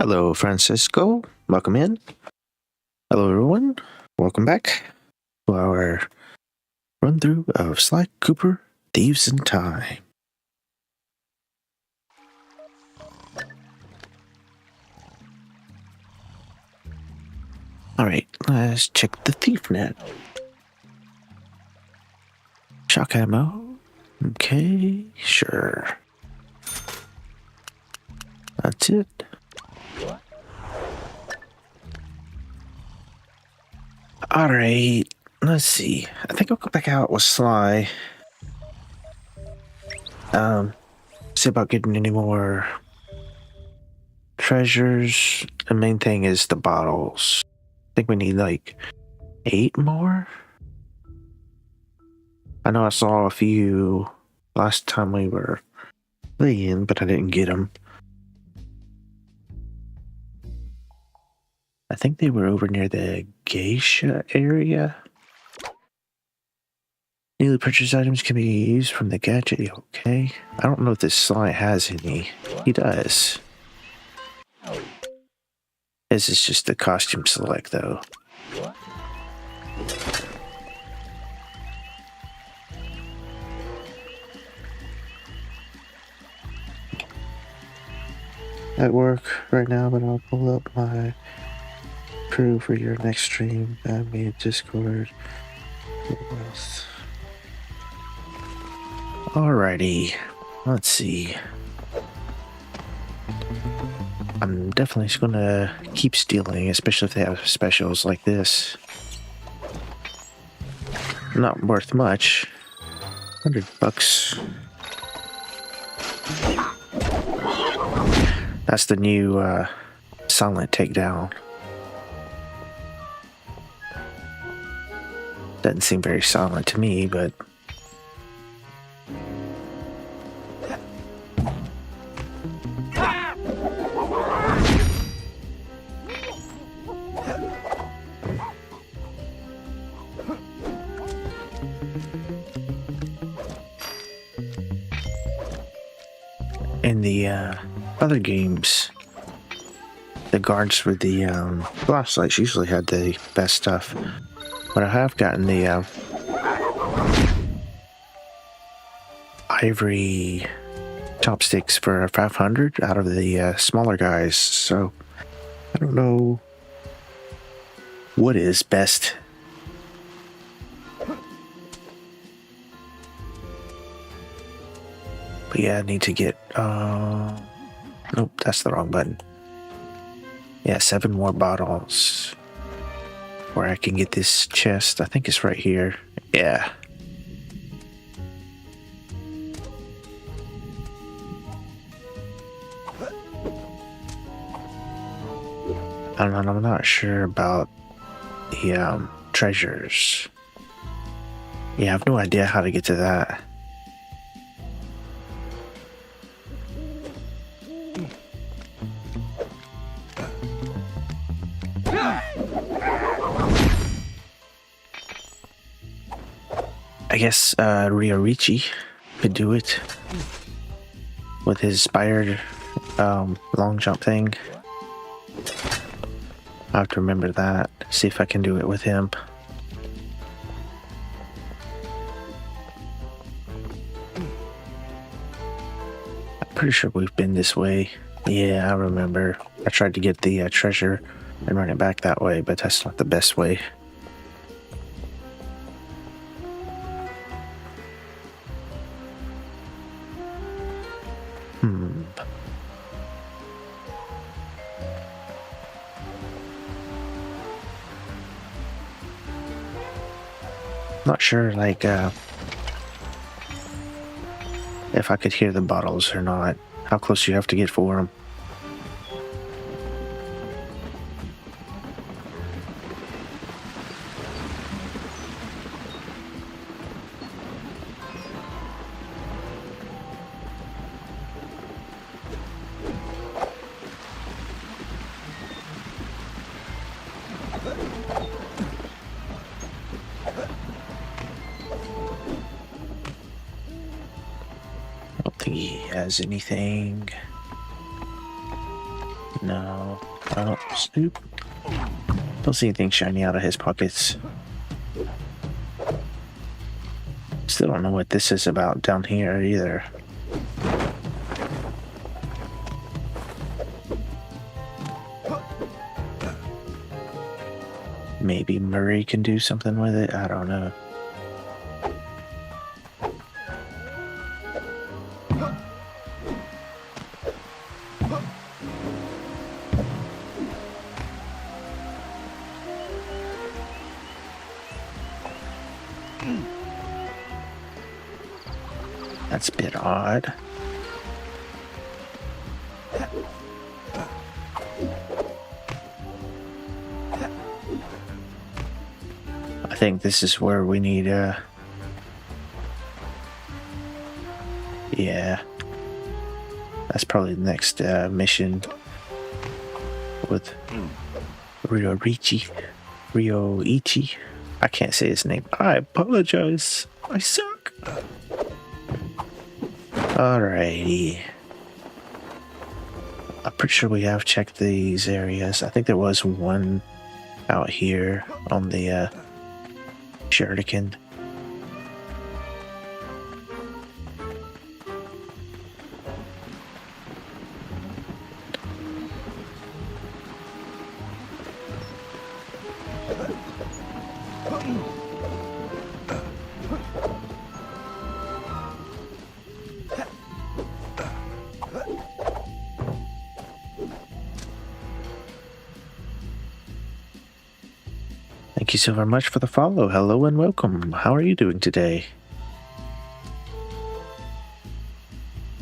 Hello, Francisco. Welcome in. Hello, everyone. Welcome back to our run through of Sly Cooper Thieves in Time. Alright, let's check the thief net. Shock ammo. Okay, sure. That's it. Alright, let's see. I think I'll go back out with Sly. See about getting any more treasures. The main thing is the bottles. I think we need like 8 more. I know I saw a few last time we were playing, but I didn't get them. I think they were over near the geisha area. Newly purchased items can be used from the gadget. Okay. I don't know if this Sly has any. He does. This is just the costume select, though. At work right now, but I'll pull up my crew for your next stream. Add me in Discord. What else? Alrighty, let's see. I'm definitely just gonna keep stealing, especially if they have specials like this. Not worth much. $100. That's the new silent takedown. Doesn't seem very silent to me, but in the other games, the guards for the flashlights usually had the best stuff. But I have gotten the ivory chopsticks for 500 out of the smaller guys, so I don't know what is best. But yeah, I need to get, nope, that's the wrong button. Yeah, 7 more bottles. Where I can get this chest. I think it's right here. Yeah. I'm not sure about the treasures. Yeah, I have no idea how to get to that. I guess Rio Ricci could do it with his inspired long jump thing. I have to remember that. See if I can do it with him. I'm pretty sure we've been this way. Yeah, I remember. I tried to get the treasure and run it back that way, but that's not the best way. Not sure, like, if I could hear the bottles or not. How close you have to get for them. I don't think he has anything. No. Oh, Snoop. Don't see anything shiny out of his pockets. Still don't know what this is about down here either. Maybe Murray can do something with it. I don't know. That's a bit odd. I think this is where we need yeah. That's probably the next mission with Ryoichi. I can't say his name. I apologize. I suck. Alrighty. I'm pretty sure we have checked these areas. I think there was one out here on the Sheridan. Thank you so very much for the follow. Hello and welcome. How are you doing today?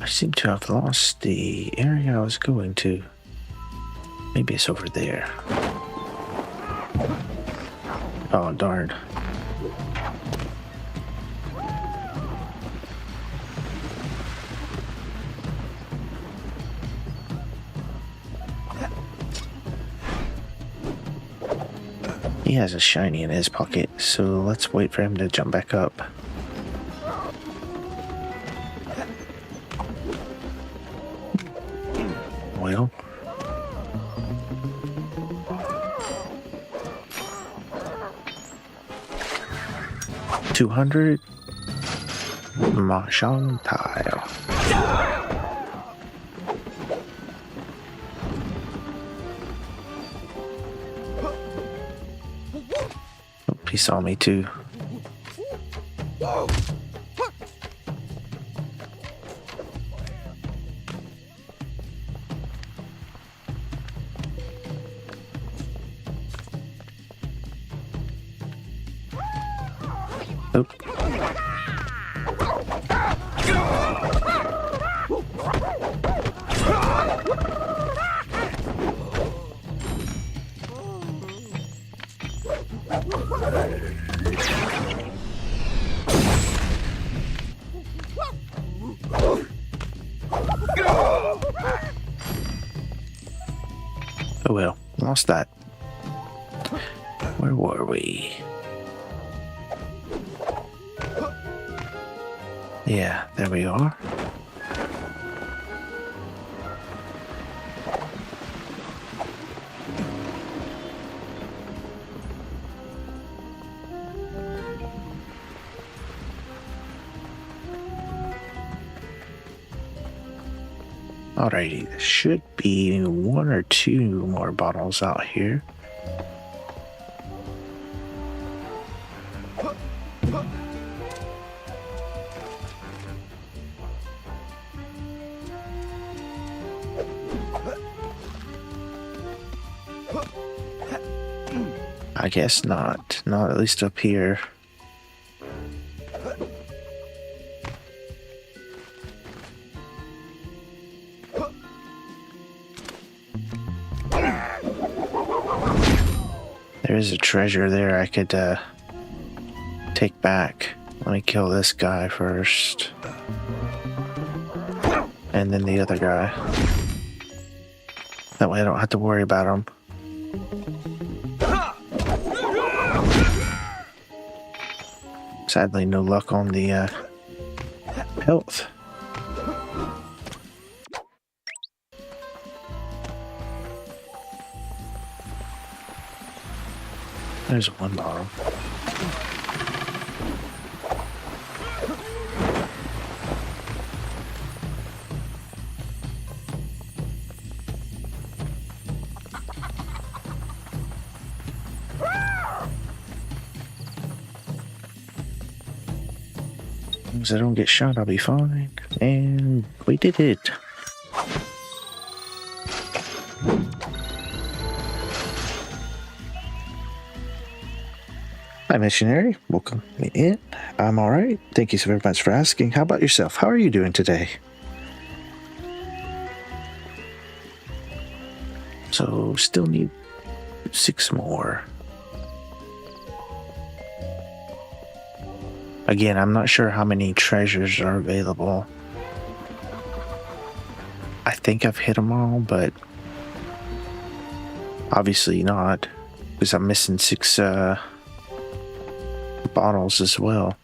I seem to have lost the area I was going to. Maybe it's over there. Oh, darn. He has a shiny in his pocket, so let's wait for him to jump back up. Well. $200 Mahjong tile. He saw me too. Oh. Oh well, lost that. Where were we? Yeah, there we are. Alrighty, there should be one or two more bottles out here. I guess not. Not at least up here. There is a treasure there I could take back. Let me kill this guy first. And then the other guy. That way I don't have to worry about him. Sadly, no luck on the health. There's one bottle. As long as I don't get shot, I'll be fine. And we did it. Hi, missionary. Welcome in. I'm all right. Thank you so very much for asking. How about yourself? How are you doing today? So, still need 6 more. Again, I'm not sure how many treasures are available. I think I've hit them all, but obviously not, because I'm missing 6 bottles as well.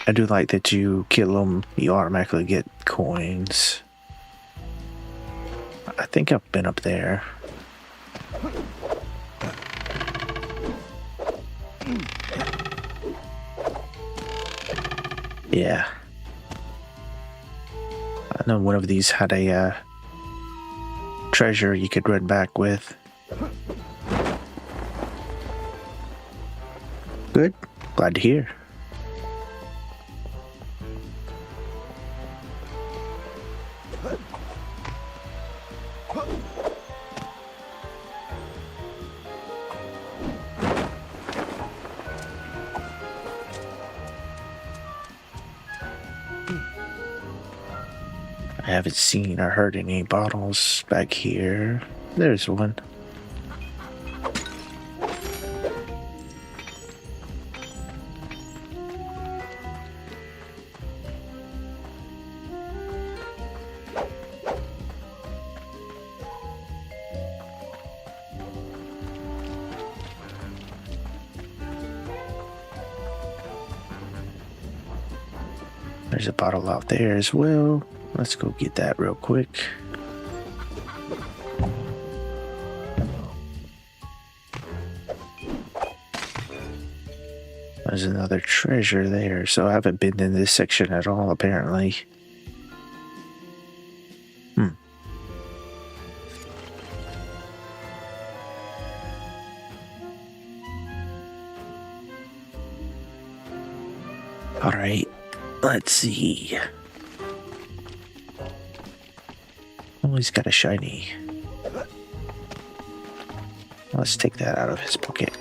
I do like that you kill them, you automatically get coins. I think I've been up there. Yeah. I know one of these had a treasure you could run back with. Good. Glad to hear. I haven't seen or heard any bottles back here. There's one. There's a bottle out there as well. Let's go get that real quick. There's another treasure there, so I haven't been in this section at all, apparently. Alright, let's see. Oh, he's got a shiny. Let's take that out of his pocket.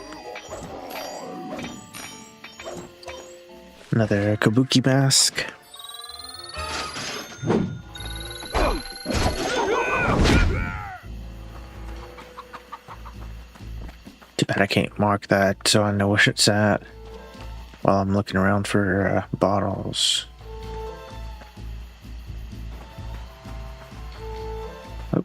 Another kabuki mask. Too bad I can't mark that so I know where it's at while I'm looking around for bottles. Oh.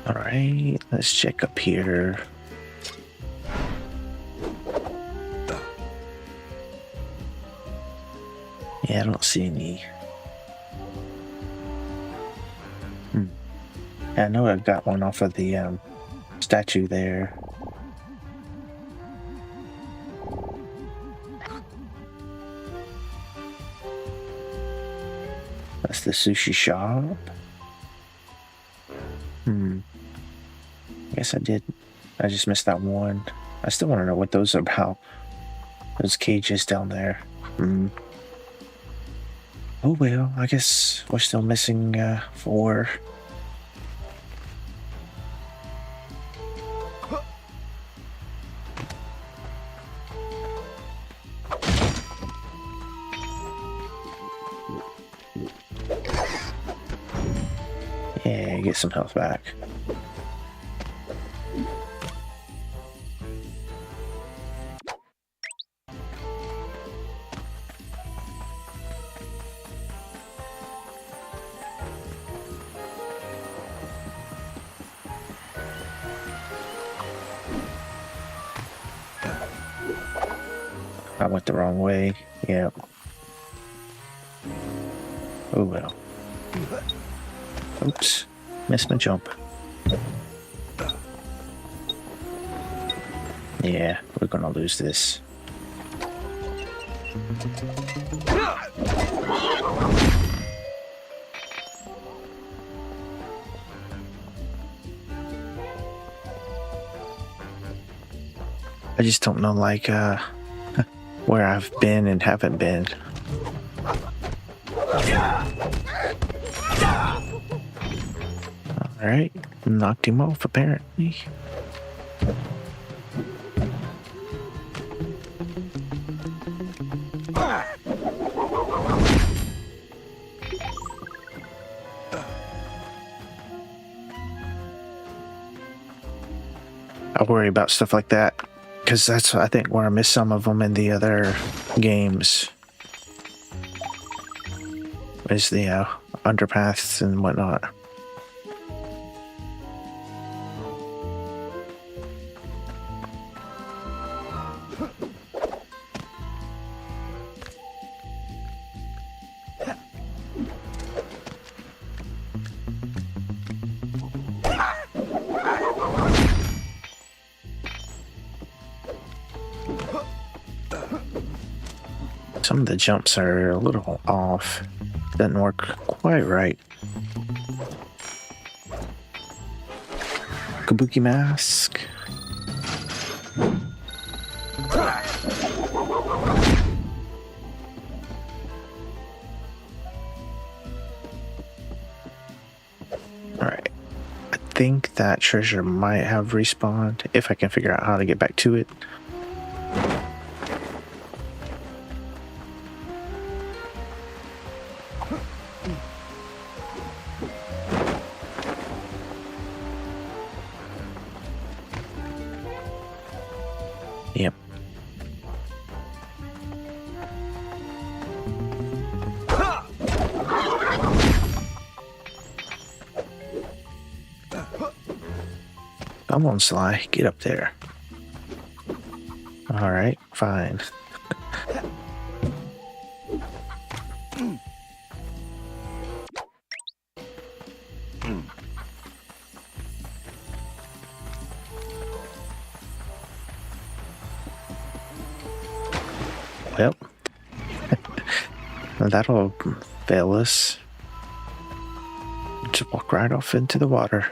Alright, let's check up here. Yeah, I don't see any. I know I've got one off of the statue there. That's the sushi shop. Guess I did. I just missed that one. I still want to know what those are about. Those cages down there. Oh well, I guess we're still missing 4. Yeah, get some health back. went the wrong way. Yeah. Oh well. Oops. Missed my jump. Yeah, we're gonna lose this. I just don't know, like, where I've been and haven't been. Alright, knocked him off apparently. I worry about stuff like that, because that's, I think, where I missed some of them in the other games. Is the underpaths and whatnot. Some of the jumps are a little off. Doesn't work quite right. Kabuki mask. Alright. I think that treasure might have respawned if I can figure out how to get back to it. Yep. Come on, Sly. Get up there. Alright, fine. Well, that'll fail us. Just walk right off into the water.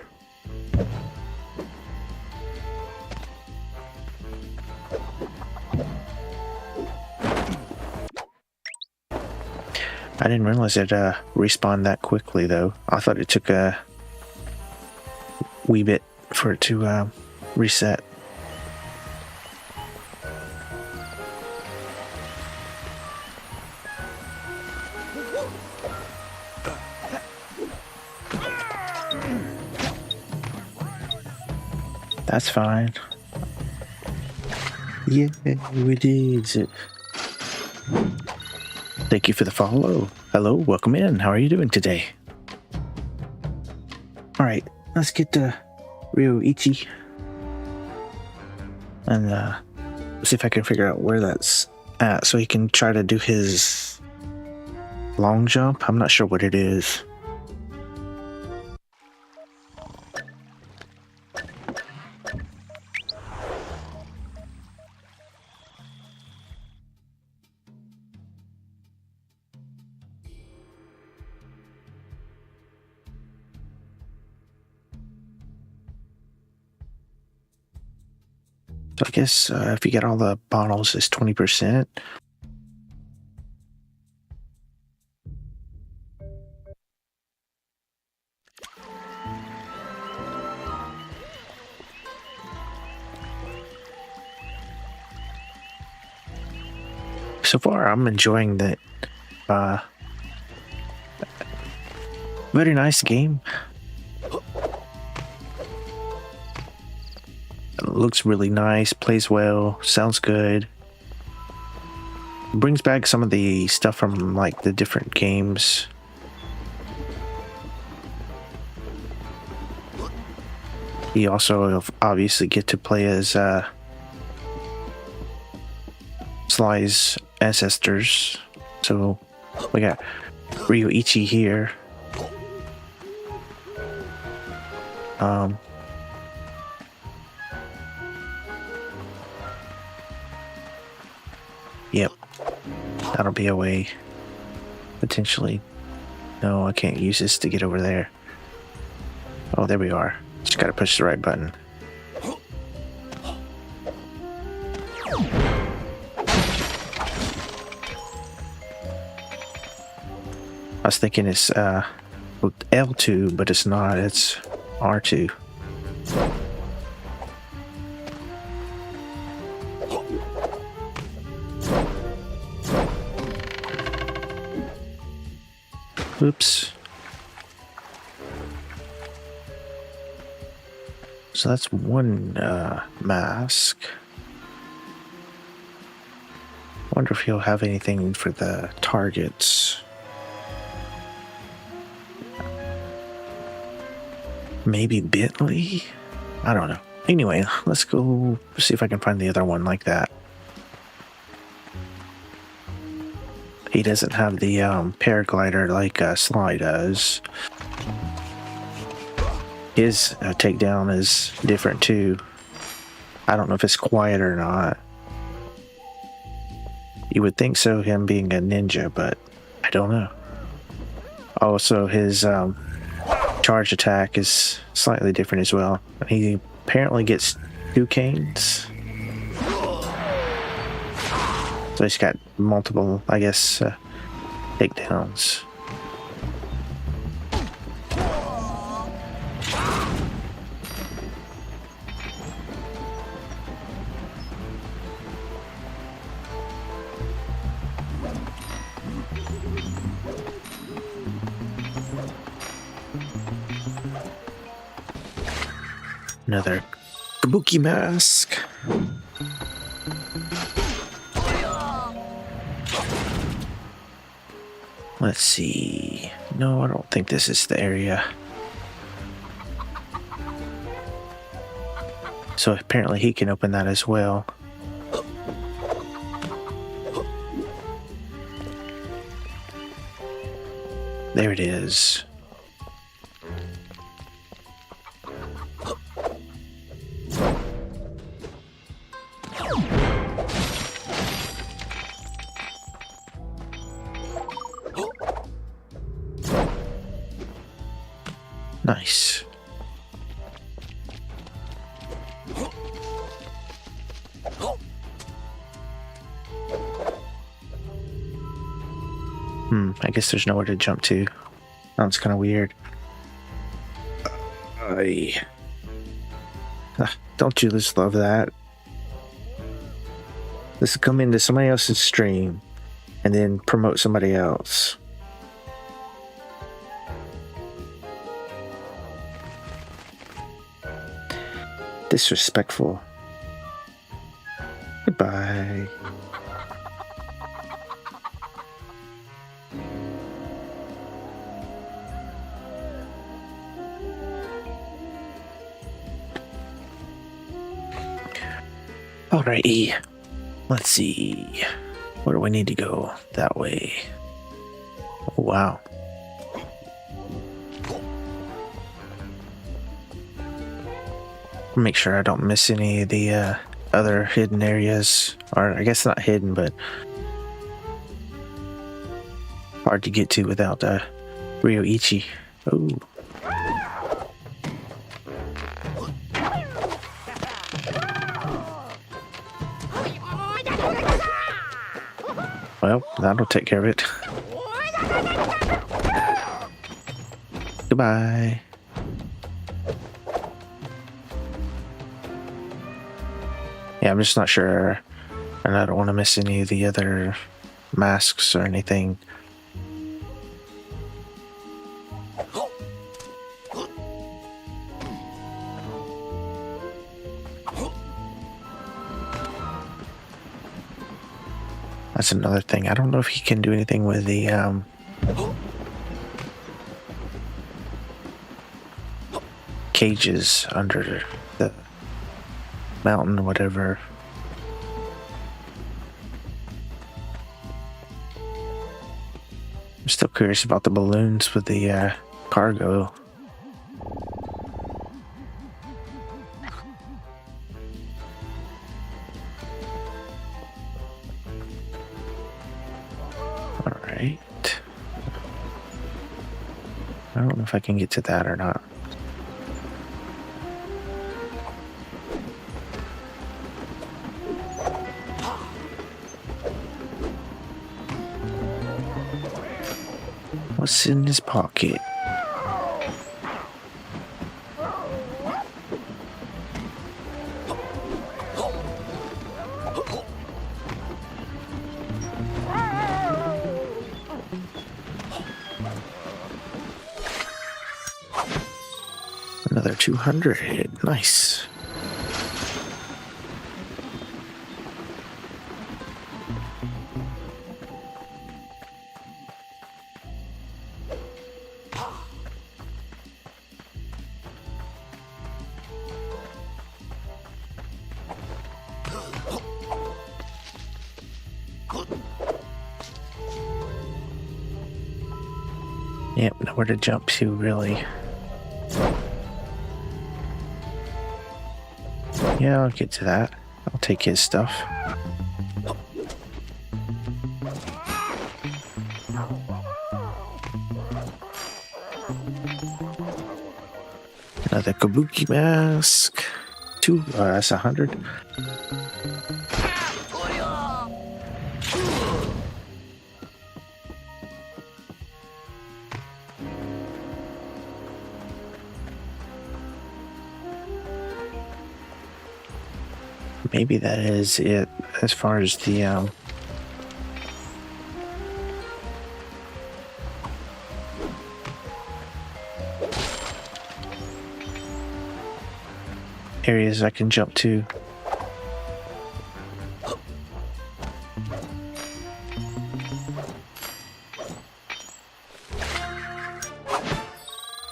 I didn't realize it respawned that quickly, though. I thought it took a wee bit for it to reset. That's fine. Yeah, we did. Thank you for the follow. Hello, welcome in. How are you doing today? Alright, let's get to Ryoichi. And see if I can figure out where that's at so he can try to do his long jump. I'm not sure what it is. So I guess if you get all the bottles, it's 20%. So far, I'm enjoying that. Very nice game. It looks really nice, plays well, sounds good. Brings back some of the stuff from like the different games. You also obviously get to play as Sly's ancestors. So we got Ryoichi here. Yep, that'll be a way, potentially. No, I can't use this to get over there. Oh, there we are. Just gotta push the right button. I was thinking it's L2, but it's not. It's R2. Oops. So that's one mask. Wonder if he'll have anything for the targets. Maybe Bentley? I don't know. Anyway, let's go see if I can find the other one like that. He doesn't have the paraglider like Sly does. His takedown is different too. I don't know if it's quiet or not. You would think so, him being a ninja, but I don't know. Also, his charge attack is slightly different as well. He apparently gets 2 canes. So he's got multiple, I guess, takedowns. Another kabuki mask. Let's see. No, I don't think this is the area. So apparently he can open that as well. There it is. Nice. I guess there's nowhere to jump to. That's kind of weird. Don't you just love that? This will come into somebody else's stream and then promote somebody else. Disrespectful. Goodbye. Alrighty. Let's see. Where do we need to go? That way. Oh, wow. Make sure I don't miss any of the other hidden areas. Or I guess not hidden, but hard to get to without Ryoichi. Oh. Well, that'll take care of it. Goodbye. Yeah, I'm just not sure, and I don't want to miss any of the other masks or anything. That's another thing. I don't know if he can do anything with the cages under the mountain or whatever. I'm still curious about the balloons with the cargo. All right. I don't know if I can get to that or not. What's in his pocket? Another 200. Nice. Yep, nowhere to jump to, really. Yeah, I'll get to that. I'll take his stuff. Another kabuki mask. That's 100. Maybe that is it as far as the areas I can jump to.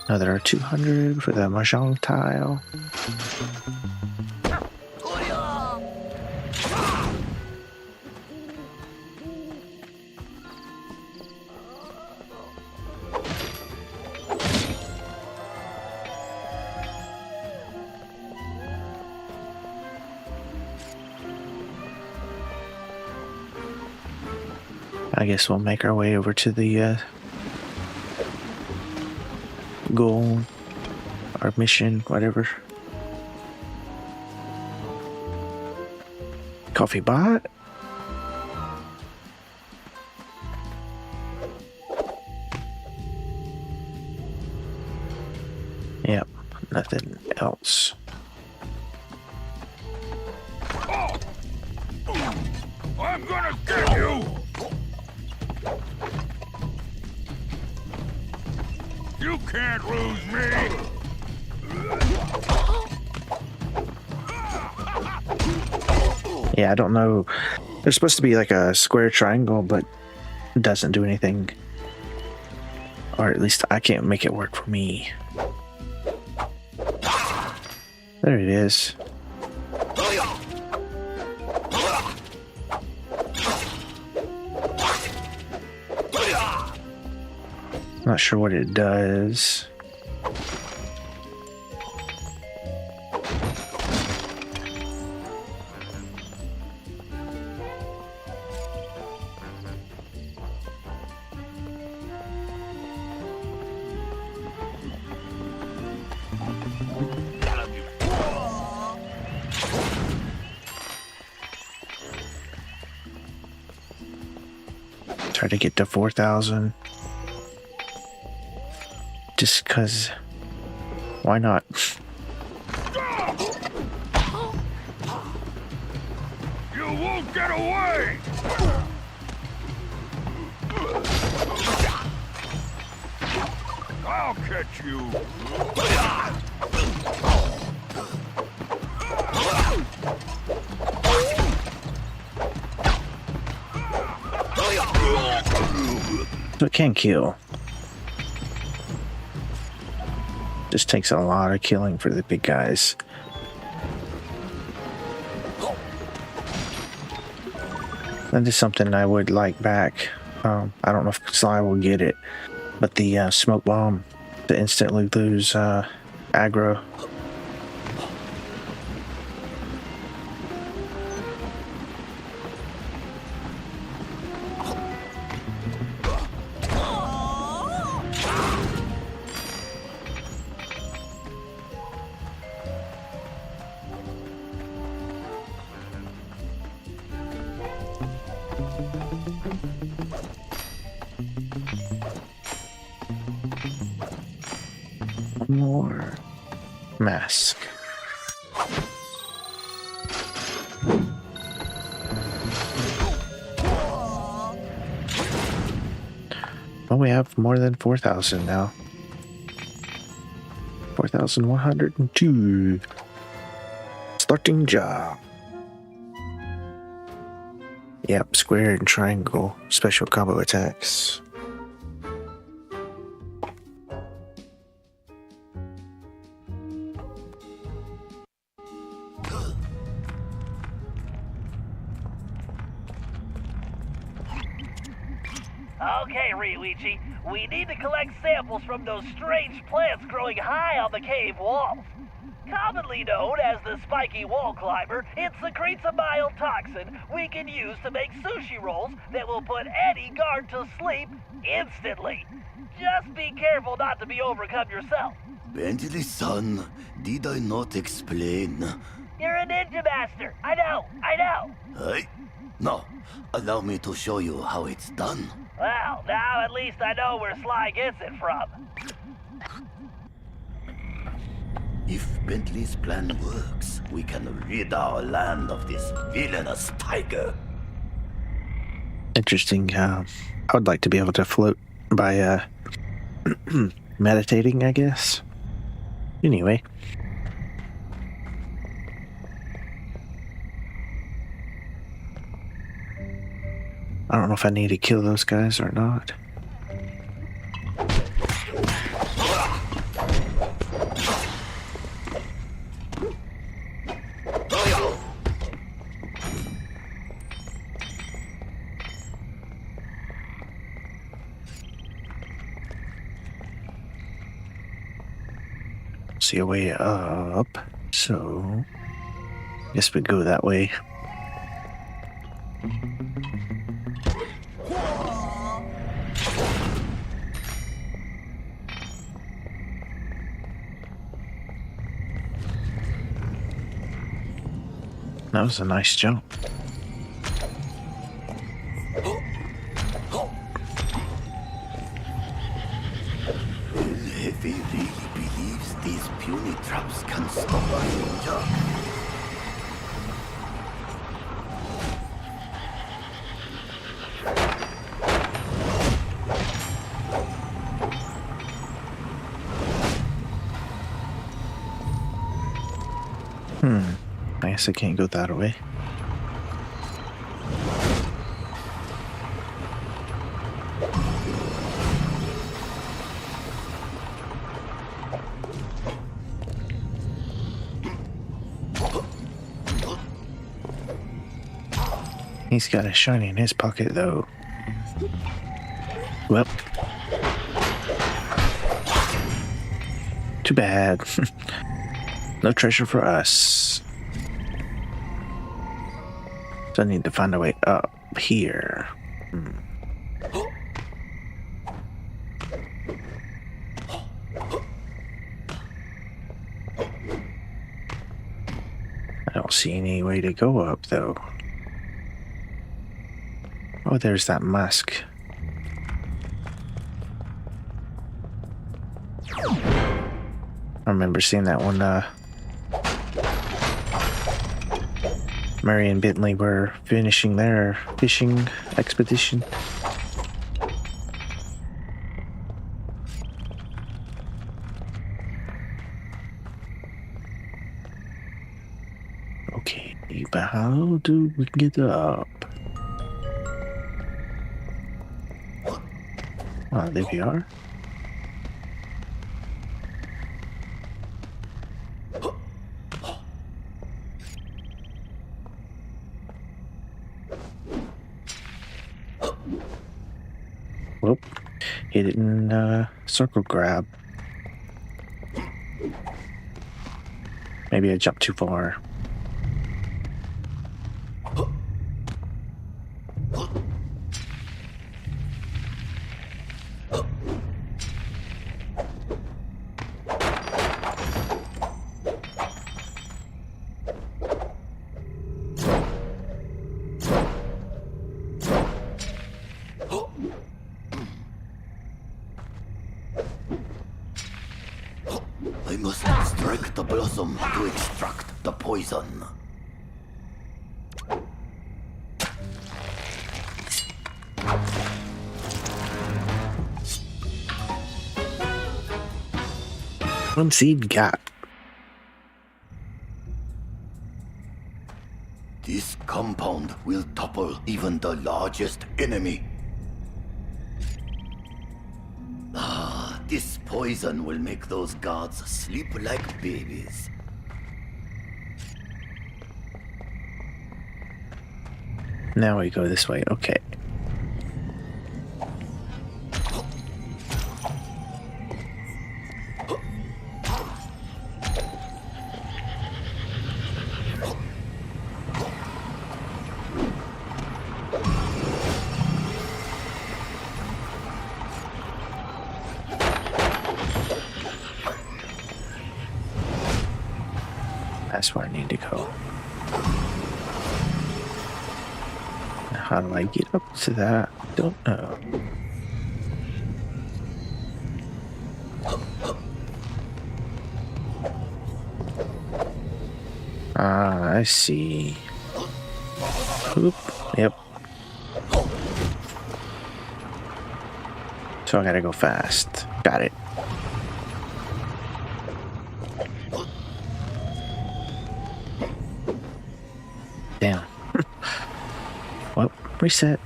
Another 200 for the mahjong tile. I guess we'll make our way over to the goal, our mission, whatever. Coffee bot? Yep, nothing else. I'm gonna get you! You can't lose me! Yeah, I don't know. There's supposed to be like a square triangle, but it doesn't do anything. Or at least I can't make it work for me. There it is. Not sure what it does. Try to get to 4,000. Just cause, why not? You won't get away! I'll catch you! So it can kill. Just takes a lot of killing for the big guys. That is something I would like back I don't know if Sly will get it, but the smoke bomb to instantly lose aggro. More mask. Well, we have more than 4,000 now. 4,102. Starting job. Yep, square and triangle special combo attacks. Okay, Ryuichi, we need to collect samples from those strange plants growing high on the cave walls. Commonly known as the spiky wall climber, it secretes a mild toxin we can use to make sushi rolls that will put any guard to sleep instantly. Just be careful not to be overcome yourself. Bentley-san, did I not explain? You're a ninja master. I know. Hey? No, allow me to show you how it's done. Well, now at least I know where Sly gets it from. If Bentley's plan works, we can rid our land of this villainous tiger. Interesting. I would like to be able to float by meditating, I guess. Anyway. I don't know if I need to kill those guys or not. See a way up, so guess we go that way. That was a nice jump. If he really believes these puny traps can stop a ninja. I guess I can't go that way. He's got a shiny in his pocket, though. Well. Too bad. No treasure for us. So I need to find a way up here. I don't see any way to go up, though. Oh, there's that mask. I remember seeing that one, Murray and Bentley were finishing their fishing expedition. Okay, but how do we get up? Ah, there we are. hit it in circle grab. Maybe I jumped too far. I must strike the blossom to extract the poison. One seed got. This compound will topple even the largest enemy. This poison will make those guards sleep like babies. Now we go this way. Okay. That's where I need to go. How do I get up to that? Don't know. Ah, I see. Oop. Yep. So I gotta go fast. Got it. Damn. Well, reset.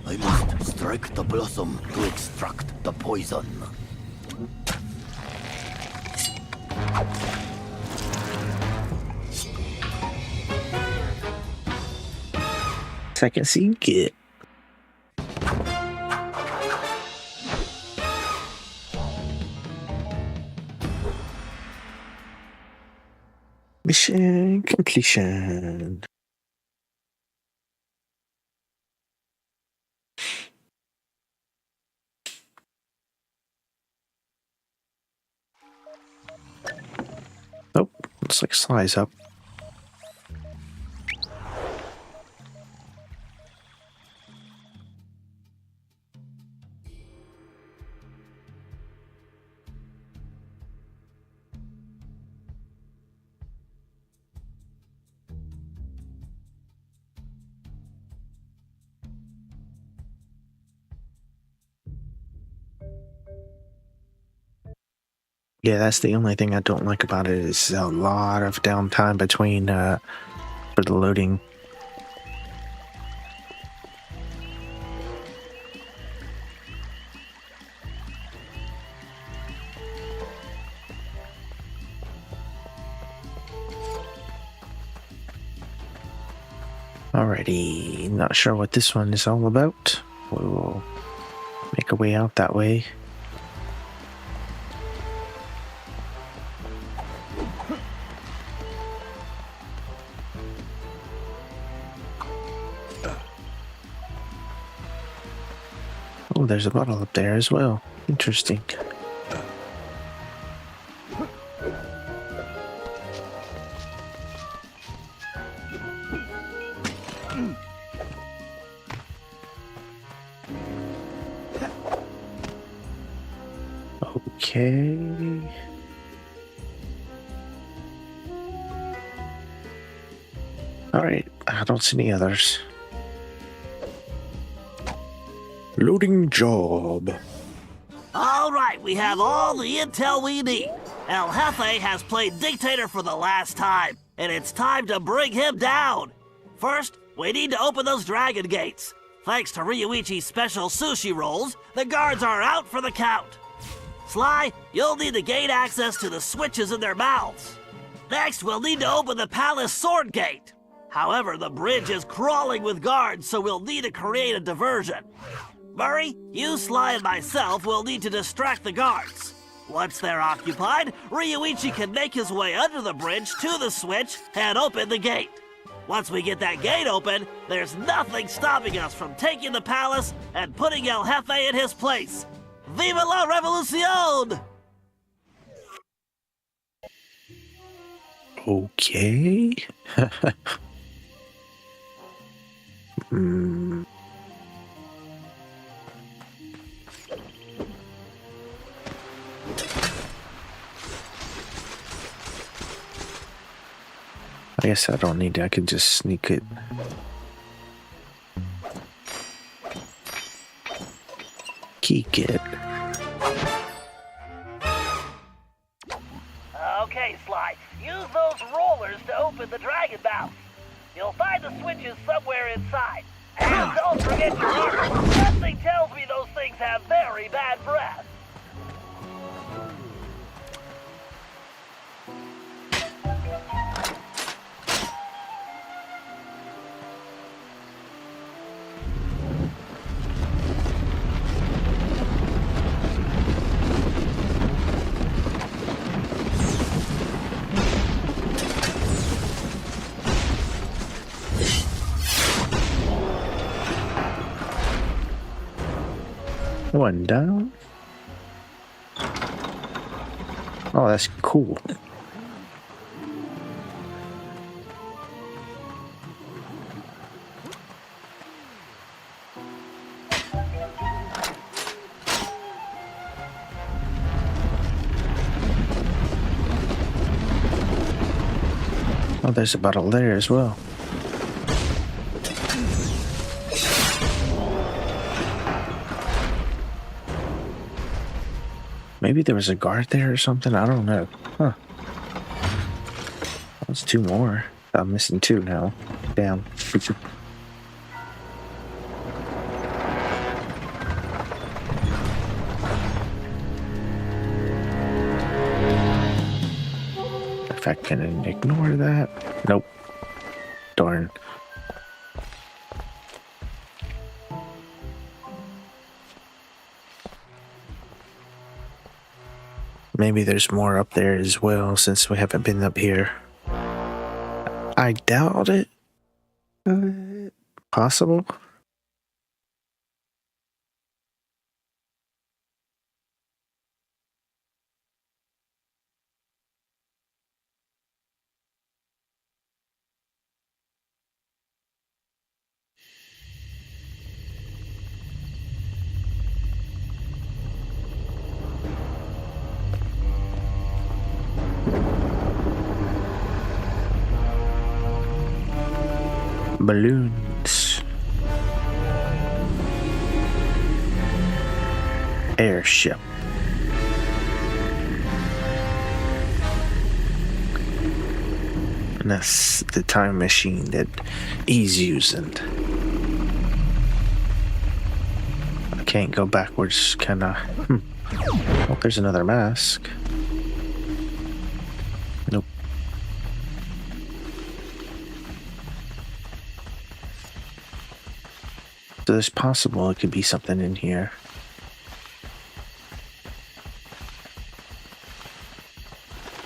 I must strike the blossom to extract the poison. Second seed get. Mission completion. Oh, looks like Sly's up. Yeah, that's the only thing I don't like about it is a lot of downtime between for the loading. Alrighty, not sure what this one is all about. We'll make our way out that way. Oh, there's a bottle up there as well. Interesting. Okay. Alright, I don't see any others. Loading job. All right, we have all the intel we need. El Jefe has played dictator for the last time, and it's time to bring him down. First, we need to open those dragon gates. Thanks to Ryuichi's special sushi rolls, the guards are out for the count. Sly, you'll need to gain access to the switches in their mouths. Next, we'll need to open the palace sword gate. However, the bridge is crawling with guards, so we'll need to create a diversion. Murray, you, Sly, and myself will need to distract the guards. Once they're occupied, Ryuichi can make his way under the bridge to the switch and open the gate. Once we get that gate open, there's nothing stopping us from taking the palace and putting El Jefe in his place. Viva la Revolucion! Okay. Hmm. I guess I don't need to. I could just sneak it. Keek it. Okay, Sly, use those rollers to open the dragon mouth. You'll find the switches somewhere inside. And don't forget your armor. Something tells me those things have very bad breath. One down. Oh, that's cool. Oh, there's a bottle there as well. Maybe there was a guard there or something. I don't know. Huh. That's two more. I'm missing two now. Damn. If I can ignore that. Nope. Darn. Maybe there's more up there as well since we haven't been up here. I doubt it. Possible? Balloons. Airship. And that's the time machine that he's using. I can't go backwards, can I? Oh, there's another mask. Nope. So it's possible it could be something in here.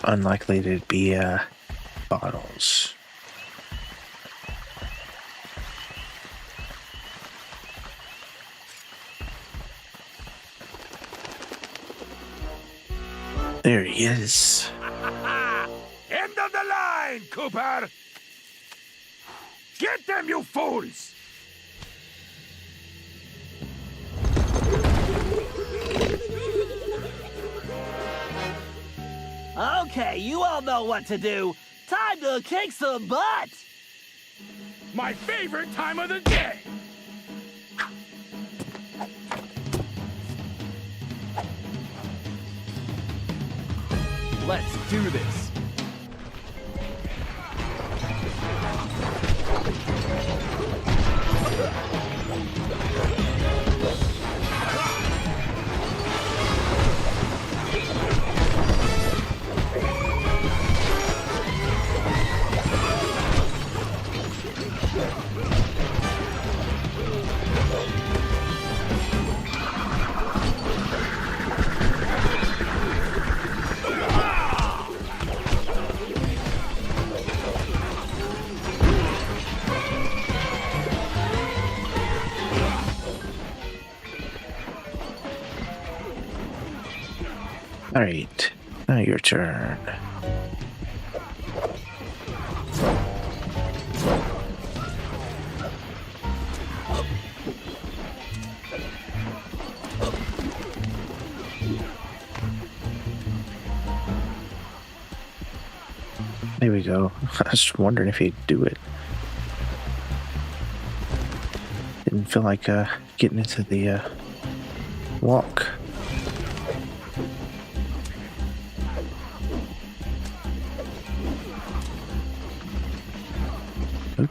Unlikely to be bottles. There he is. End of the line, Cooper! Get them, you fools! Okay, you all know what to do. Time to kick some butt! My favorite time of the day! Let's do this. Alright, now your turn. There we go. I was wondering if he'd do it. Didn't feel like getting into the walk. Oop.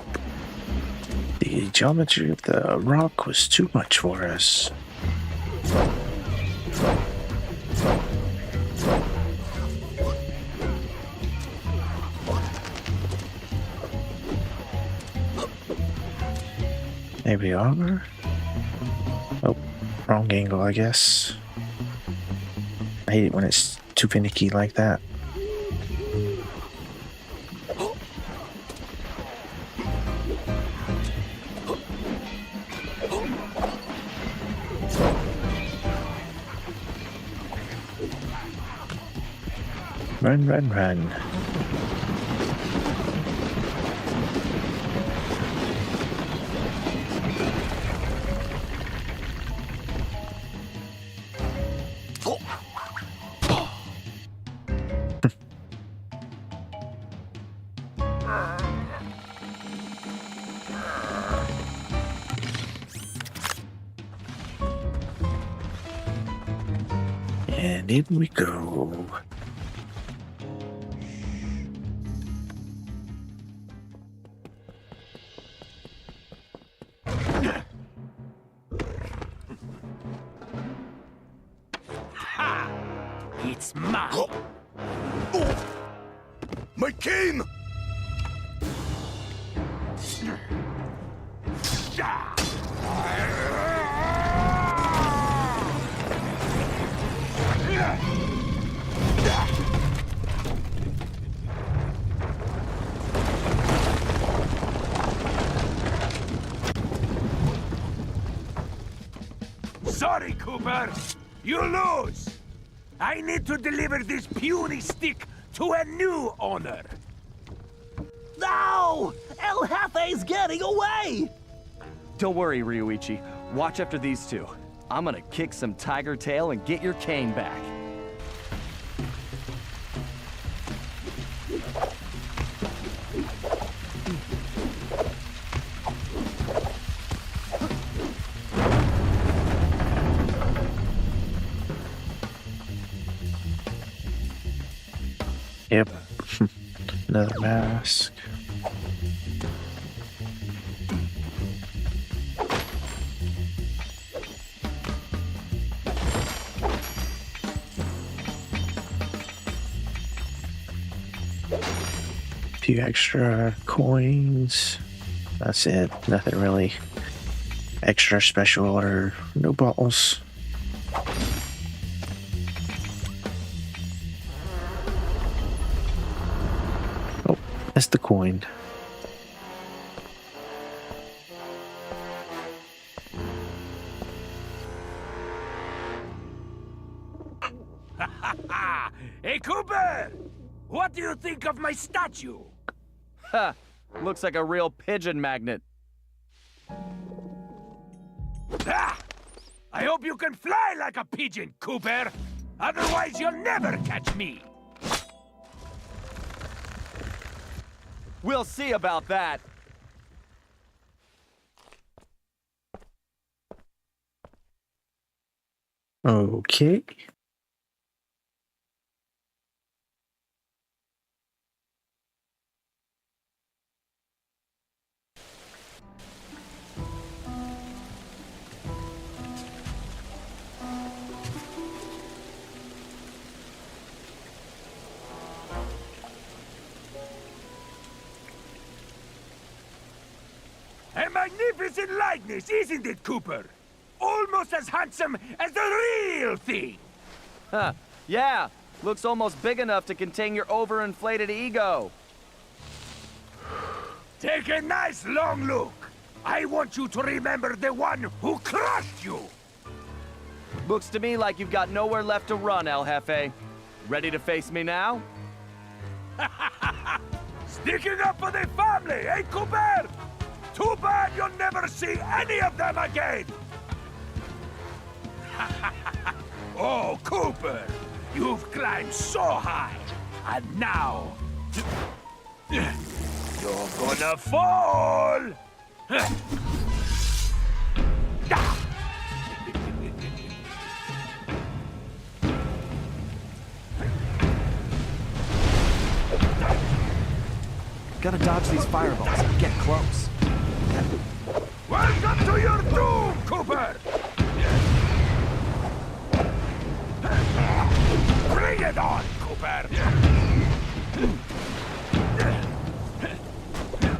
The geometry of the rock was too much for us. There we are. Oh, wrong angle, I guess. I hate it when it's too finicky like that. Run, run, run. And in we go. It's mine. Oh! My cane! Sorry, Cooper. You lose. I need to deliver this puny stick to a new owner. No! El Jefe's getting away! Don't worry, Ryuichi. Watch after these two. I'm gonna kick some tiger tail and get your cane back. Yep. Another mask. Few extra coins. That's it. Nothing really extra special or no bottles. Oh, that's the coin. Hey, Cooper! What do you think of my statue? Ha! Looks like a real pigeon magnet. Ah! I hope you can fly like a pigeon, Cooper! Otherwise, you'll never catch me! We'll see about that. Okay. A magnificent likeness, isn't it, Cooper? Almost as handsome as the real thing! Huh. Yeah. Looks almost big enough to contain your overinflated ego. Take a nice long look. I want you to remember the one who crushed you! Looks to me like you've got nowhere left to run, El Jefe. Ready to face me now? Sticking up for the family, eh, Cooper? Too bad you'll never see any of them again! Oh, Cooper, you've climbed so high, and now you're gonna fall! Gotta dodge these fireballs and get close. Welcome to your doom, Cooper! Bring it on, Cooper!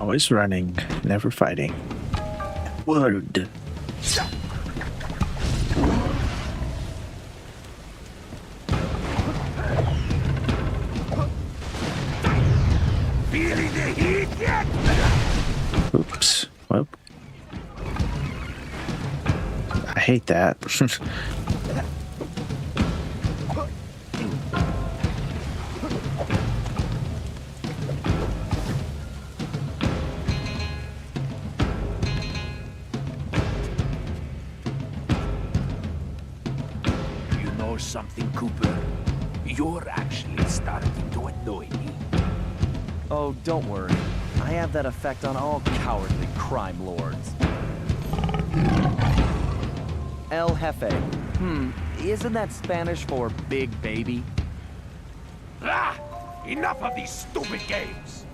Always running, never fighting. Word. Feeling the heat yet? Oops. Well, I hate that. You know something, Cooper? You're actually starting to annoy me. Oh, don't worry. I have that effect on all cowardly crime lords. El Jefe. Isn't that Spanish for big baby? Ah! Enough of these stupid games!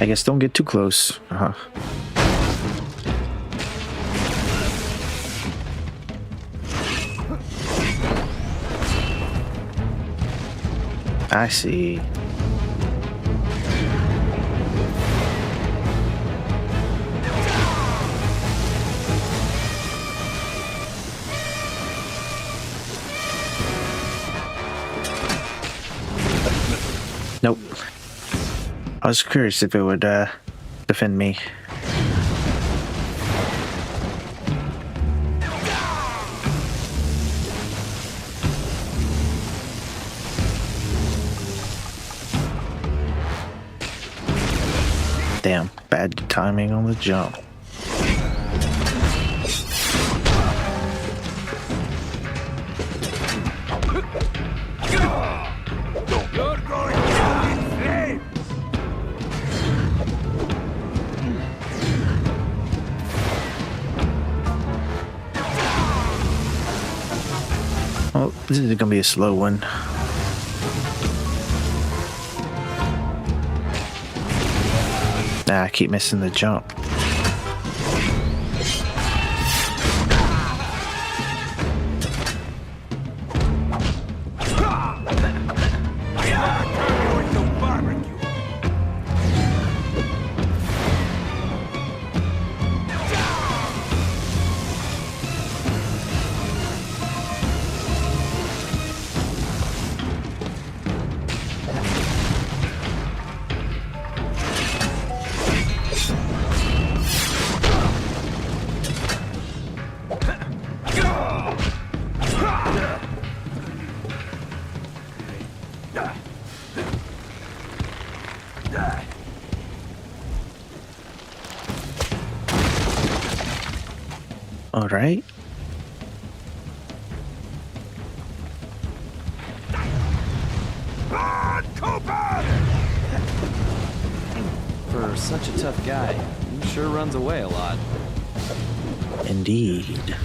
I guess don't get too close. I see. Nope. I was curious if it would defend me. Damn, bad timing on the jump. You're going down in flames! Oh, this is gonna be a slow one. Nah, I keep missing the jump. All right. For such a tough guy, he sure runs away a lot. Indeed.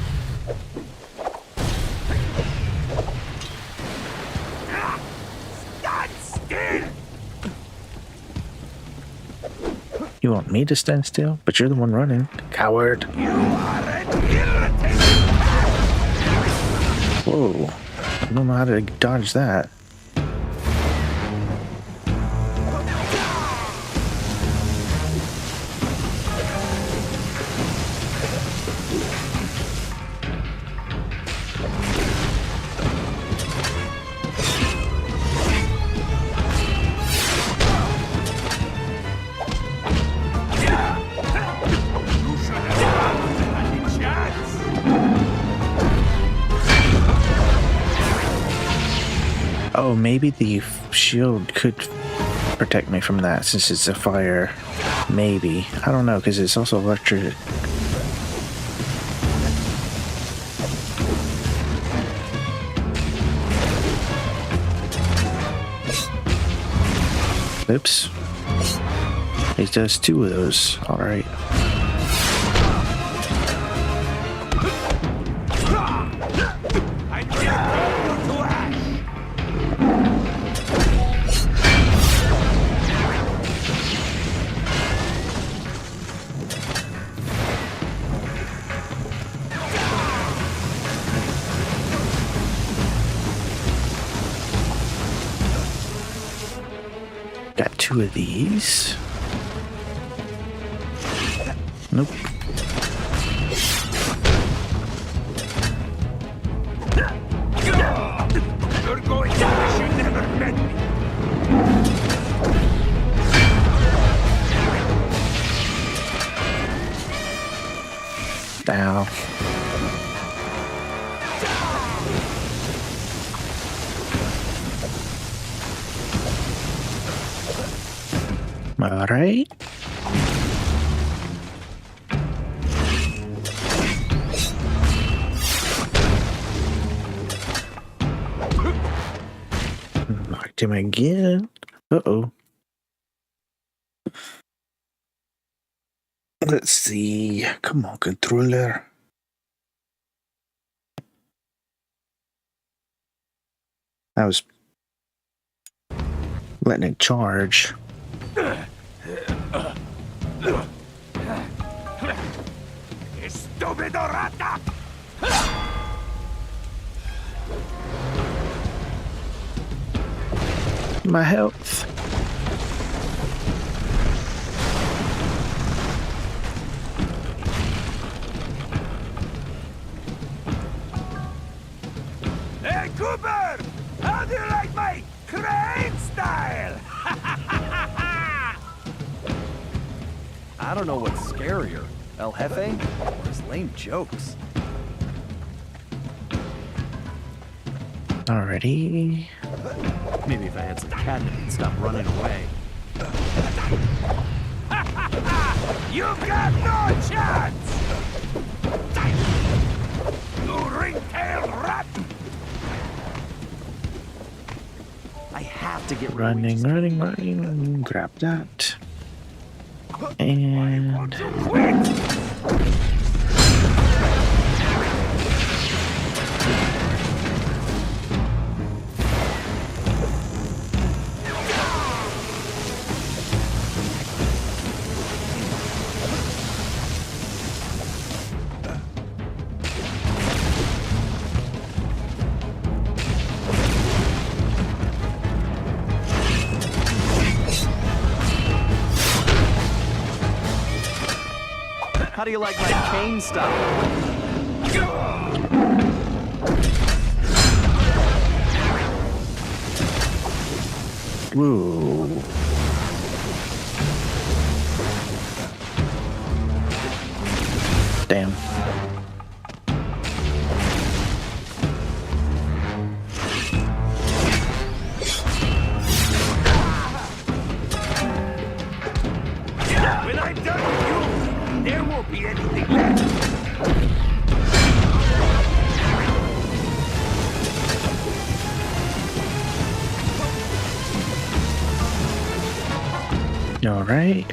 Stand still! You want me to stand still? But you're the one running. Coward. You are an irritating... Whoa. I don't know how to dodge that. Oh, maybe the shield could protect me from that since it's a fire. Maybe. I don't know, because it's also electric. Oops. It does 2 of those. Alright. I can't turn you to ash. Got 2 of these. Nope. You're going to wish you never met me. Ow. Alright. Knocked him again. Uh-oh. Let's see. Come on, controller. I was letting it charge. Estúpido rata! My health. Hey, Cooper! How do you like my crane style? I don't know what's scarier, El Jefe or his lame jokes. Alrighty. Maybe if I had some catnip, he'd stop running away. You've got no chance! You ring-tailed rat! I have to get Running, running, running. Grab that. And Won't you quit? How do you like my cane style? whoa. Damn. When I'm done with you, there won't be anything left. All right.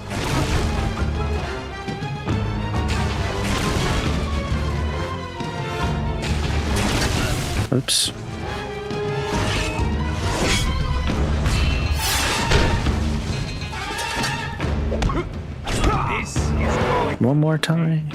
Oops. This is going. One more time.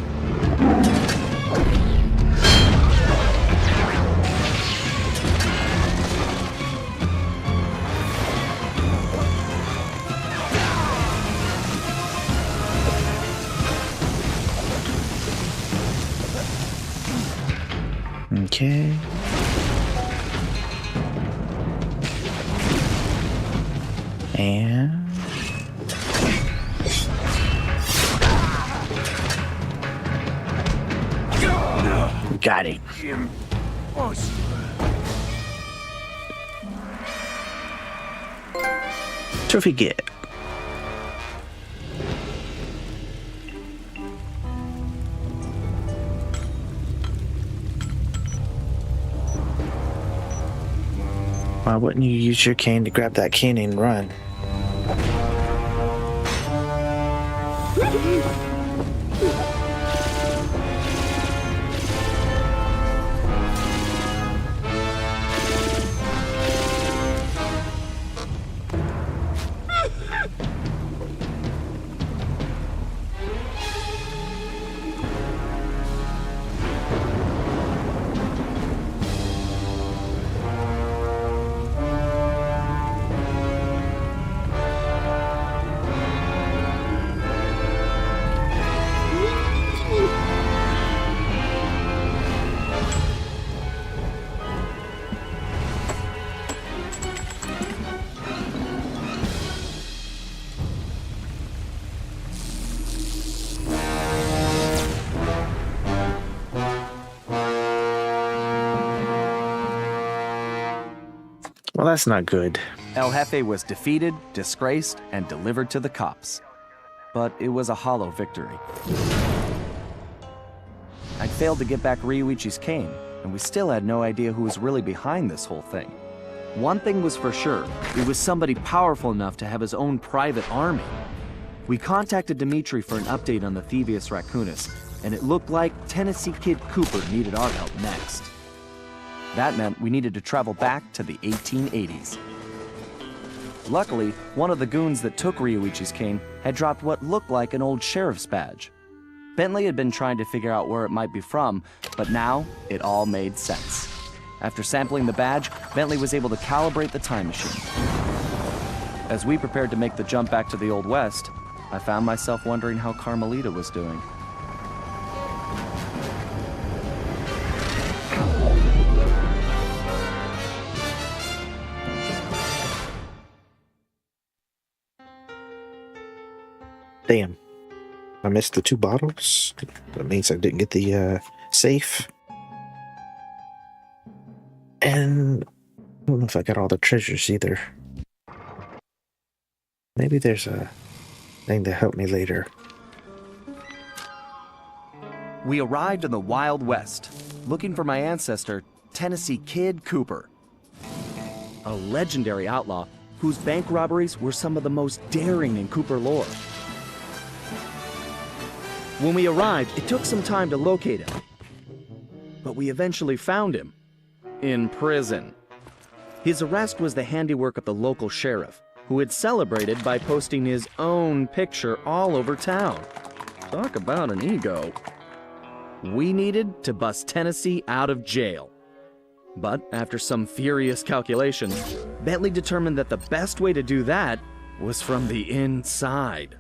Okay. And got it. Impossible. Trophy get. Why wouldn't you use your cane to grab that cane and run? Well, that's not good. El Jefe was defeated, disgraced, and delivered to the cops. But it was a hollow victory. I'd failed to get back Ryuichi's cane, and we still had no idea who was really behind this whole thing. One thing was for sure, it was somebody powerful enough to have his own private army. We contacted Dimitri for an update on the Thieves Raccoonus, and it looked like Tennessee Kid Cooper needed our help next. That meant we needed to travel back to the 1880s. Luckily, one of the goons that took Ryuichi's cane had dropped what looked like an old sheriff's badge. Bentley had been trying to figure out where it might be from, but now it all made sense. After sampling the badge, Bentley was able to calibrate the time machine. As we prepared to make the jump back to the Old West, I found myself wondering how Carmelita was doing. Damn. I missed the 2 bottles. That means I didn't get the safe. And I don't know if I got all the treasures either. Maybe there's a thing to help me later. We arrived in the Wild West, looking for my ancestor, Tennessee Kid Cooper. A legendary outlaw whose bank robberies were some of the most daring in Cooper lore. When we arrived, it took some time to locate him. But we eventually found him. In prison. His arrest was the handiwork of the local sheriff, who had celebrated by posting his own picture all over town. Talk about an ego. We needed to bust Tennessee out of jail. But after some furious calculation, Bentley determined that the best way to do that was from the inside.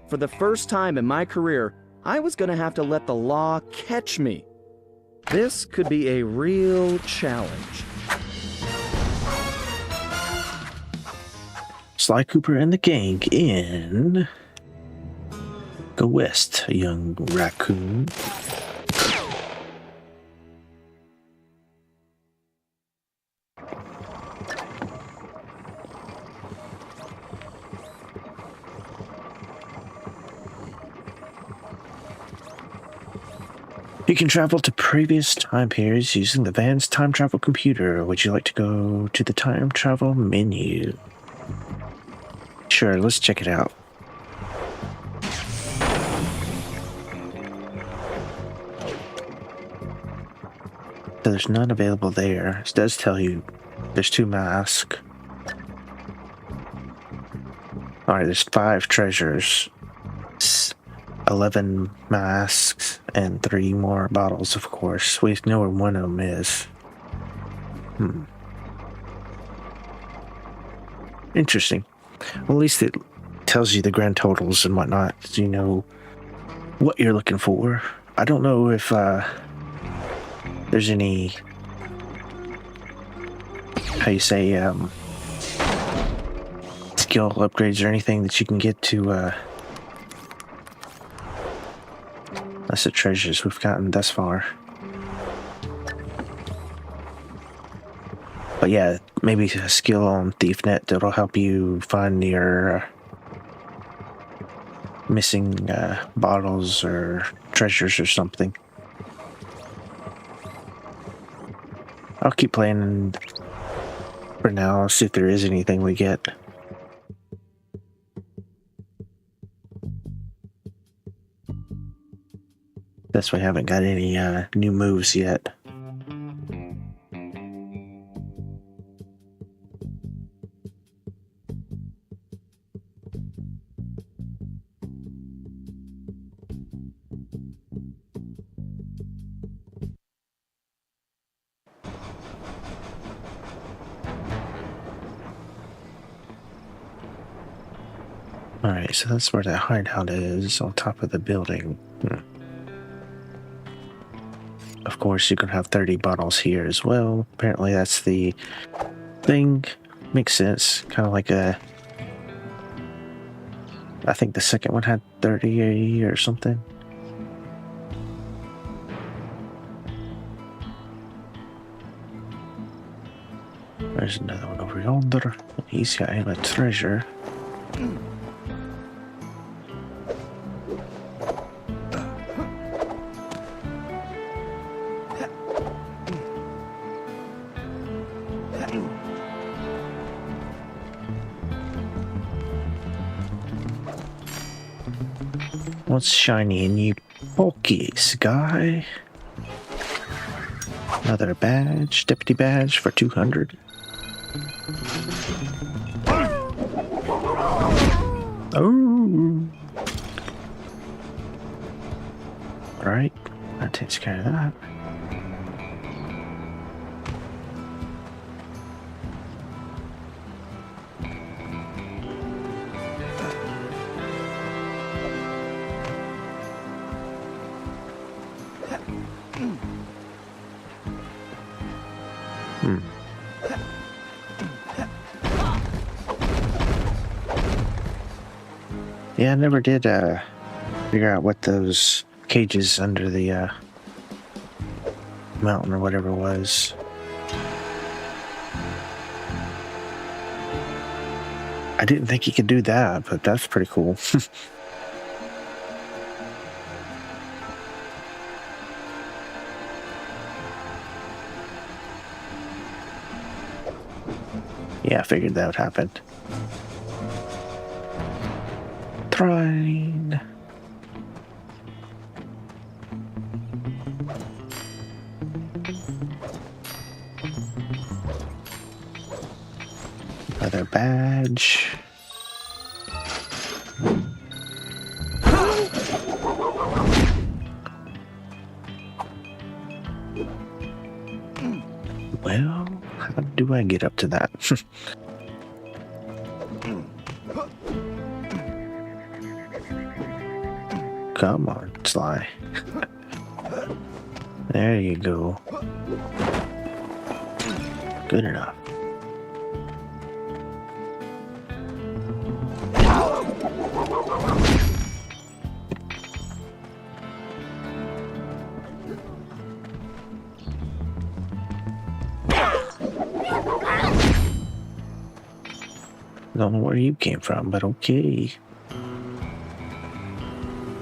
For the first time in my career, I was going to have to let the law catch me. This could be a real challenge. Sly Cooper and the gang in Go West, a young raccoon. You can travel to previous time periods using the van's time travel computer. Would you like to go to the time travel menu? Sure, let's check it out. So there's none available there. It does tell you there's 2 masks. Alright, there's 5 treasures. 11 masks and 3 more bottles, of course. We know where one of them is. Interesting. Well, at least it tells you the grand totals and whatnot, so you know what you're looking for. I don't know if there's any, how you say, skill upgrades or anything that you can get to that's the treasures we've gotten thus far. But yeah, maybe a skill on ThiefNet that'll help you find your missing bottles or treasures or something. I'll keep playing for now, see if there is anything we get. Guess we haven't got any new moves yet. Alright, so that's where the hideout is, on top of the building. Of course, you can have 30 bottles here as well. Apparently that's the thing. Makes sense. Kind of like a... I think the second one had 30 or something. There's another one over yonder. He's got him a treasure. What's shiny in you pokies, guy? Another badge, deputy badge for 200. Oh! Alright, that takes care of that. Yeah, I never did figure out what those cages under the mountain or whatever was. I didn't think you could do that, but that's pretty cool. Yeah, I figured that would happen. Train. Another badge. Well, how do I get up to that? Come on, Sly. There you go. Good enough. Don't know where you came from, but okay.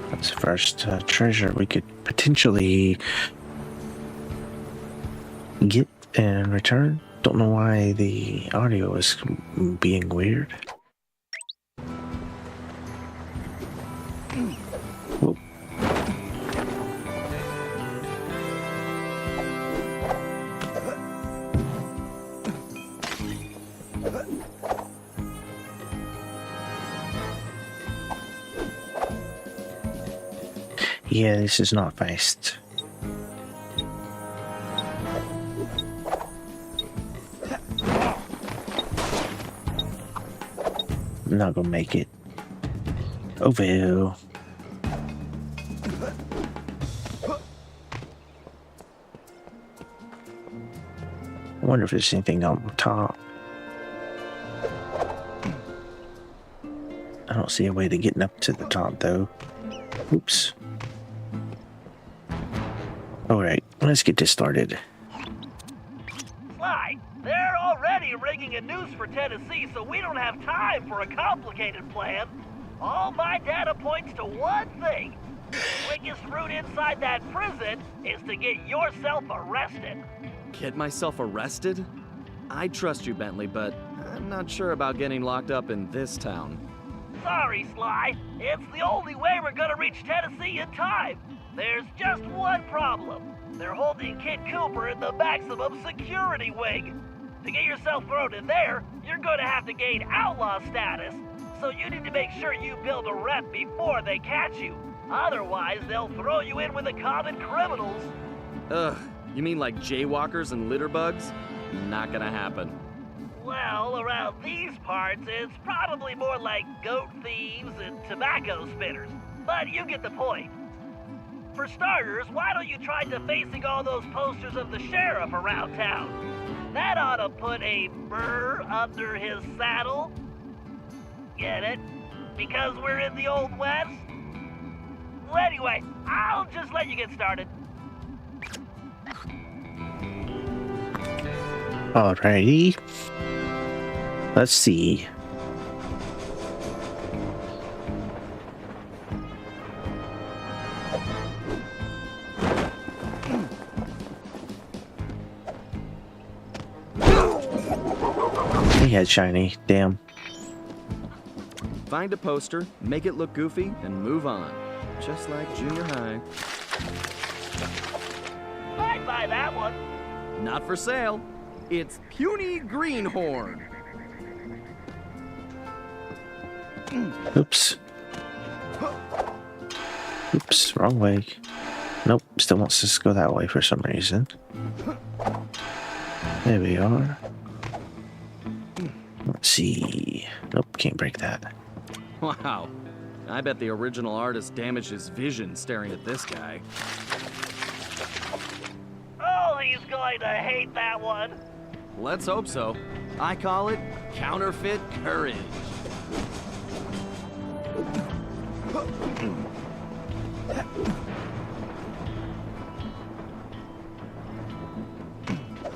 That's the first treasure we could potentially get and return. Don't know why the audio is being weird. Whoa. Yeah, this is not fast. I'm not gonna make it. Oh well. I wonder if there's anything on top. I don't see a way to getting up to the top though. Oops. Alright, let's get this started. Sly, they're already rigging a noose for Tennessee, so we don't have time for a complicated plan. All my data points to one thing. The quickest route inside that prison is to get yourself arrested. Get myself arrested? I trust you, Bentley, but I'm not sure about getting locked up in this town. Sorry, Sly. It's the only way we're gonna reach Tennessee in time. There's just one problem. They're holding Kid Cooper in the maximum security wing. To get yourself thrown in there, you're gonna have to gain outlaw status. So you need to make sure you build a rep before they catch you. Otherwise, they'll throw you in with the common criminals. Ugh, you mean like jaywalkers and litterbugs? Not gonna happen. Well, around these parts, it's probably more like goat thieves and tobacco spitters. But you get the point. For starters, why don't you try defacing all those posters of the sheriff around town? That ought to put a burr under his saddle. Get it? Because we're in the Old West? Well, anyway, I'll just let you get started. Alrighty. Let's see. He had shiny. Damn. Find a poster, make it look goofy, and move on. Just like junior high. I'd buy that one. Not for sale. It's Puny Greenhorn. Oops. Oops, wrong way. Nope, still wants us to go that way for some reason. There we are. Let's see. Nope, can't break that. Wow. I bet the original artist damaged his vision staring at this guy. Oh, he's going to hate that one. Let's hope so. I call it counterfeit courage.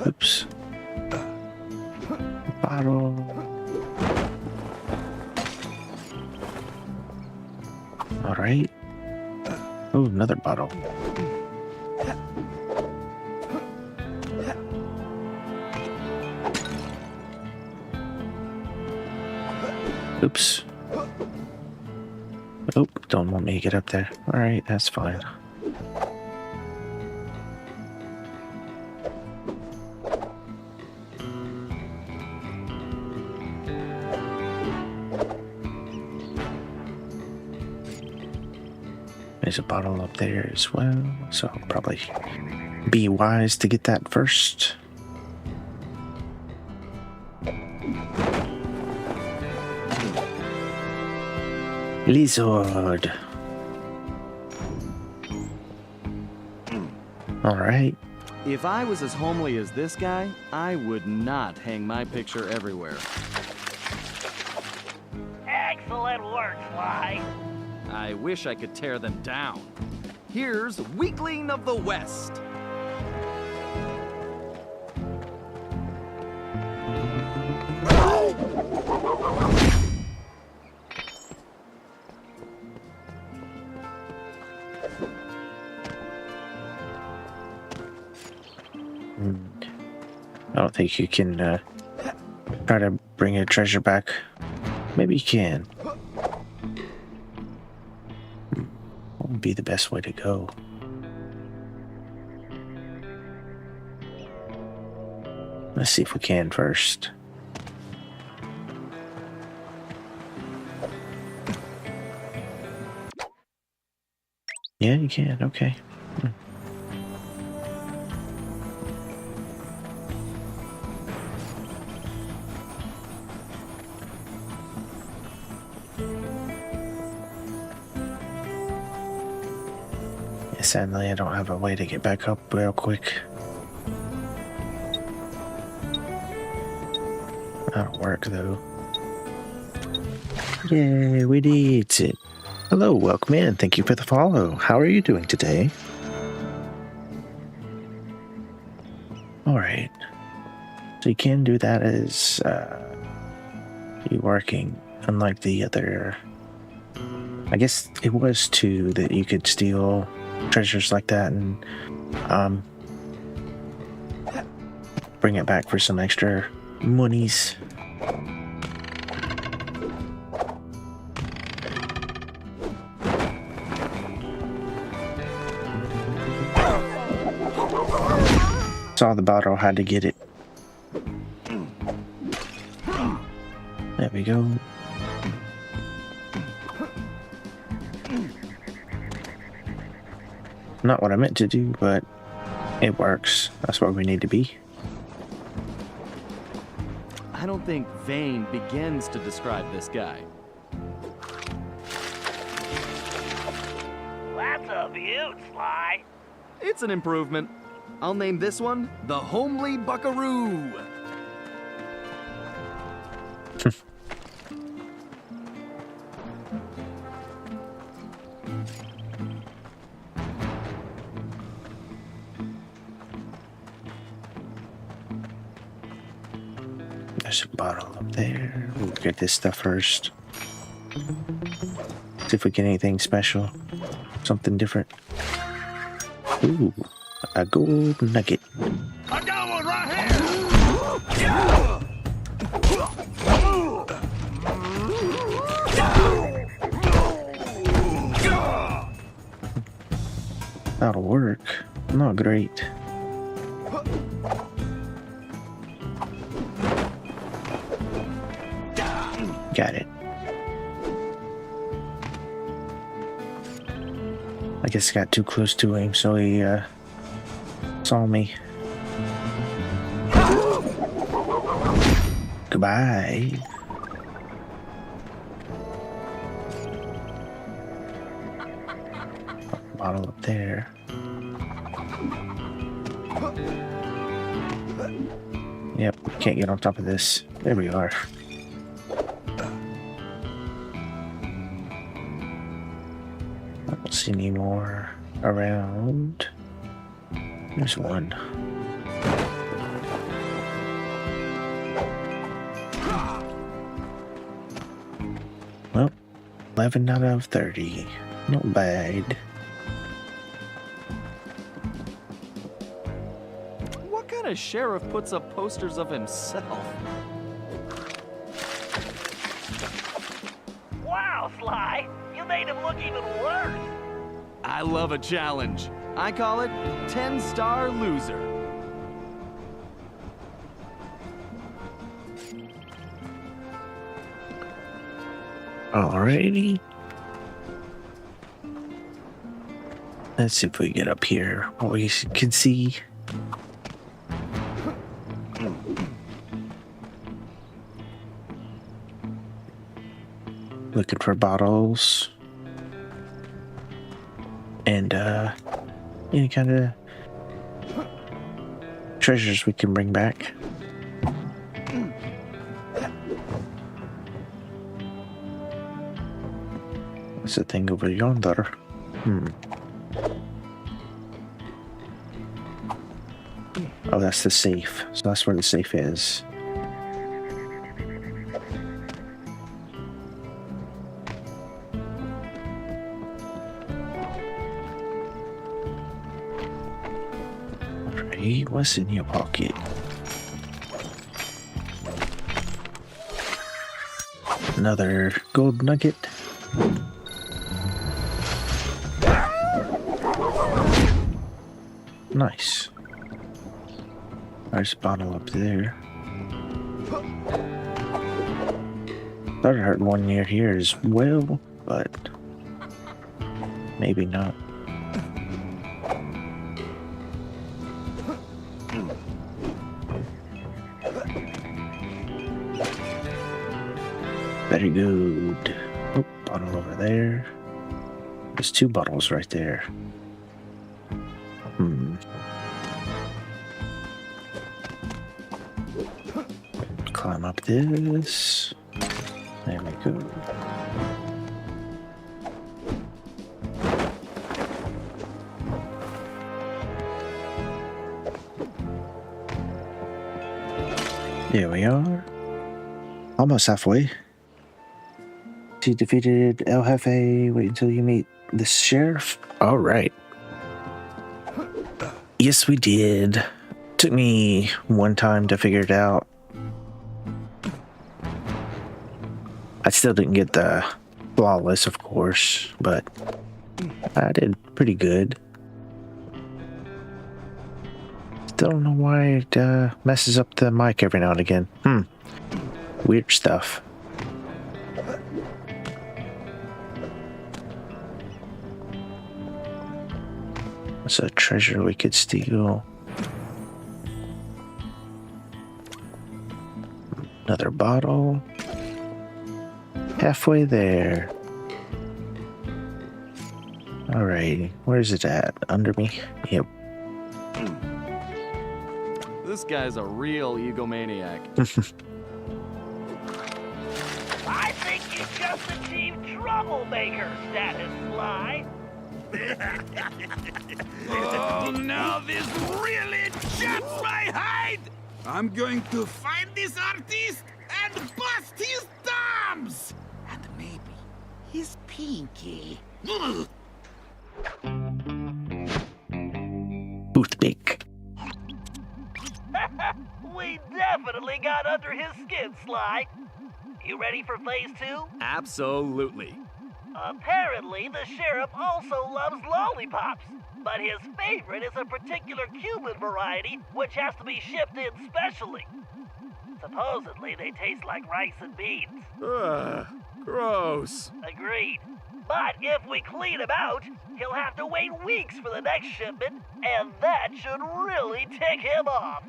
Oops. Bottle. Alright. Oh, another bottle. Oops. Oh, don't want me to get up there. Alright, that's fine. There's a bottle up there as well, so I'll probably be wise to get that first. Lizard. Alright. If I was as homely as this guy, I would not hang my picture everywhere. Excellent work, Sly. I wish I could tear them down. Here's Weakling of the West. I don't think you can try to bring your treasure back. Maybe you can. What would be the best way to go? Let's see if we can first. Yeah, you can. Okay. Sadly, I don't have a way to get back up real quick. That'll work though. Yay, we did it. Hello, welcome in. Thank you for the follow. How are you doing today? Alright. So you can do that as you working, unlike the other. I guess it was 2 that you could steal treasures like that and bring it back for some extra monies. Saw the bottle, had to get it. There we go. Not what I meant to do, but it works. That's where we need to be. I don't think vain begins to describe this guy. That's a beaut, Sly. It's an improvement. I'll name this one the Homely Buckaroo. There's a bottle up there. We'll get this stuff first. See if we get anything special. Something different. Ooh, a gold nugget. I got one right here! That'll work. Not great. Got it. I guess I got too close to him, so he saw me. Goodbye. Bottle up there. Yep, can't get on top of this. There we are. I don't see any more around. There's one. Well, 11 out of 30. Not bad. What kind of sheriff puts up posters of himself? Wow, Sly, you made him look even worse. I love a challenge. I call it 10-star loser. Alrighty. Let's see if we get up here. What we can see. Looking for bottles. And any kind of treasures we can bring back. What's the thing over yonder? Oh, that's the safe. So that's where the safe is. Alright, what's in your pocket? Another gold nugget. Nice. There's a bottle up there. Thought I heard one near here as well, but maybe not. Very good. Oh, bottle over there. There's 2 bottles right there. Climb up this. There we go. Here we are. Almost halfway. You defeated El Jefe. Wait until you meet the sheriff. All right. Yes, we did. Took me one time to figure it out. I still didn't get the flawless, of course, but I did pretty good. Still don't know why it messes up the mic every now and again. Weird stuff. What's a treasure we could steal? Another bottle. Halfway there. Alright, where's it at? Under me? Yep. This guy's a real egomaniac. I think you just achieved troublemaker status, Sly. Oh, now this really chaps my hide! I'm going to find this artist and bust his thumbs! And maybe his pinky. Toothpick. We definitely got under his skin, Sly. You ready for phase 2? Absolutely. Apparently, the sheriff also loves lollipops, but his favorite is a particular Cuban variety which has to be shipped in specially. Supposedly, they taste like rice and beans. Ugh, gross. Agreed. But if we clean him out, he'll have to wait weeks for the next shipment, and that should really tick him off.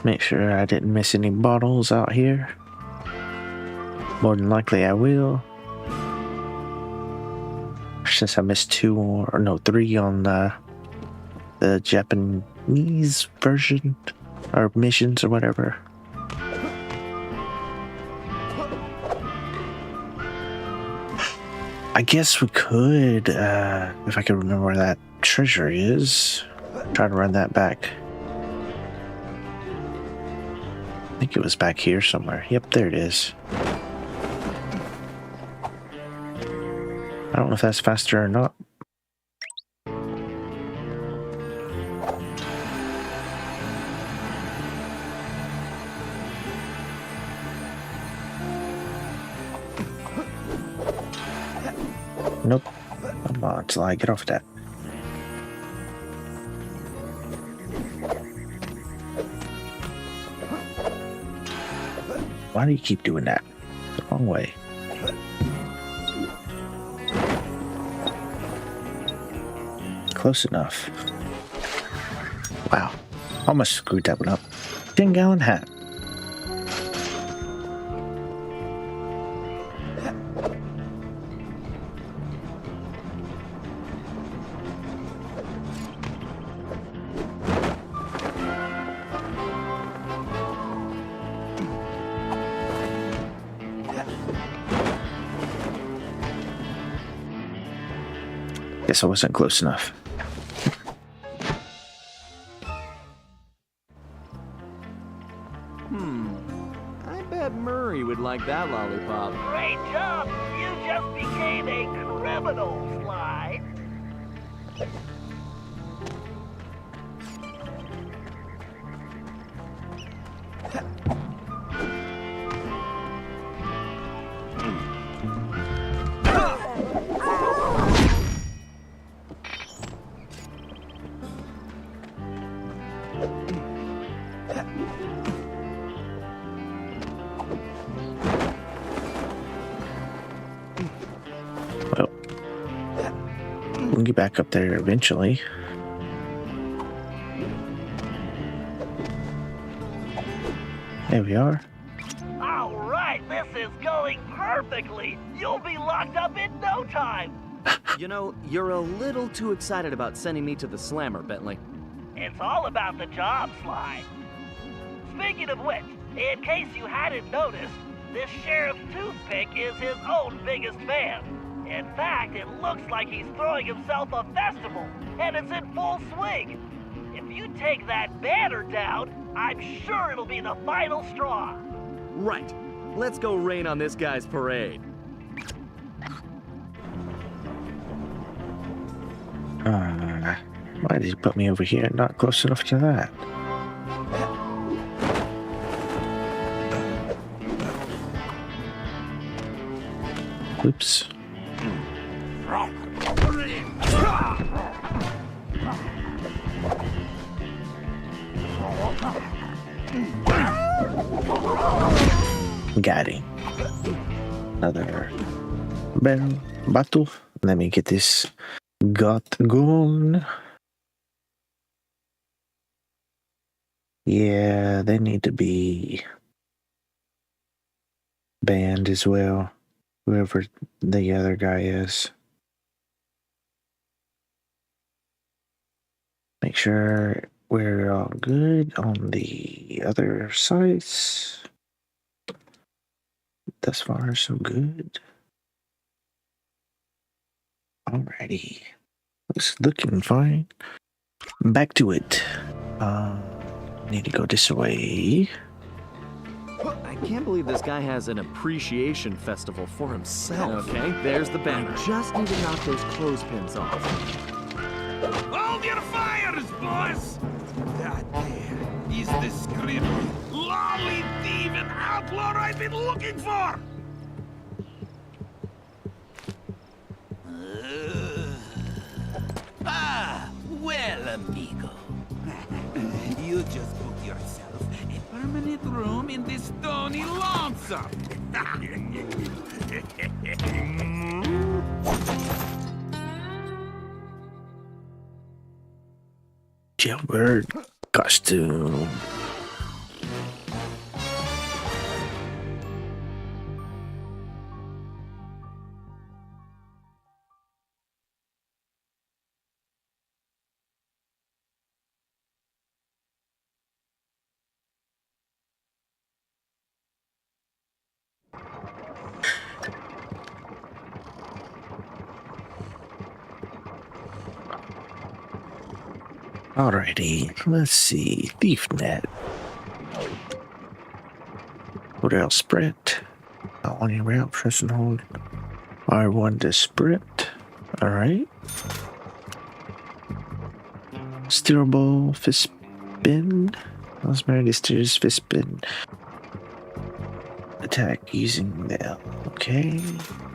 Make sure I didn't miss any bottles out here. More than likely I will. Since I missed 3 on the Japanese version, or missions or whatever. I guess we could, if I could remember where that treasure is, try to run that back. I think it was back here somewhere. Yep, there it is. I don't know if that's faster or not. Nope. Come on, Sly, get off that. Why do you keep doing that? The wrong way. Close enough. Wow. Almost screwed that one up. 10-gallon hat. Guess I wasn't close enough. I bet Murray would like that lollipop. Great job! You just became a criminal, Sly. Well, we'll get back up there eventually. There we are. All right, this is going perfectly. You'll be locked up in no time. You know, you're a little too excited about sending me to the slammer, Bentley. It's all about the job, Sly. Speaking of which, in case you hadn't noticed, This Sheriff Toothpick is his own biggest fan. In fact, it looks like he's throwing himself a festival, and it's in full swing. If you take that banner down, I'm sure it'll be the final straw. Right. Let's go rain on this guy's parade. Why did he put me over here? Not close enough to that. Oops. Got him. Another barrel, bottle. Let me get this got going. Yeah, they need to be banned as well. Whoever the other guy is. Make sure we're all good on the other sites. Thus far, so good. Alrighty. Looks looking fine. Back to it. Need to go this way. I can't believe this guy has an appreciation festival for himself. Okay, there's the banner. Just need to knock those clothespins off. Hold your fires, boys! That there is the script, lolly thief and outlaw I've been looking for! Well, amigo. You just booked yourself a permanent room in this stony lonesome. Jailbird costume. Alrighty, let's see. Thief net. What else? Sprint. On your route, press and hold R1 to sprint. Alright. Steerable fist spin. Osmotic steers fist spin. Attack using the L. Okay.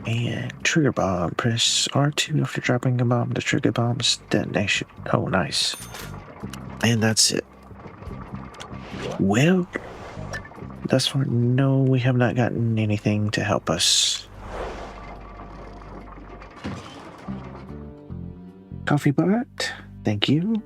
And trigger bomb. Press R2 after dropping a bomb. The trigger bomb's detonation. Oh, nice. And that's it. Well, thus far, no, we have not gotten anything to help us. Coffee pot. Thank you.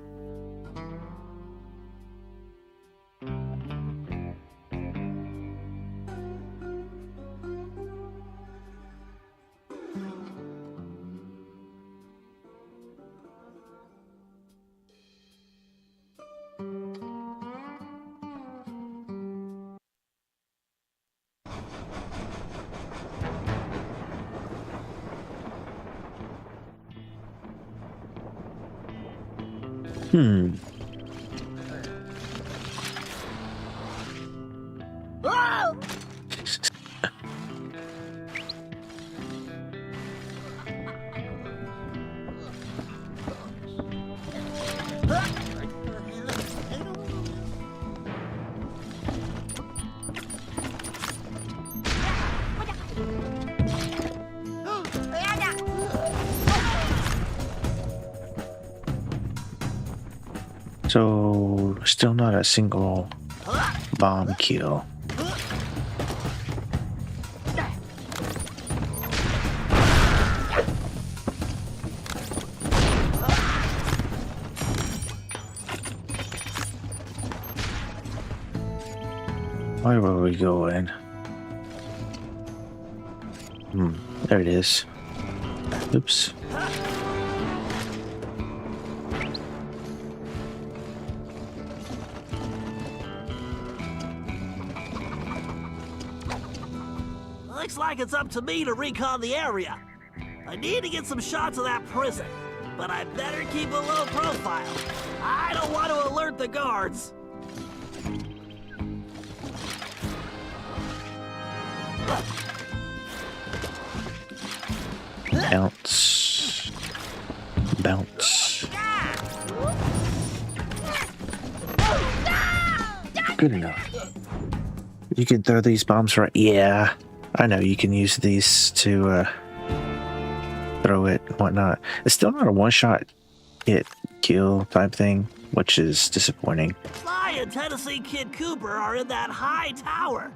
So, still not a single bomb kill. Where were we going? There it is. Oops. Looks like it's up to me to recon the area. I need to get some shots of that prison, but I better keep a low profile. I don't want to alert the guards. Bounce. Bounce. Good enough. You can throw these bombs right. Yeah, I know you can use these to throw it and whatnot. It's still not a one-shot hit kill type thing, which is disappointing. Sly and Tennessee Kid Cooper are in that high tower.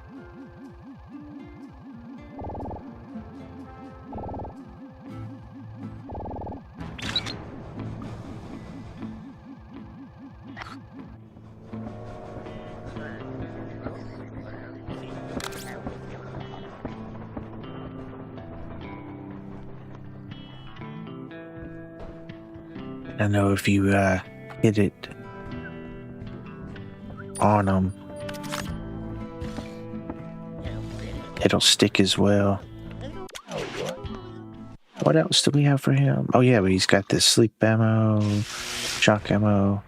I know if you hit it on them, it'll stick as well. What else do we have for him? Oh yeah, but he's got this sleep ammo, shock ammo.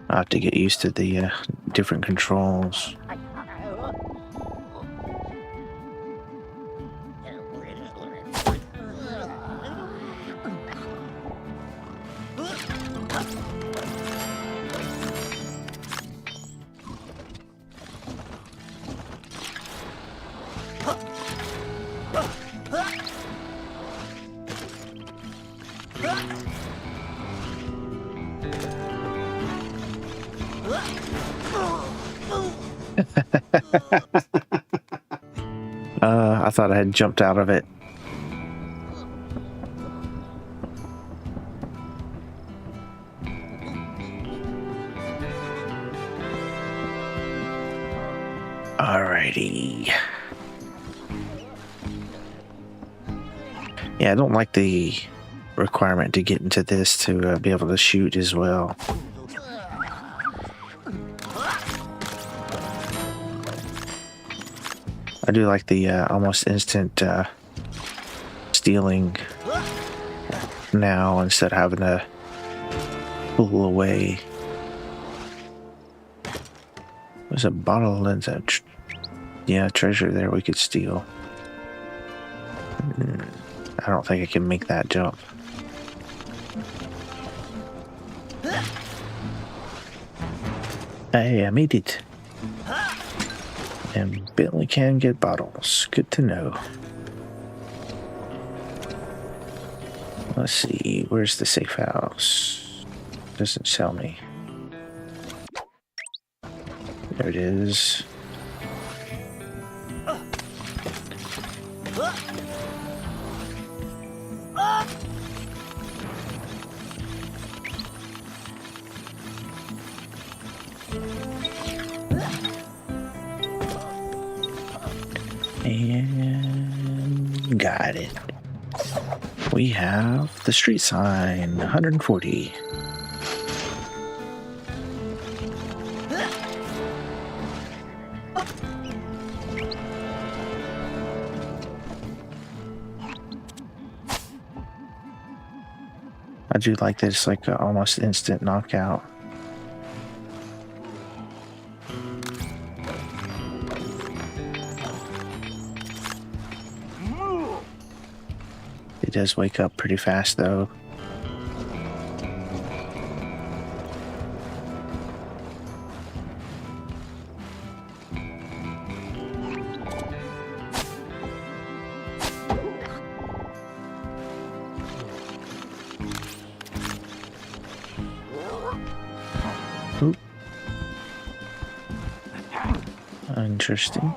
I have to get used to the different controls. I thought I had jumped out of it. Alrighty. Yeah, I don't like the requirement to get into this to be able to shoot as well. I do like the almost instant stealing now instead of having to pull away. There's a bottle and a treasure there we could steal. I don't think I can make that jump. Hey, I made it. And Bentley can get bottles. Good to know. Let's see, where's the safe house? Doesn't tell me. There it is. And got it. We have the street sign, 140. I do like this, like almost instant knockout. It does wake up pretty fast though. Oop. Interesting.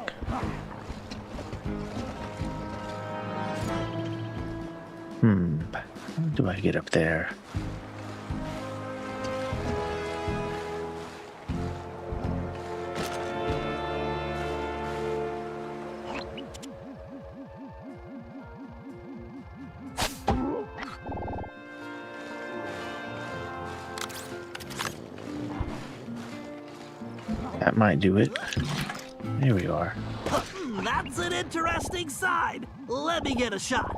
How do I get up there? That might do it. There we are. That's an interesting sign. Let me get a shot.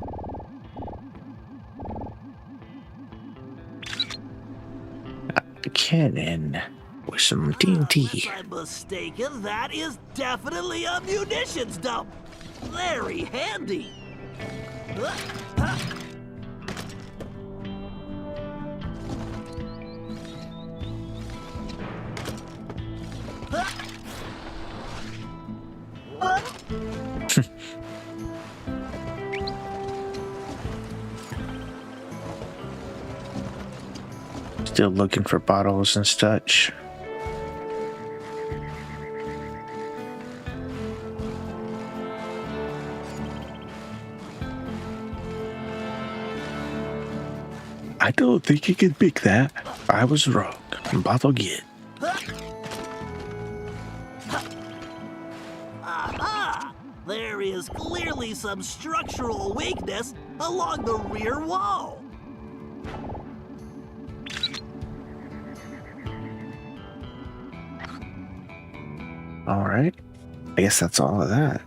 A cannon with some Unless TNT. I'm mistaken, that is definitely a munitions dump. Very handy. Still looking for bottles and such. I don't think you can pick that. I was wrong. Bottle get. Aha! There is clearly some structural weakness along the rear wall. All right. I guess that's all of that.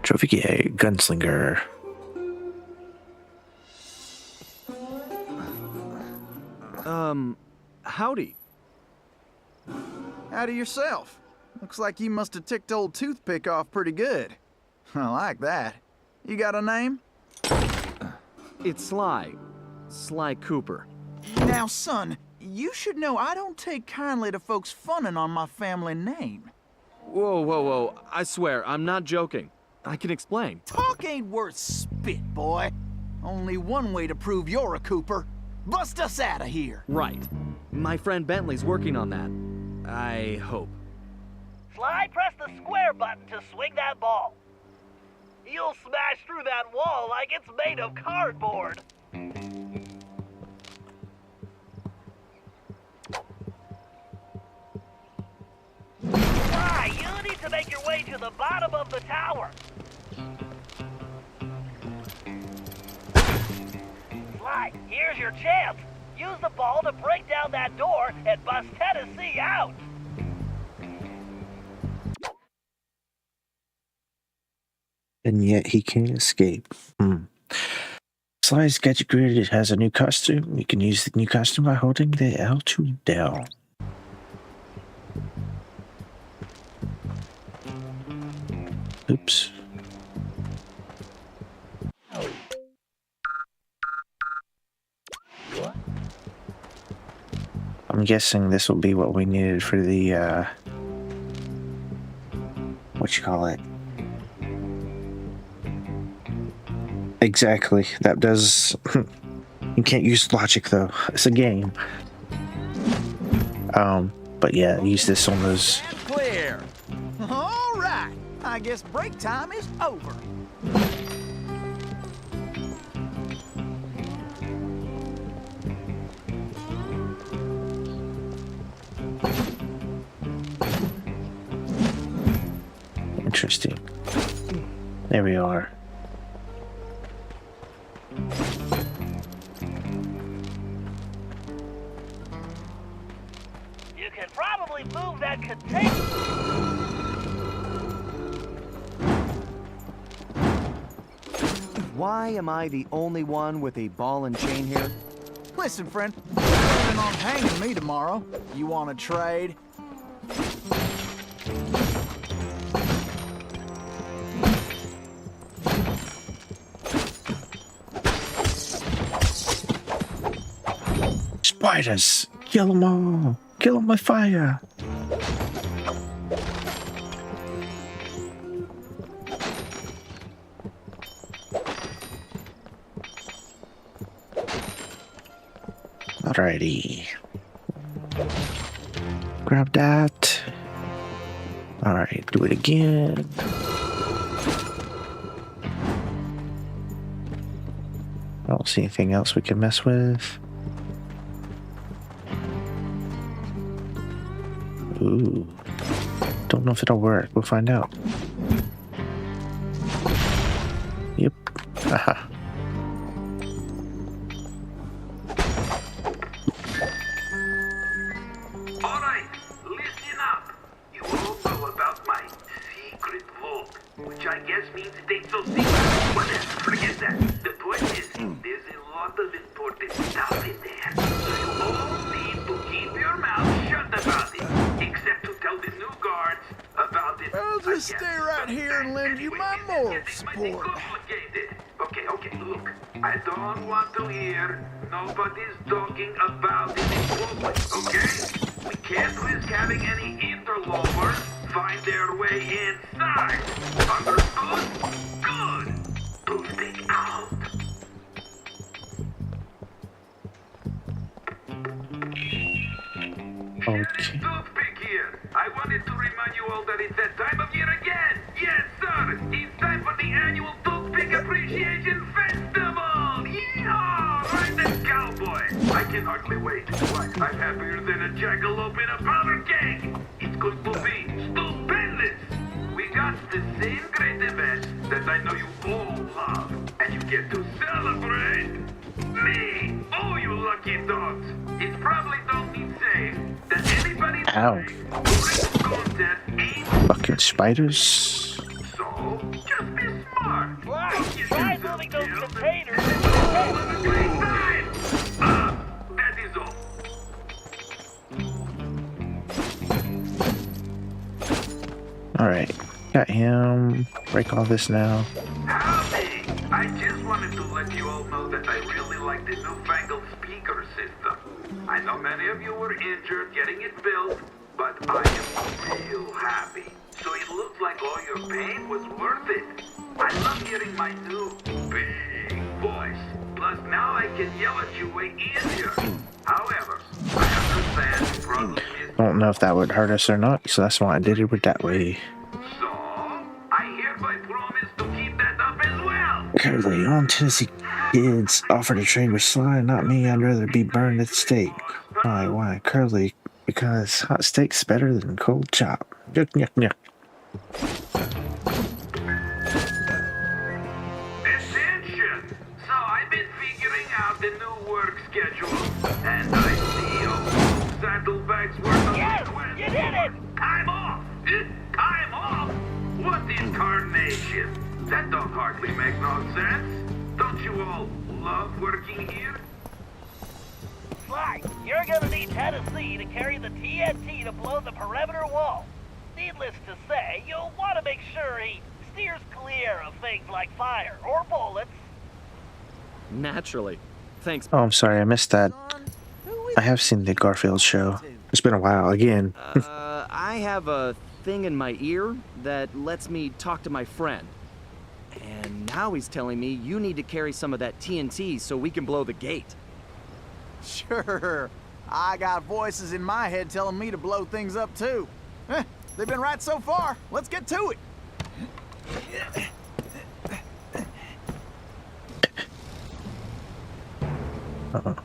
Trophy kit, gunslinger. Howdy. Howdy yourself. Looks like you must have ticked old Toothpick off pretty good. I like that. You got a name? It's Sly. Sly Cooper. Now, son, you should know I don't take kindly to folks funning on my family name. Whoa, whoa, whoa. I swear, I'm not joking. I can explain. Talk ain't worth spit, boy. Only one way to prove you're a Cooper. Bust us out of here. Right. My friend Bentley's working on that. I hope. Sly, press the square button to swing that ball. You'll smash through that wall like it's made of cardboard. Sly, you need to make your way to the bottom of the tower. Sly, here's your chance. Use the ball to break down that door and bust Tennessee out. And yet he can't escape. Sly's Gadget Grid has a new costume. You can use the new costume by holding the L2 down. Oops. I'm guessing this will be what we needed for the, what you call it? Exactly. That does... You can't use logic, though. It's a game. But yeah, use this on those... And clear. All right. I guess break time is over. Interesting. There we are. You can probably move that container. Why am I the only one with a ball and chain here? Listen, friend. You're planning on hanging me tomorrow. You want to trade? Spiders! Kill them all! Kill them with fire! Alrighty. Grab that. Alright, do it again. I don't see anything else we can mess with. Ooh. Don't know if it'll work. We'll find out. Yep. Aha. Alright, listen up. You all know about my secret vault, which I guess means it ain't so secret. Whatever, forget that. The point is, there's a lot of important stuff in there. So you all need to keep your mouth shut about it, except to tell the new guards about it. I'll just stay right here and lend you my moral support. Okay, look. I don't want to hear nobody's talking about it in public, okay? We can't risk having any interlopers find their way inside. Understood? Good. Toothpick out. Okay. Toothpick here. I wanted to remind you all that it's that time of year again. Yes, sir. It's time for the annual Toothpick Appreciation Festival. Yeehaw! Right then, cowboy. I can hardly wait. Why, I'm happier than a jackalope in a powder keg. It's going to be stupendous. We got the same great event that I know you all love. And you get to celebrate me. Oh, you lucky dogs. It probably don't need saying that anybody Ow. contest ain't Fucking spiders. so just be smart. Right, Don't get try yourself moving those killed and containers. have a great time. That is all. Alright. Got him. Break all this now. Howdy! I just wanted to let you all know that I really like the newfangled speaker system. I know many of you were injured getting it built, but I am real happy. So it looks like all your pain was worth it. I love hearing my new big voice. Plus now I can yell at you way easier. However, I understand the problem is Don't know if that would hurt us or not, so that's why I did it that way. so I hereby promise to keep that up as well. Curly, on Tennessee kids offer to trade with Sly, not me. I'd rather be burned at the stake. Why? Curly, because hot steak's better than cold chop. Yuck, yuck, yuck. Attention! So I've been figuring out the new work schedule, and I see all saddlebags worth of Yes, requests. you did it! Time off! Time off! What incarnation? That don't hardly make no sense. Don't you all love working here? Sly, you're gonna need Tennessee to carry the TNT to blow the perimeter wall. Needless to say, you'll want to make sure he steers clear of things like fire or bullets. Naturally. Thanks. Oh, I'm sorry, I missed that. I have seen the Garfield show. It's been a while, again. I have a thing in my ear that lets me talk to my friend. And now he's telling me you need to carry some of that TNT so we can blow the gate. Sure. I got voices in my head telling me to blow things up too. They've been right so far. Let's get to it. Uh-oh.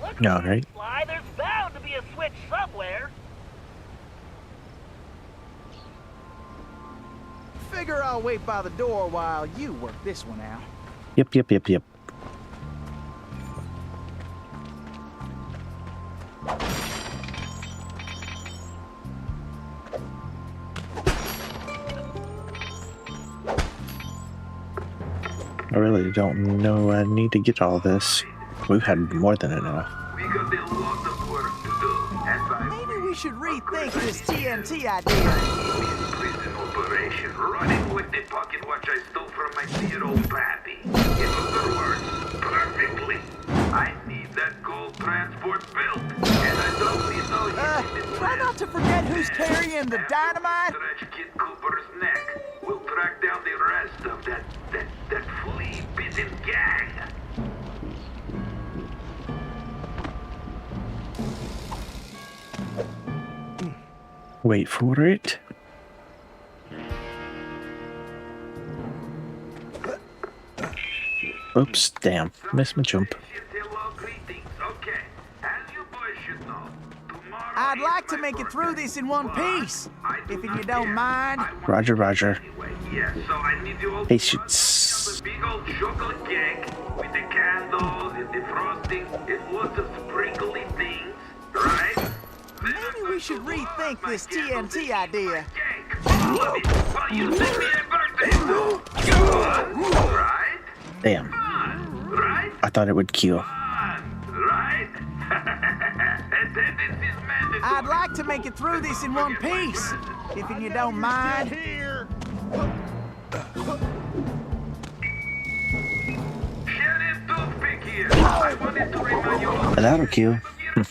Look, No, right? Sly, there's bound to be a switch somewhere. Figure I'll wait by the door while you work this one out. Yep, yep, yep, yep. I really don't know I need to get all this. We've had more than enough. We got a lot of work to do, and by Maybe we should rethink this TNT idea. prison or operation running with the pocket watch I stole from my dear old pappy. In other words, perfectly. I need that gold transport built, and I don't need no Try not to forget who's carrying the dynamite. Stretch Kid Cooper's neck. We'll track down the rest of that flea-bitten gang. Wait for it. Oops, damn. Missed my jump. I'd like to make it through this in one piece, if you don't mind. Roger, roger. Yeah, so I need you all to Patience. the big old chocolate cake with the candles and the frosting and lots of sprinkly things, right? Maybe we should rethink this TNT idea. Well, you sent me a birthday, so go on, right? Damn. Right? I thought it would kill. Right? Attendance is mandatory. I'd like to make it through this in one piece, if you don't mind. Sheriff Toothpick here. I wanted to remind you all. That'll kill. Yes,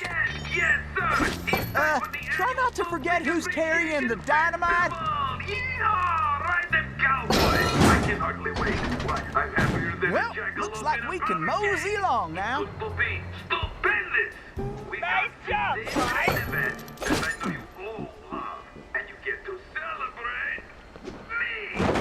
sir. Try not to forget who's carrying the dynamite. Yeehaw! Ride them cowboy! I can hardly wait. Why, I'm happier than Well, a jackalope looks like in a we can burger mosey cage. along now. This will be stupendous! We Nice got job, this Clyde. event that I know you all love, and you get to celebrate me!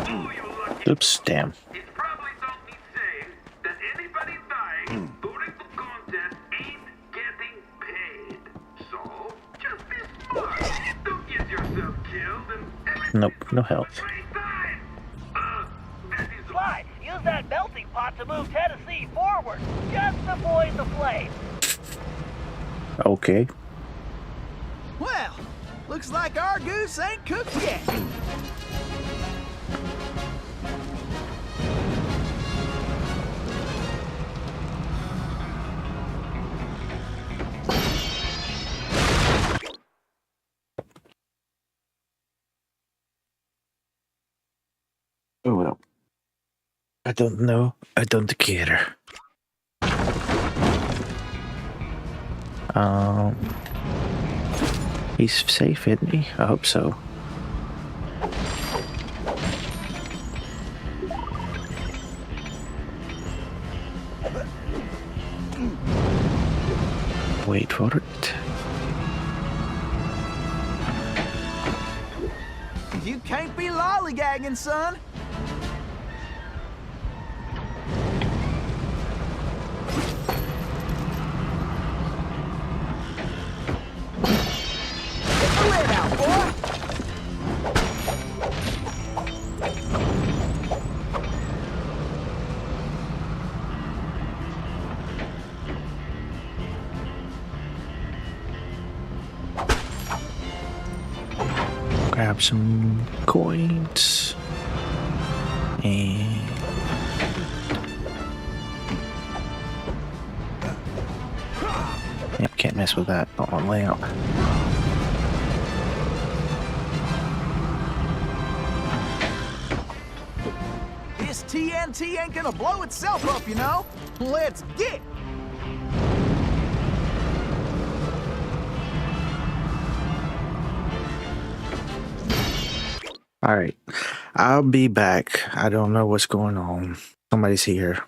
Oh, you lucky Oops, damn. It probably don't need saying that anybody dying during the contest ain't getting paid. So, just be smart. Don't get yourself killed and everything. Nope, no health. Great time. That is all. Clyde, use that melting pot to move Tennessee forward, just avoid the flame. Okay. Well, looks like our goose ain't cooked yet. Oh well. I don't know. I don't care. He's safe, isn't he? I hope so. Wait for it. You can't be lollygagging, son. Get the lid out, boy. Grab some coins. And yep, can't mess with that. Not on layout. This TNT ain't gonna blow itself up, you know? Let's get. All right. I'll be back. I don't know what's going on. Somebody's here.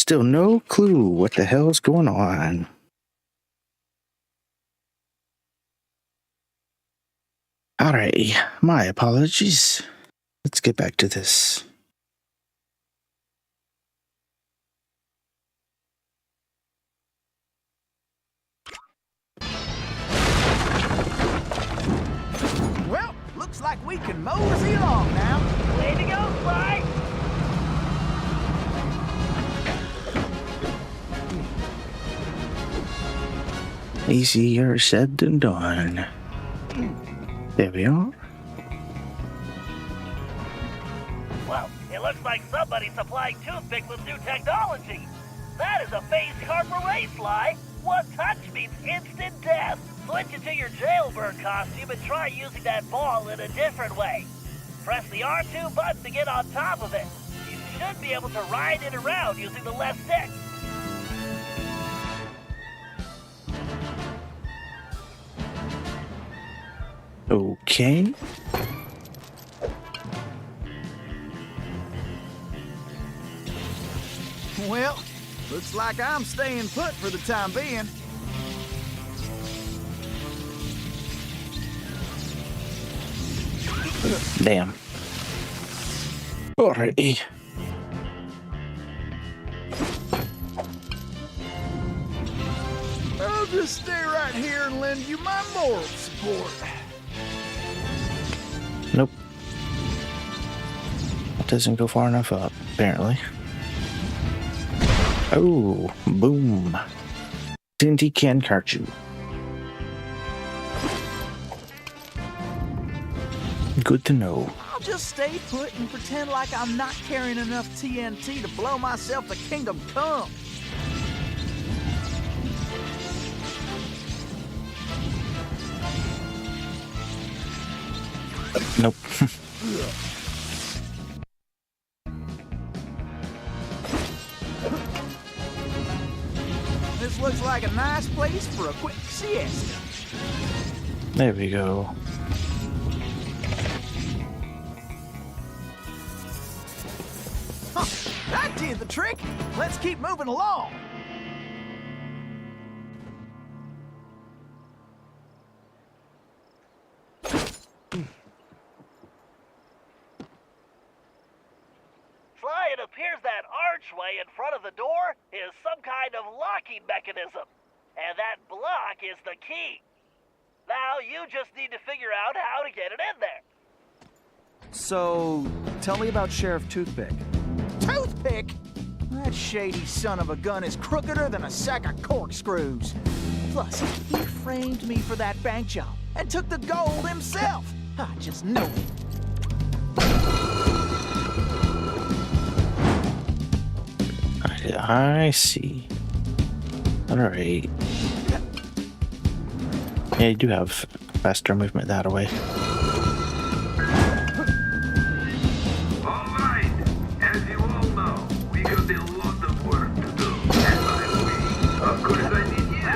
Still no clue what the hell's going on. Alright, my apologies. Let's get back to this. Well, looks like we can mosey along now. Way to go, Sly! Easier said than done. There we are. Well, it looks like somebody's supplying Toothpick with new technology. That is a phase carper race, Sly. One touch means instant death. Switch into your jailbird costume and try using that ball in a different way. Press the R2 button to get on top of it. You should be able to ride it around using the left stick. Okay. Well, looks like I'm staying put for the time being. Damn. Alrighty. I'll just stay right here and lend you my moral support. Nope. That doesn't go far enough up, apparently. Oh, boom. TNT can cartridge. Good to know. I'll just stay put and pretend like I'm not carrying enough TNT to blow myself to kingdom come. Nope. This looks like a nice place for a quick siesta. There we go. Huh, that did the trick. Let's keep moving along. Sly, it appears that archway in front of the door is some kind of locking mechanism. And that block is the key. Now you just need to figure out how to get it in there. So, tell me about Sheriff Toothpick. Toothpick? That shady son of a gun is crookeder than a sack of corkscrews. Plus, he framed me for that bank job and took the gold himself. I just knew it. I see. Alright. Yeah, you do have faster movement that way. Alright, as you all know, we got a lot of work to do. And by the way, of course I need you.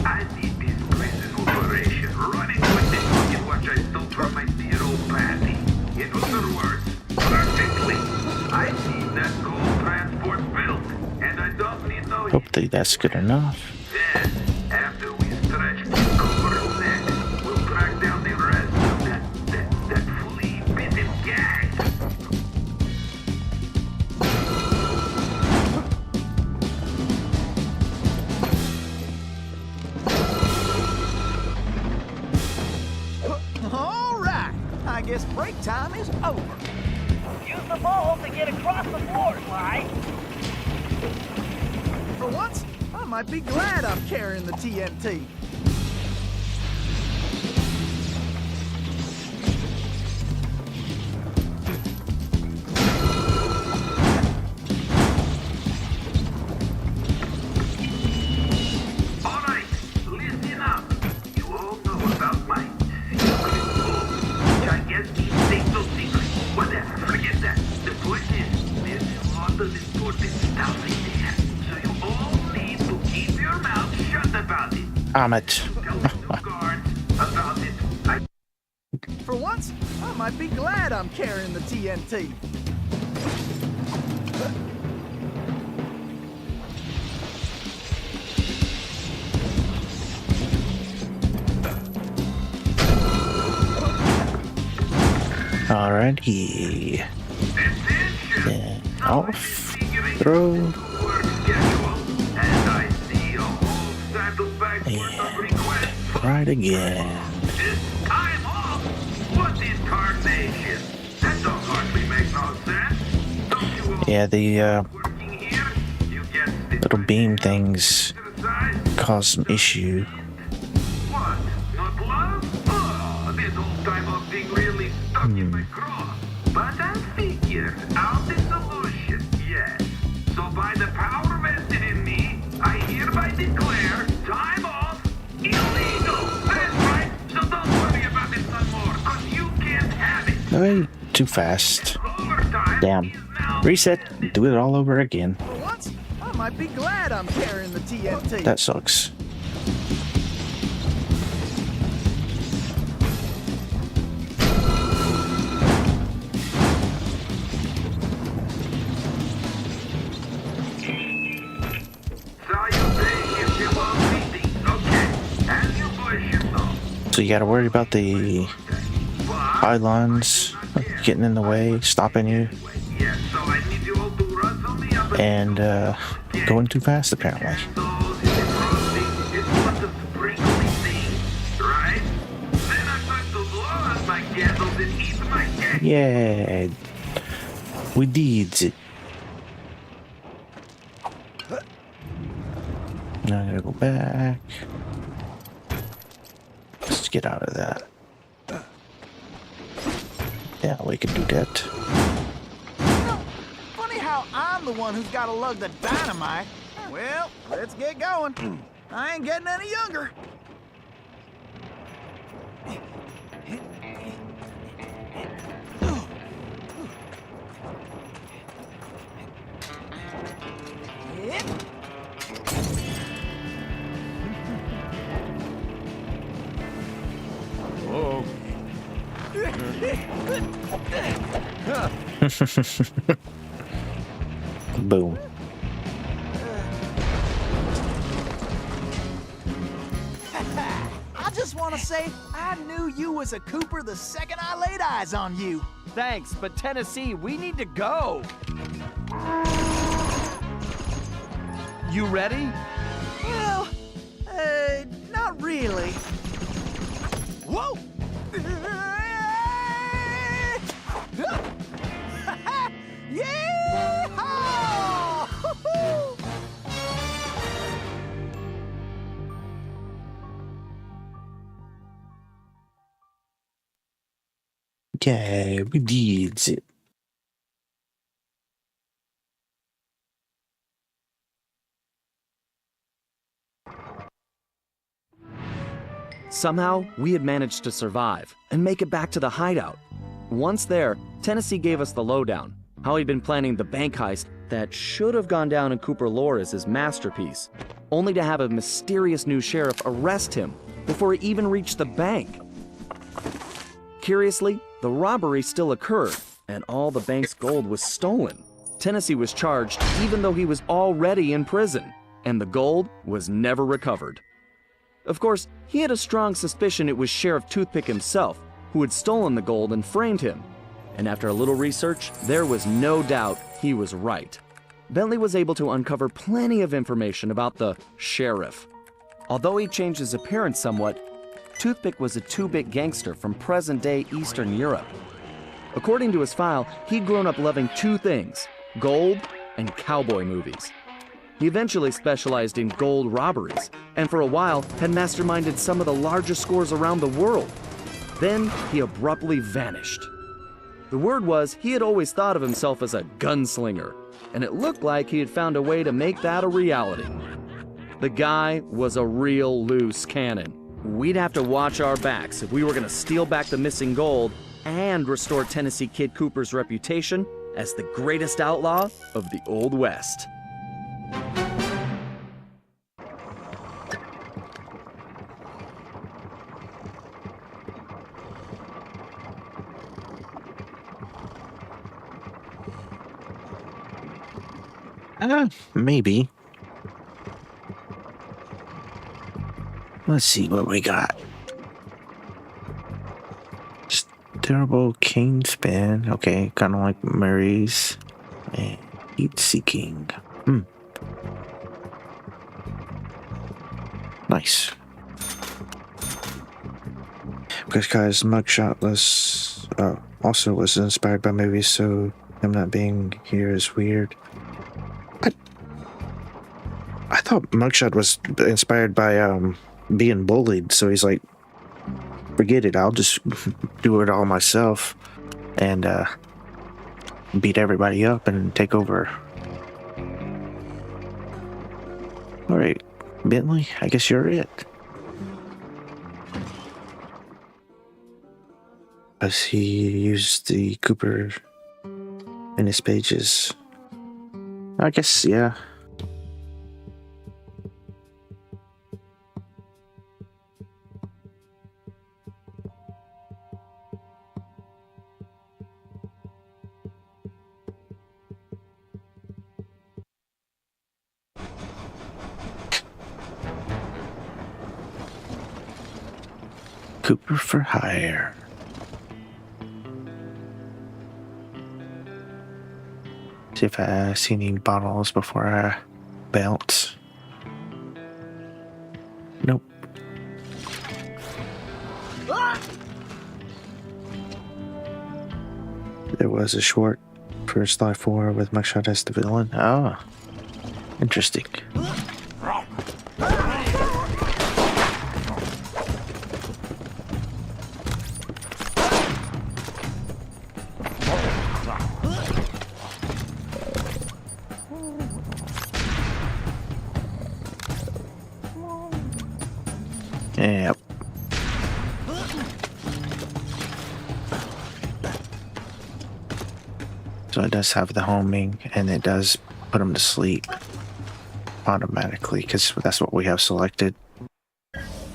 I need this prison operation running with the fucking watch I stole from my dear old Patty. In other words, perfectly. I need that gold transport built, and I don't need no Hopefully that's good enough. Then, after we stretch the cover's neck, we'll track down the rest of that flea-bitten gang. All right. I guess break time is over. Use the ball to get across the floor, Sly. For once, I might be glad I'm carrying the TNT. All right, listen up. You all know about my secret vault. I guess these things so secret. Whatever, forget that. The point is, there's a lot of important stuff in there. So you all need to keep your mouth shut about it. It. Tell the guards about it. For once, I might be glad I'm carrying the TNT. Alrighty. Then off. Throw. And right again. I'm off! What incarnation? That don't hardly make no sense. Don't you all Yeah, the working here? You get this little beam things exercise? cause some issue. What? Not love? Oh, this whole time of being really stuck in my craw. But I figured out the solution, yes. So by the power vested in me, I hereby declare time off illegal. That's right. So don't worry about it some more, cause you can't have it. Ay, too fast. Overtime Damn. is now Reset. Do it all over again. For once, I might be glad I'm carrying the TFT. That sucks. salutations, you all meetings. Okay, as you boys should know. So you gotta worry about the pylons getting in the way, stopping you, Yes, so I need you all to rustle me up and going too fast apparently. those in the crossing is what the sprinkly thing, right? Then I'm going to blow out my candles and eat my cake. Yeah, we did it. Now I gotta go back. Let's get out of that. Yeah, we can do that. Funny how I'm the one who's got to lug the dynamite. Well, let's get going. I ain't getting any younger. Boom. I just want to say I knew you was a Cooper the second I laid eyes on you. Thanks, but Tennessee, we need to go. You ready? Well, not really. Whoa! Yeah! Yeah, we did it. Somehow, we had managed to survive and make it back to the hideout. Once there, Tennessee gave us the lowdown, how he'd been planning the bank heist that should have gone down in Cooper lore as his masterpiece, only to have a mysterious new sheriff arrest him before he even reached the bank. Curiously, the robbery still occurred, and all the bank's gold was stolen. Tennessee was charged even though he was already in prison, and the gold was never recovered. Of course, he had a strong suspicion it was Sheriff Toothpick himself who had stolen the gold and framed him. And after a little research, there was no doubt he was right. Bentley was able to uncover plenty of information about the sheriff. Although he changed his appearance somewhat, Toothpick was a two-bit gangster from present-day Eastern Europe. According to his file, he'd grown up loving two things: gold and cowboy movies. He eventually specialized in gold robberies, and for a while had masterminded some of the largest scores around the world. Then he abruptly vanished. The word was he had always thought of himself as a gunslinger, and it looked like he had found a way to make that a reality. The guy was a real loose cannon. We'd have to watch our backs if we were going to steal back the missing gold and restore Tennessee Kid Cooper's reputation as the greatest outlaw of the Old West. Maybe. Let's see what we got. Just Durable cane span. Okay, kind of like Murray's. And heat seeking. Nice. Because guys, mugshot was also was inspired by movies, so him not being here is weird. I thought mugshot was inspired by being bullied, so he's like, forget it, I'll just do it all myself and beat everybody up and take over. Alright, Bentley, I guess you're it. As he used the Cooper in his pages. I guess, yeah. Cooper for hire. See if I see any bottles before I bounce. Nope. There was a short for Sly 4 with Mugshot as the villain. Ah, interesting. Yep. So it does have the homing, and it does put them to sleep automatically, because that's what we have selected.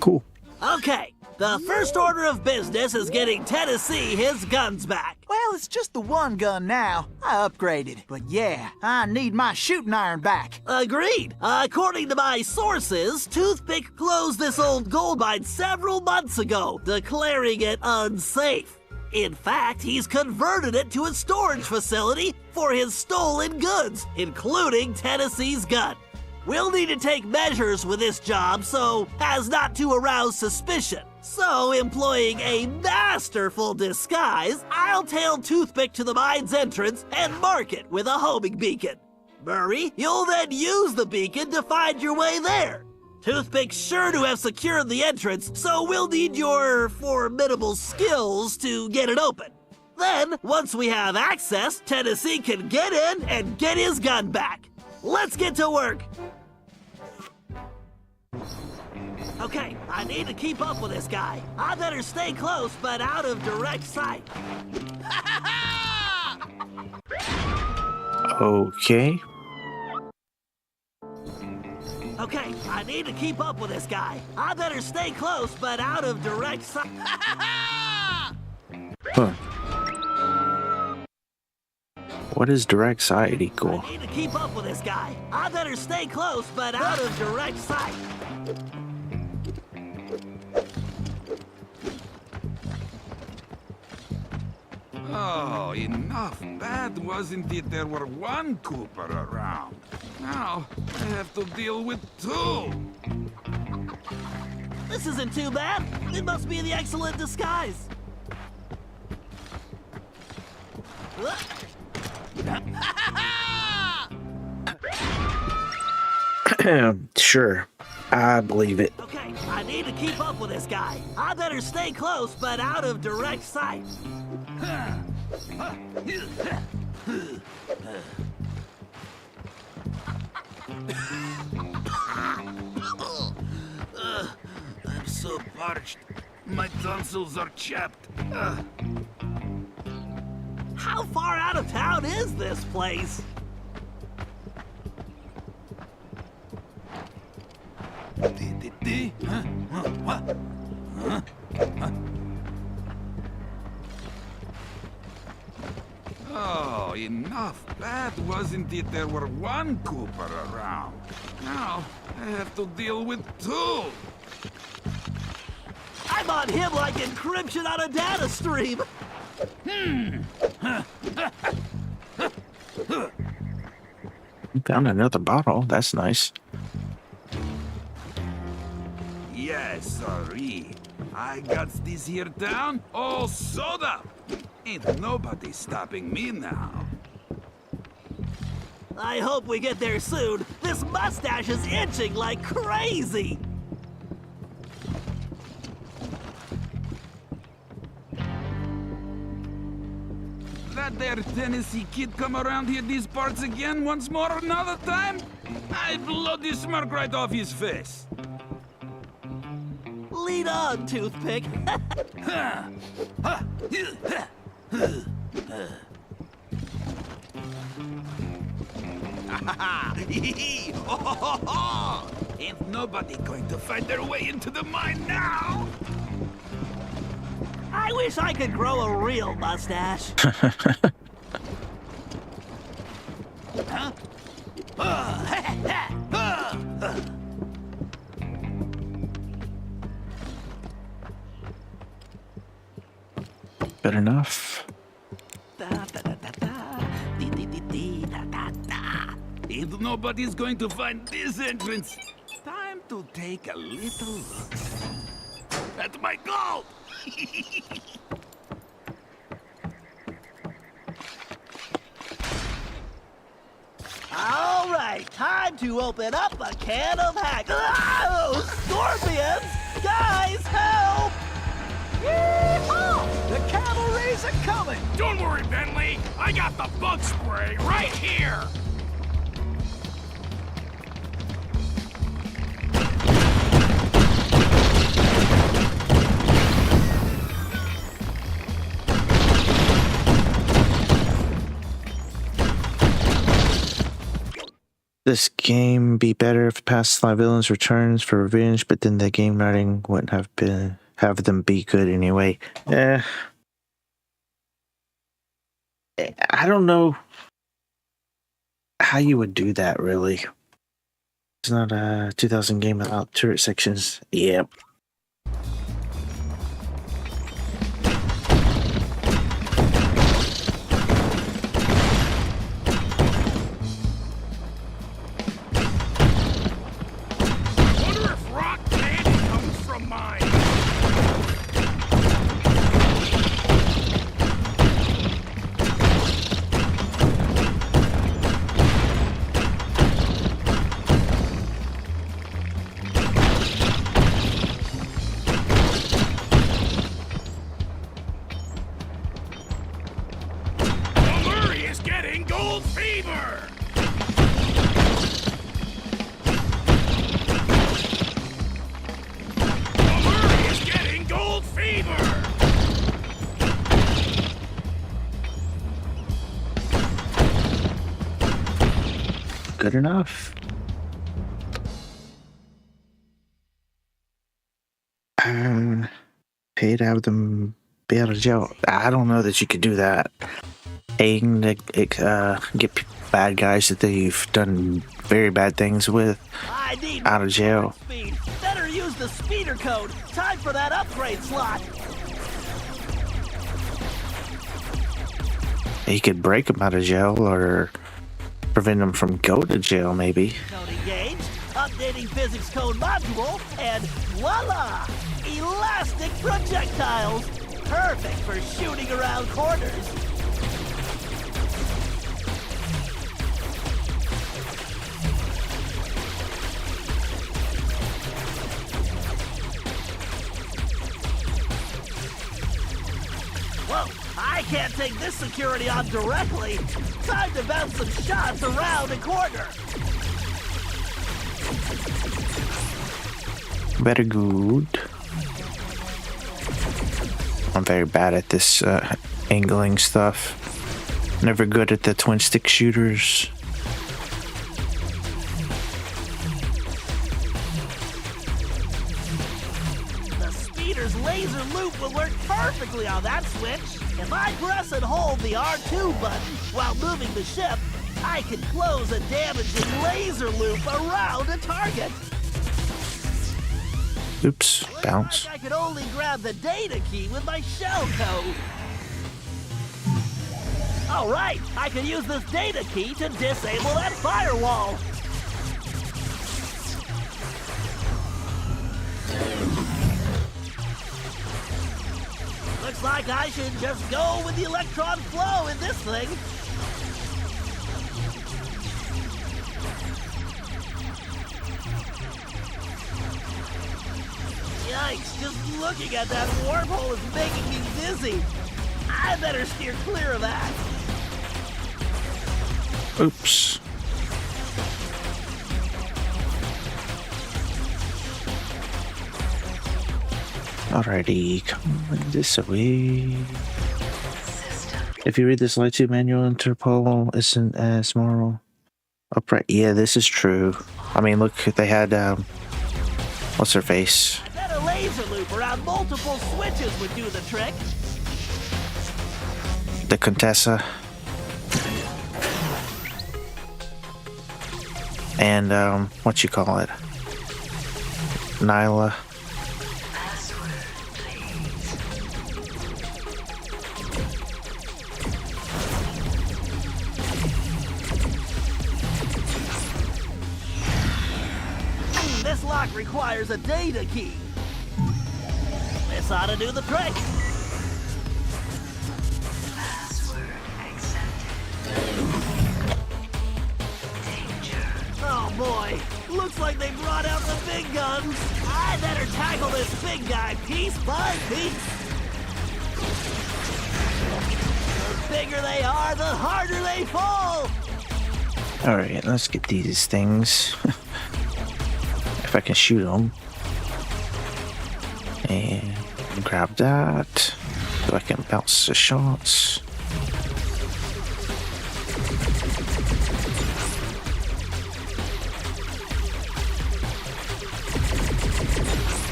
Cool. Okay, the first order of business is getting Tennessee his guns back. Well, it's just the one gun now. I upgraded. But yeah, I need my shooting iron back. Agreed. According to my sources, Toothpick closed this old gold mine several months ago, declaring it unsafe. In fact, he's converted it to a storage facility for his stolen goods, including Tennessee's gun. We'll need to take measures with this job so as not to arouse suspicion. So, employing a masterful disguise, I'll tail Toothpick to the mine's entrance and mark it with a homing beacon. Murray, you'll then use the beacon to find your way there. Toothpick's sure to have secured the entrance, so we'll need your formidable skills to get it open. Then, once we have access, Tennessee can get in and get his gun back. Let's get to work. Okay, I need to keep up with this guy. I better stay close, but out of direct sight. Okay. Okay, I need to keep up with this guy. I better stay close, but out of direct sight. Huh. What is direct sight equal? I need to keep up with this guy. I better stay close, but out of direct sight. Oh, enough. Bad, wasn't it? There were one Cooper around. Now, I have to deal with two. This isn't too bad. It must be the excellent disguise. Sure. I believe it. Okay, I need to keep up with this guy. I better stay close, but out of direct sight. I'm so parched. My tonsils are chapped. How far out of town is this place? Oh, enough. Bad, wasn't it? There were one Cooper around. Now, I have to deal with two. I'm on him like encryption on a data stream. Found another bottle. That's nice. Yes, sorry. I got this here down all soda. Ain't nobody stopping me now. I hope we get there soon. This mustache is itching like crazy. That there Tennessee kid come around here these parts again once more another time? I blow the smirk right off his face. Lead on, Toothpick. Ain't nobody going to find their way into the mine now. I wish I could grow a real mustache. Good enough. Ain't nobody's going to find this entrance. Time to take a little look at my gold. All right, time to open up a can of hack. Oh, scorpions! Guys, help! Yeehaw! The cavalry's a-coming! Don't worry, Bentley. I got the bug spray right here. This game be better if past sly villains returns for revenge, but then the game writing wouldn't have them be good anyway. I don't know how you would do that, really. It's not a 2000 game without turret sections. Yep. Wonder if rock candy comes from mine. Murray is getting gold fever. Murray is getting gold fever. Good enough. Pay to have them be out of jail. I don't know that you could do that. Aim to get bad guys that they've done very bad things with I need out of jail. speed. Better use the speeder code. Time for that upgrade slot. You could break them out of jail or prevent them from going to jail, maybe. Code engaged. Updating physics code module, and voila! Elastic projectiles. Perfect for shooting around corners. Whoa, I can't take this security on directly. Time to bounce some shots around the corner. Very good. I'm very bad at this angling stuff. Never good at the twin stick shooters. The speeder's laser loop will work perfectly on that switch. If I press and hold the R2 button while moving the ship, I can close a damaging laser loop around a target. Oops, bounce. Looks like I could only grab the data key with my shell code. All right, I can use this data key to disable that firewall. Looks like I should just go with the electron flow in this thing. Yikes, just looking at that wormhole is making me dizzy. I better steer clear of that. Oops. Alrighty, come this way. If you read this Light 2 manual, Interpol isn't as moral. Upright. Yeah, this is true. I mean, look, they had, what's her face? I bet a laser loop around multiple switches would do the trick. The Contessa. And, what you call it? Nyla. This lock requires a data key. This ought to do the trick. Oh boy, looks like they brought out the big guns. I better tackle this big guy piece by piece. The bigger they are, the harder they fall. Alright, let's get these things. If I can shoot them. And grab that. So I can bounce the shots.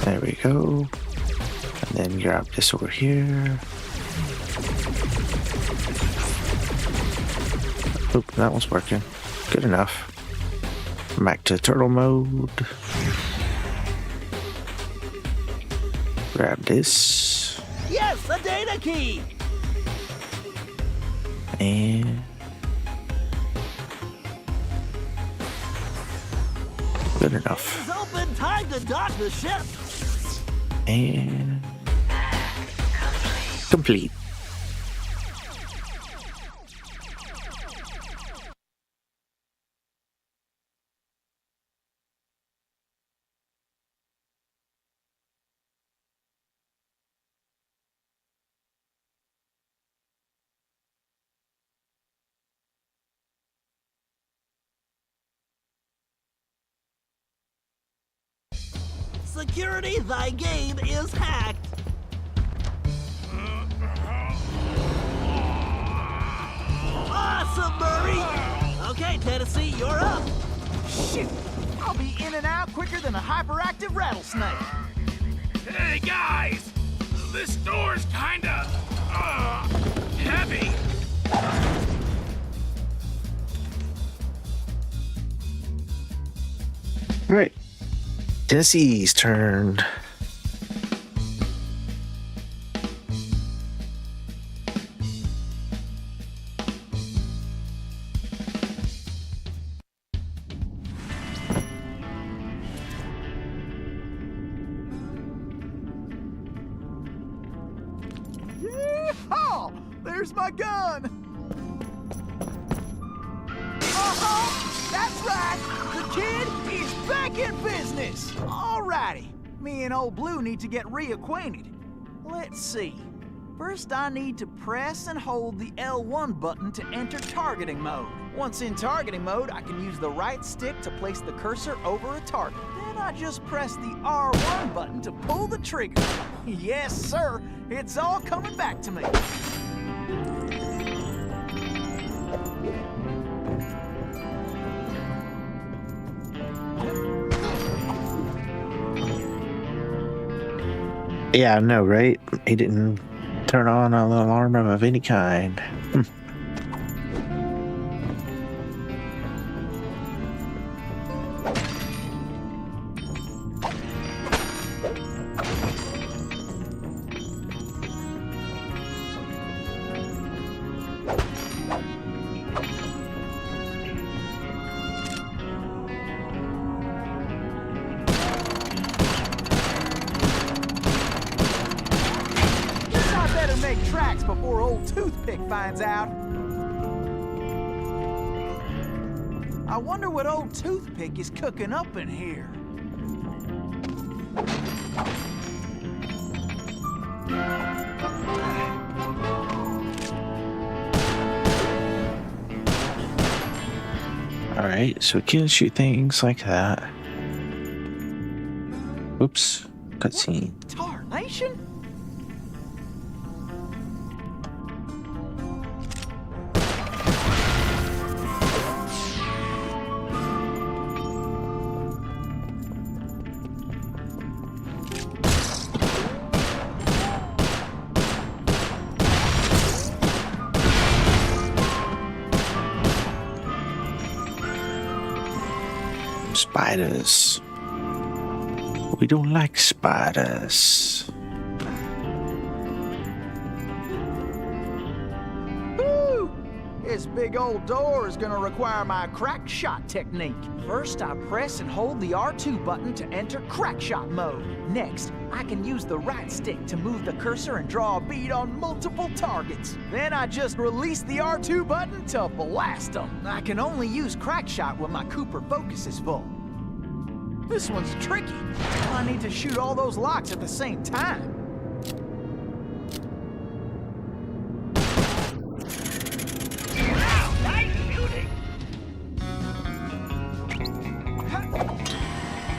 There we go. And then grab this over here. Oop, that one's working. Good enough. Back to turtle mode. Grab this. Yes, a data key. And good enough. It's open. Time to dock the ship. And complete. Security, thy game is hacked. Awesome, Murray. Okay, Tennessee, you're up. Shit! I'll be in and out quicker than a hyperactive rattlesnake. Hey guys, this door's kinda heavy. All right. Tennessee's turn. Yeehaw! There's my gun! That's right! The kid is back in business! Alrighty, me and old Blue need to get reacquainted. Let's see. First, I need to press and hold the L1 button to enter targeting mode. Once in targeting mode, I can use the right stick to place the cursor over a target. Then I just press the R1 button to pull the trigger. Yes, sir, it's all coming back to me. Yeah, I know, right? He didn't turn on an alarm of any kind. make tracks before old Toothpick finds out. I wonder what old Toothpick is cooking up in here. Alright, so it gives you things like that. Oops, cutscene. Tarnation? Spiders. We don't like spiders. Woo! This big old door is gonna require my crack shot technique. First, I press and hold the R2 button to enter crack shot mode. Next, I can use the right stick to move the cursor and draw a bead on multiple targets. Then I just release the R2 button to blast them. I can only use crack shot when my Cooper focus is full. This one's tricky. I need to shoot all those locks at the same time. Wow, nice shooting!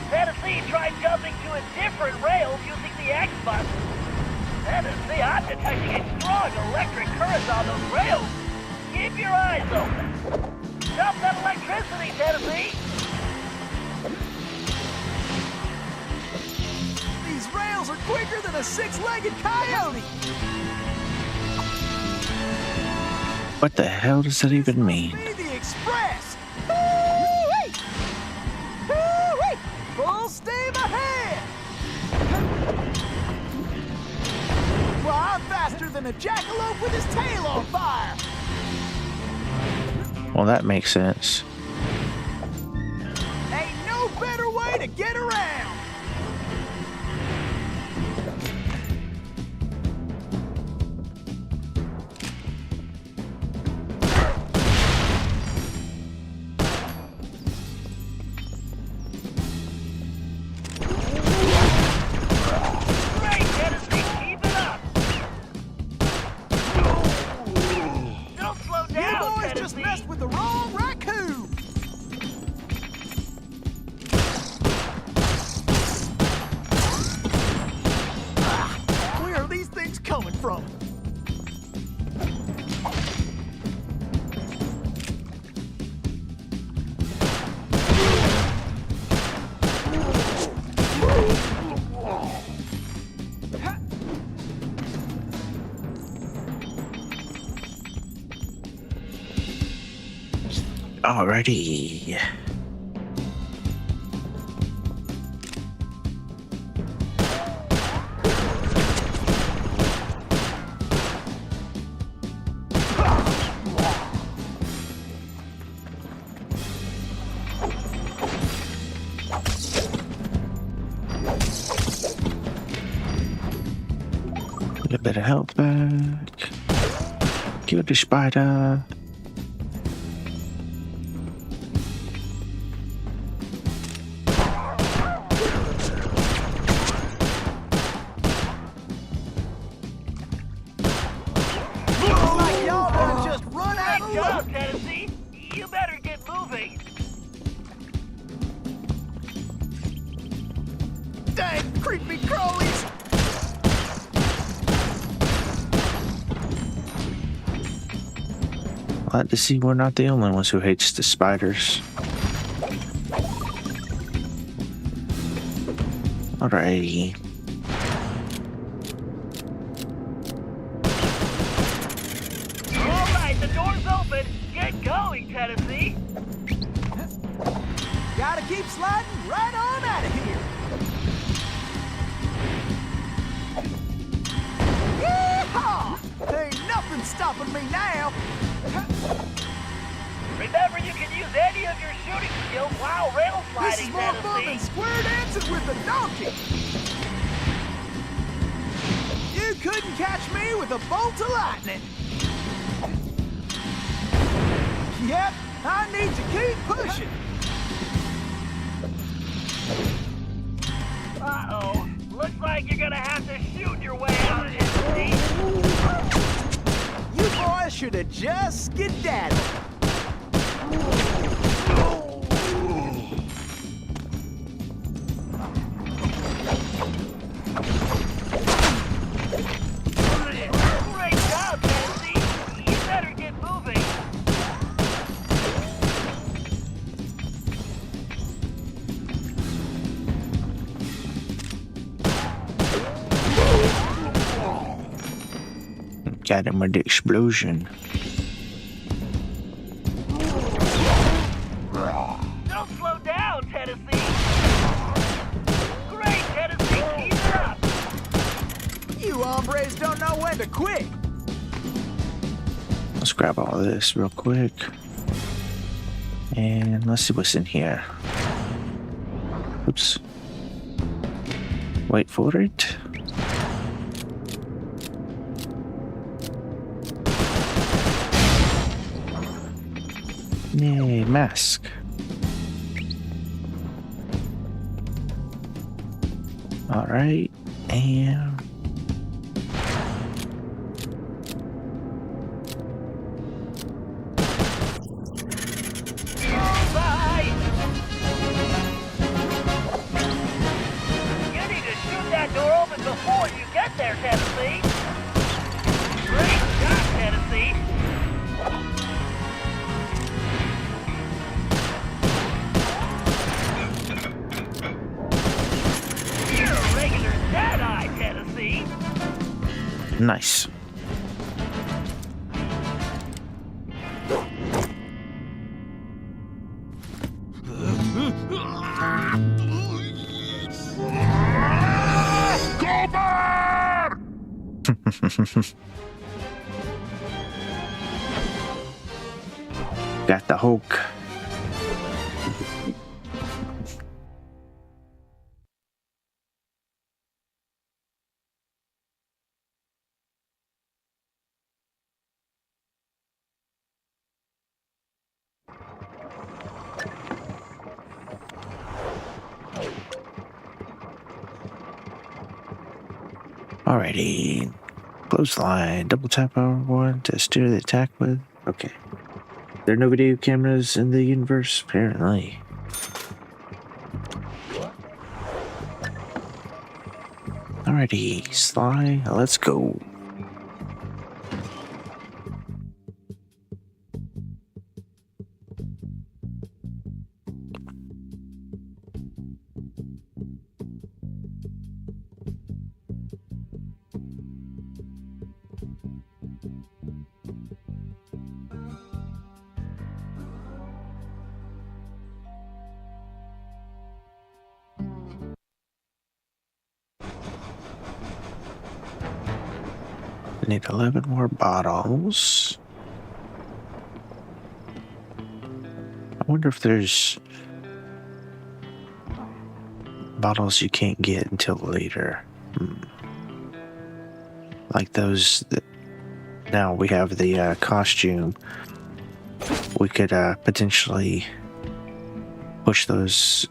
Tennessee tried jumping to a different rail using the X button. Tennessee, I'm detecting a strong electric current on those rails. Keep your eyes open. Jump that electricity, Tennessee! These rails are quicker than a six-legged coyote. What the hell does that even mean? Be the express. Hoo-wee! Hoo-wee! Full steam ahead. Well, I'm faster than a jackalope with his tail on fire. Well, that makes sense. Ain't no better way to get around. Great, Tennessee, keep it up! Don't slow You down, boys Tennessee! just messed with the wrong raccoon. Where are these things coming from? Alrighty. A bit of health back. Kill the spider. Looks like y'all done just run out Great of job, luck. Tennessee! You better get moving! Dang creepy crawlies. Glad to see we're not the only ones who hates the spiders. Alrighty. All right, the door's open! Get going, Tennessee! Gotta keep sliding right on out of here. Yeehaw! Ain't nothing stopping me now. Remember, you can use any of your shooting skills while rail This is sliding, more fun than Tennessee! square dancing with a donkey. You couldn't catch me with a bolt of lightning. Yep, I need to keep pushing. Uh-oh. Looks like you're gonna have to shoot your way out of this deep. You boys should have just skedaddled. Great job, Nancy. You better get moving. Got him with the explosion. Don't slow down, Tennessee. Great, Tennessee. Keep it up. You hombres don't know when to quit. Let's grab all this real quick. And let's see what's in here. Oops. Wait for it. Yay, mask. Alright, and Bye. You need to shoot that door open before you get there, Tennessee. Great job, Tennessee. You're a regular dead-eye, Tennessee. nice. Got the Hulk. Alrighty. Clothesline. Double tap R1 to steer the attack with. Okay. There are no video cameras in the universe, apparently. Alrighty, Sly, let's go. Need 11 more bottles. I wonder if there's bottles you can't get until later. Like those that now we have the costume. We could potentially push those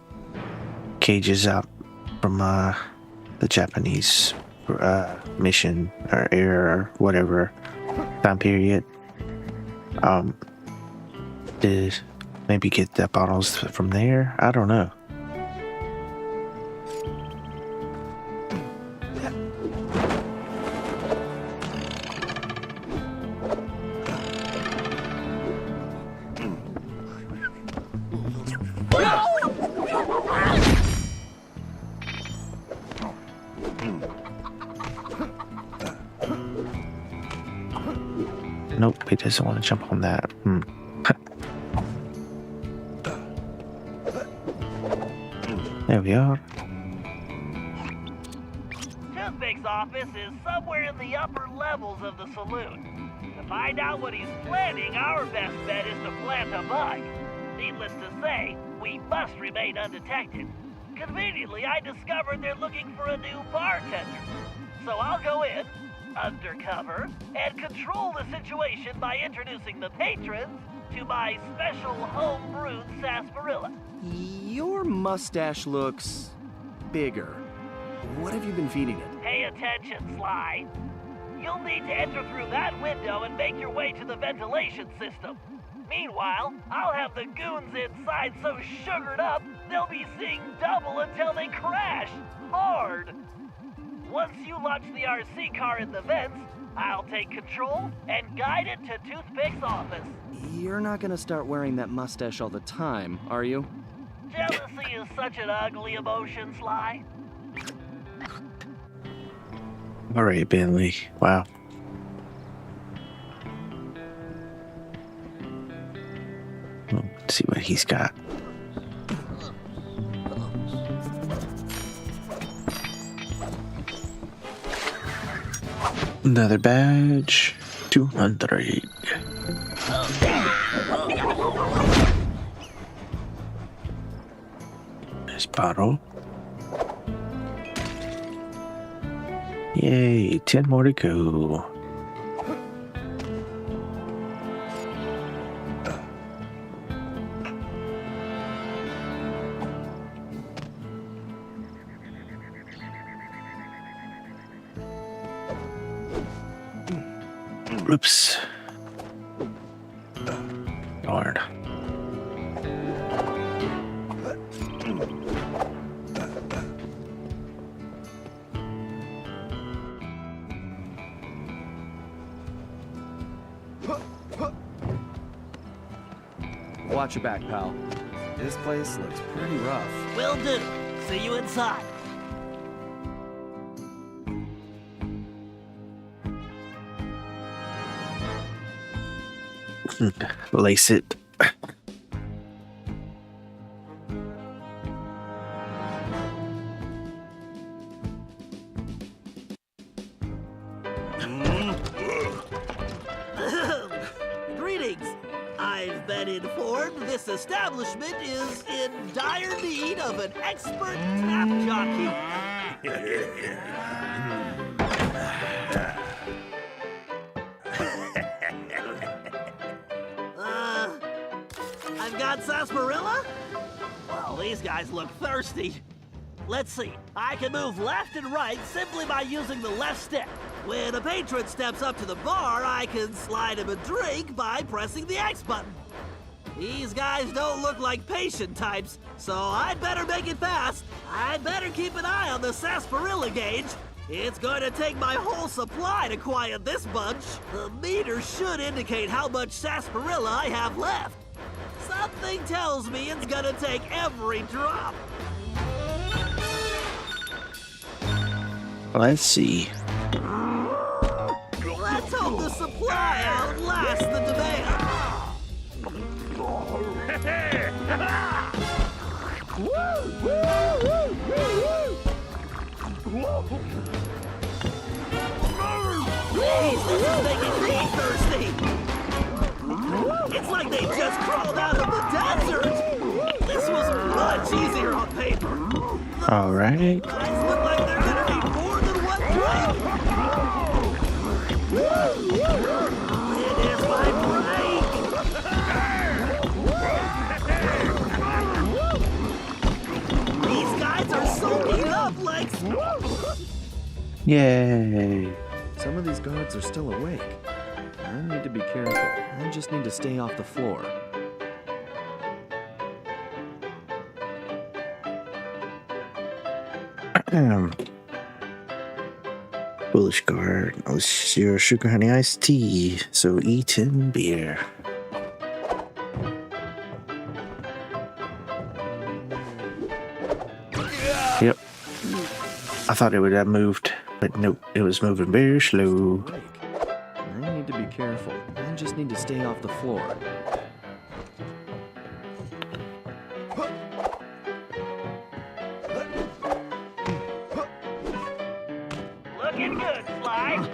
cages out from the Japanese mission or era or whatever time period. To maybe get the bottles from there. I don't know. Nope, he doesn't want to jump on that. There we are. Toothpick's office is somewhere in the upper levels of the saloon. To find out what he's planning, our best bet is to plant a bug. Needless to say, we must remain undetected. Conveniently, I discovered they're looking for a new bartender. So I'll go in, undercover and control the situation by introducing the patrons to my special home-brewed sarsaparilla. Your mustache looks bigger. What have you been feeding it? Pay attention, Sly. You'll need to enter through that window and make your way to the ventilation system. Meanwhile, I'll have the goons inside so sugared up, they'll be seeing double until they crash hard. Once you launch the RC car in the vents, I'll take control and guide it to Toothpick's office. You're not gonna start wearing that mustache all the time, are you? Jealousy is such an ugly emotion, Sly. All right, Bentley. Wow. Let's see what he's got. Another badge. 200. Nice bottle. Yay, 10 more to go. Oops. Darn. Watch your back, pal. This place looks pretty rough. Will do. See you inside. Lace it. Greetings. I've been informed this establishment is in dire need of an expert tap jockey. I've got sarsaparilla? Well, these guys look thirsty. Let's see. I can move left and right simply by using the left stick. When a patron steps up to the bar, I can slide him a drink by pressing the X button. These guys don't look like patient types, so I'd better make it fast. I'd better keep an eye on the sarsaparilla gauge. It's going to take my whole supply to quiet this bunch. The meter should indicate how much sarsaparilla I have left. Something tells me it's gonna take every drop. Let's see. Let's hope the supply outlasts the demand. Jeez, this is making me thirsty. It's like they just crawled out of the desert. This was much easier on paper. All right. Guys look like they're gonna need more than one drink. It is my break. These guys are soaking up like. Yay. Some of these guards are still awake. I need to be careful. I just need to stay off the floor. Foolish guard. It's your sugar honey iced tea. So eat in beer. Yep. I thought it would have moved, but nope. It was moving very slow. Awake. I need to be careful. I just need to stay off the floor. Looking good, Sly.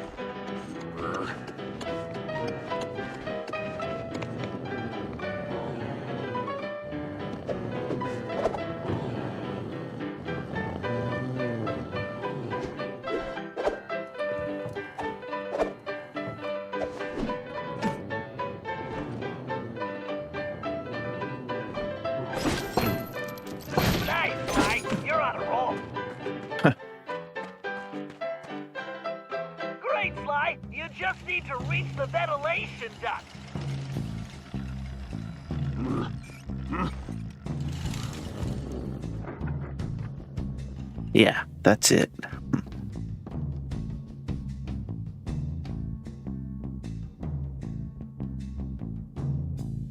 right, Sly. You just need to reach the ventilation duct. Yeah, that's it.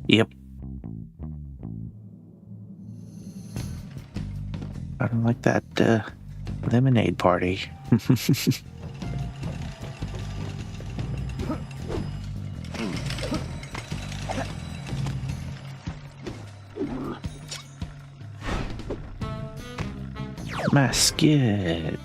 Yep. I don't like that lemonade party. Masket.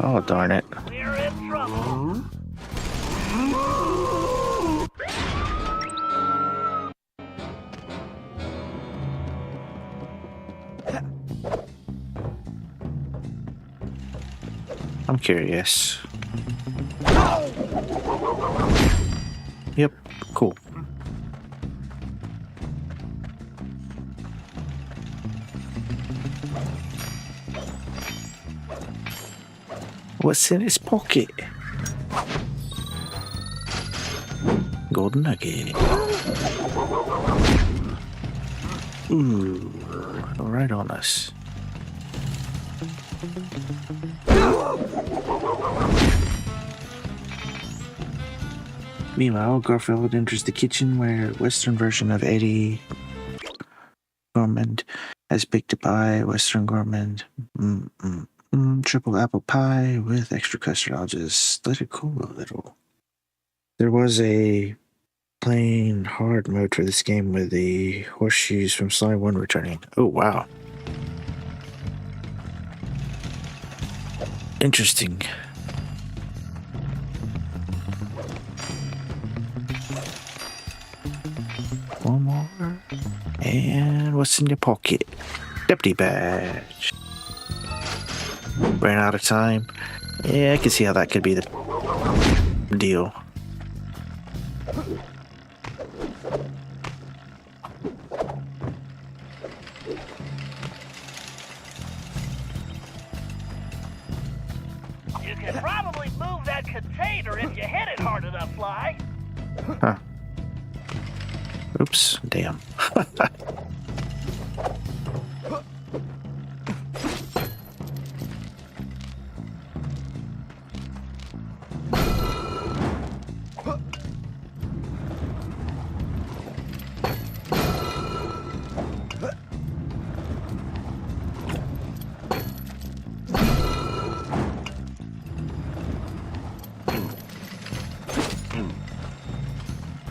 Oh, darn it. We're in trouble. I'm curious. Yep, cool. What's in his pocket? Golden nugget. Ooh, right on us. Meanwhile, Garfield enters the kitchen where Western version of Eddie Gourmand has baked a pie. Western Gourmand. Triple apple pie with extra custard. I'll just let it cool a little. There was a plain hard mode for this game with the horseshoes from Sly 1 returning. Oh, wow. Interesting. One more. And what's in your pocket? Deputy badge. Ran out of time. Yeah, I can see how that could be the deal. You can probably move that container if you hit it hard enough, Sly. Huh. Oops, damn.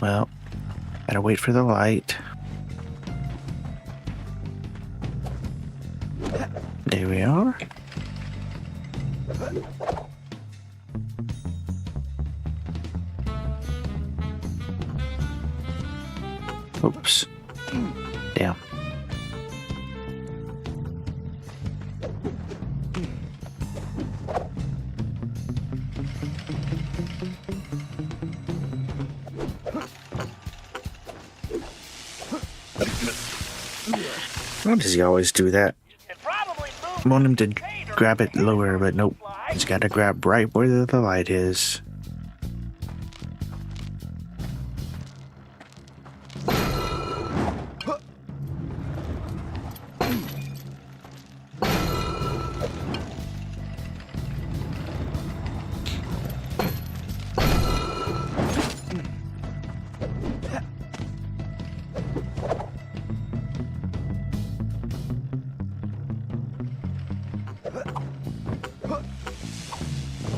Well, gotta wait for the light. There we are. Oops. Damn. Why does he always do that? I want him to grab it lower, but nope. He's got to grab right where the light is.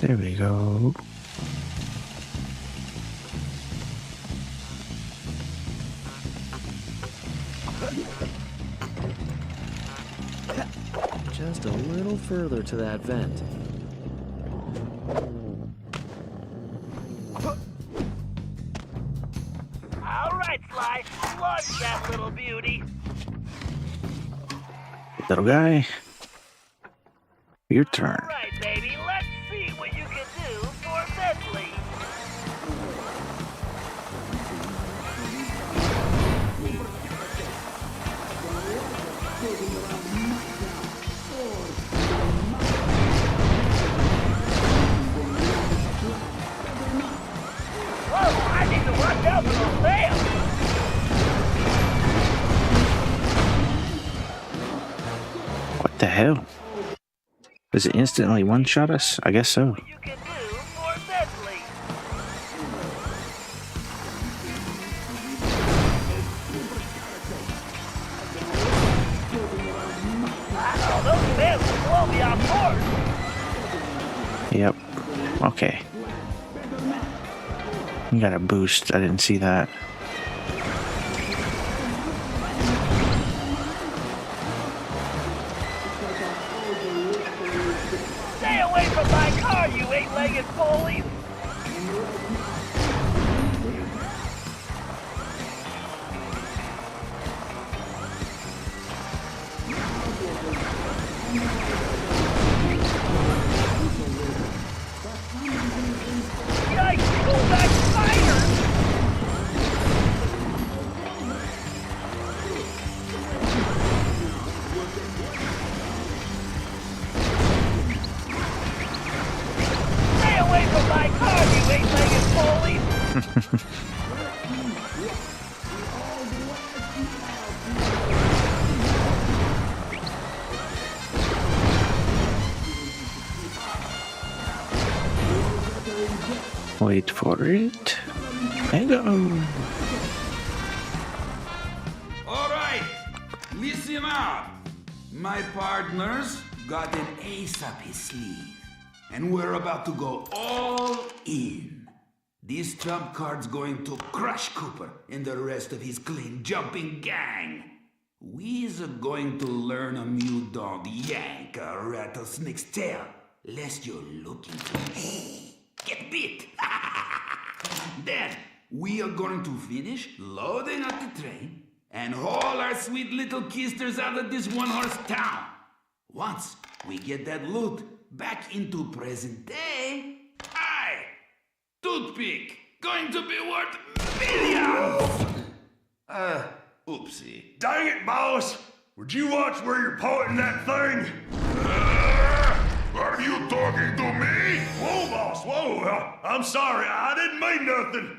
There we go. Just a little further to that vent. All right, Sly. Launch that little beauty. Little guy. Your turn. All right, baby, let's see what you can do for Bentley. Whoa, I need to watch out for those nails. What the hell? Does it instantly one-shot us? I guess so. You can do for Bentley. Wow, those nails will blow me off course. Yep. Okay. You got a boost. I didn't see that. Stay away from my car, you eight-legged bullies! Yikes! Go back, spiders! Stay away from my car, you eight-legged bullies! Wait for it. And go. All right, listen up. My partner's got an ace up his sleeve, and we're about to go all in. This trump card's going to crush Cooper and the rest of his clean jumping gang. We's going to learn a mule dog yank a rattlesnake's tail, lest you're looking to get bit. Then we are going to finish loading up the train and haul our sweet little kisters out of this one-horse town. Once we get that loot back into present day, toothpick going to be worth millions. Oopsie. Dang it, boss! Would you watch where you're pointing that thing? Are you talking to me? Whoa, boss, whoa! I'm sorry, I didn't mean nothing.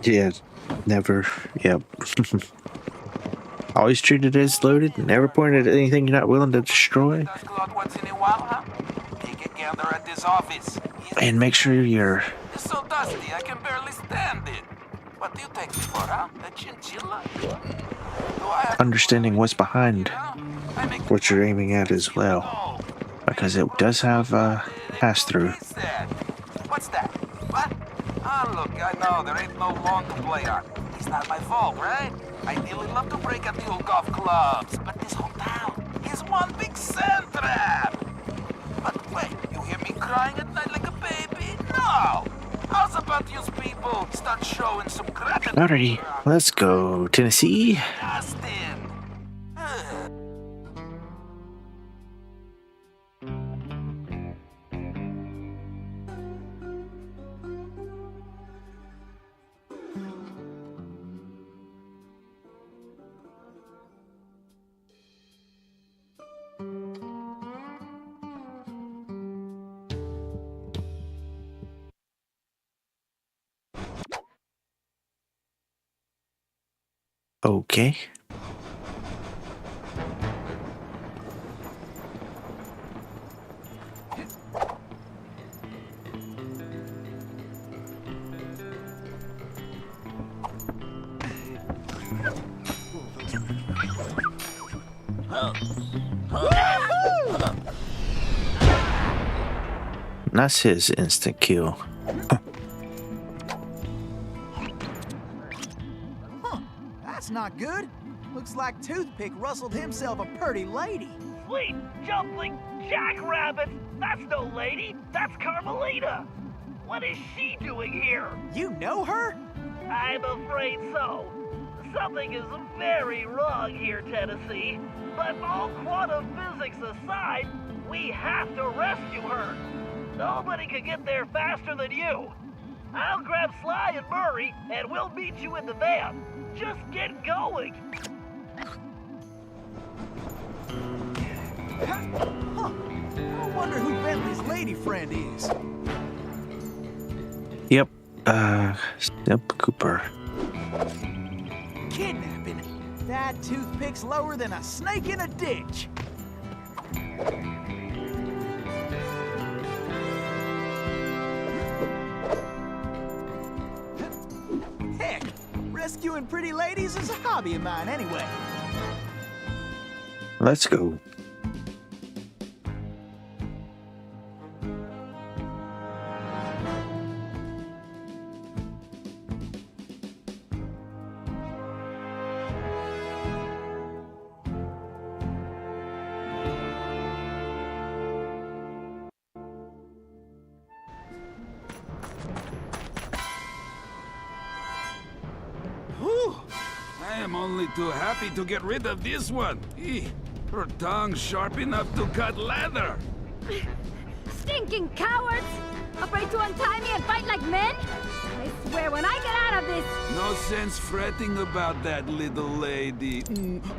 Yeah, never. Yep. Always treated it as loaded. Never pointed at anything you're not willing to destroy. Once in a while, huh? Take a gander at this office. And make sure you're It's so dusty, I can barely stand it. What do you take me for, huh? A chinchilla? Do I have understanding what's behind I make what you're aiming at as well. Because it does have pass-through. What's that? What's that? What? Ah, look, I know there ain't no lawn to play on. It's not my fault, right? I really love to break at the old golf clubs, but this whole town is one big sand trap. But wait, you hear me crying at night like a baby? No! How's about you people start showing some gratitude? Alrighty, let's go, Tennessee. Justin! Ugh. Okay. That's his instant kill. That's not good. Looks like Toothpick rustled himself a pretty lady. Sweet jumping jackrabbit! That's no lady, that's Carmelita! What is she doing here? You know her? I'm afraid so. Something is very wrong here, Tennessee. But all quantum physics aside, we have to rescue her. Nobody can get there faster than you. I'll grab Sly and Murray, and we'll meet you in the van. Just get going. Huh. I wonder who Bentley's lady friend is. Yep. Cooper. Kidnapping. That toothpick's lower than a snake in a ditch. Heck, rescuing pretty ladies is a hobby of mine anyway. Let's go. Whew. I am only too happy to get rid of this one. Her tongue's sharp enough to cut leather. Stinking cowards! Afraid to untie me and fight like men? I swear when I get out of this... No sense fretting about that, little lady.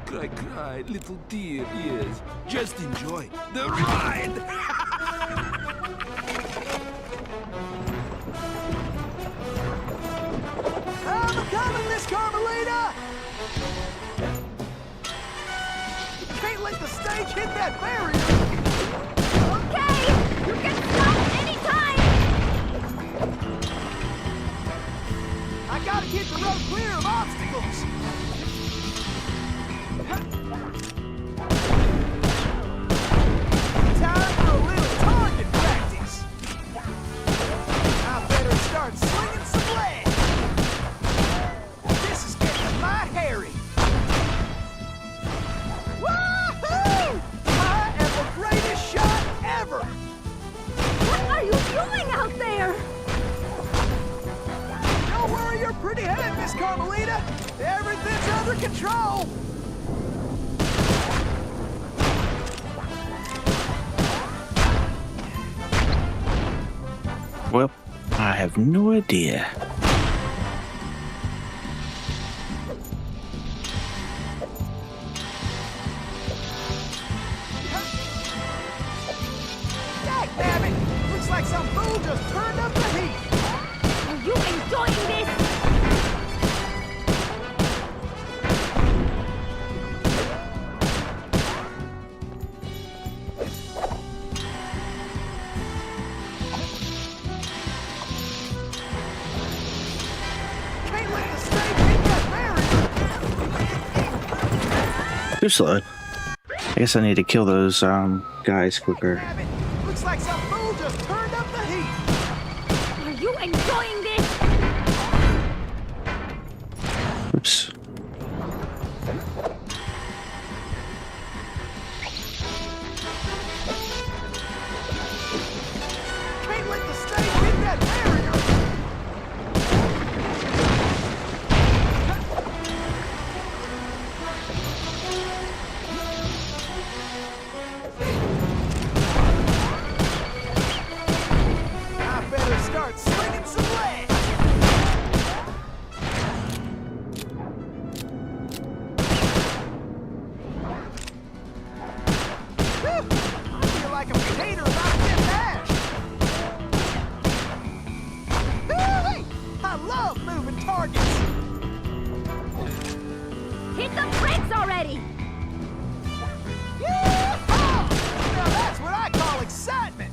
Cry, cry, little tear, yes. Just enjoy the ride! I'm coming, Miss Carmelita! Can't let the stage hit that barrier! Okay! You can stop anytime! I gotta keep the road clear of obstacles! Time for a little target practice! I better start slinging some lead! This is getting my hairy! Woohoo! I am the greatest shot ever! What are you doing out there? Don't worry your pretty head, Miss Carmelita! Everything's under control! Well, I have no idea. Dagnabbit! Looks like some fool just turned up the heat! Are you enjoying this? Can't let the stage hit that barrier! Too slow. I guess I need to kill those guys quicker. Dagnabbit! Looks like some fool just turned up the heat! Are you enjoying this? Oops. Can't let the stage hit that barrier! I better start slinging some lead! Whew! I feel like a potato about to get mashed! Woo-wee! I love moving targets! Hit the brakes already! Yeehaw! Now that's what I call excitement!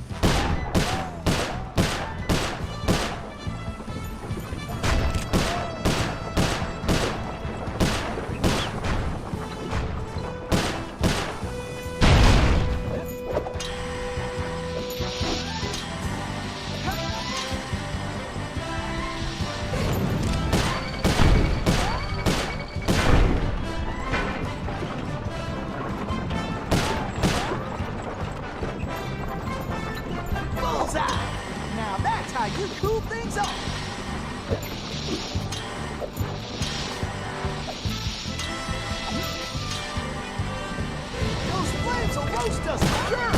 Those flames will roast us for sure!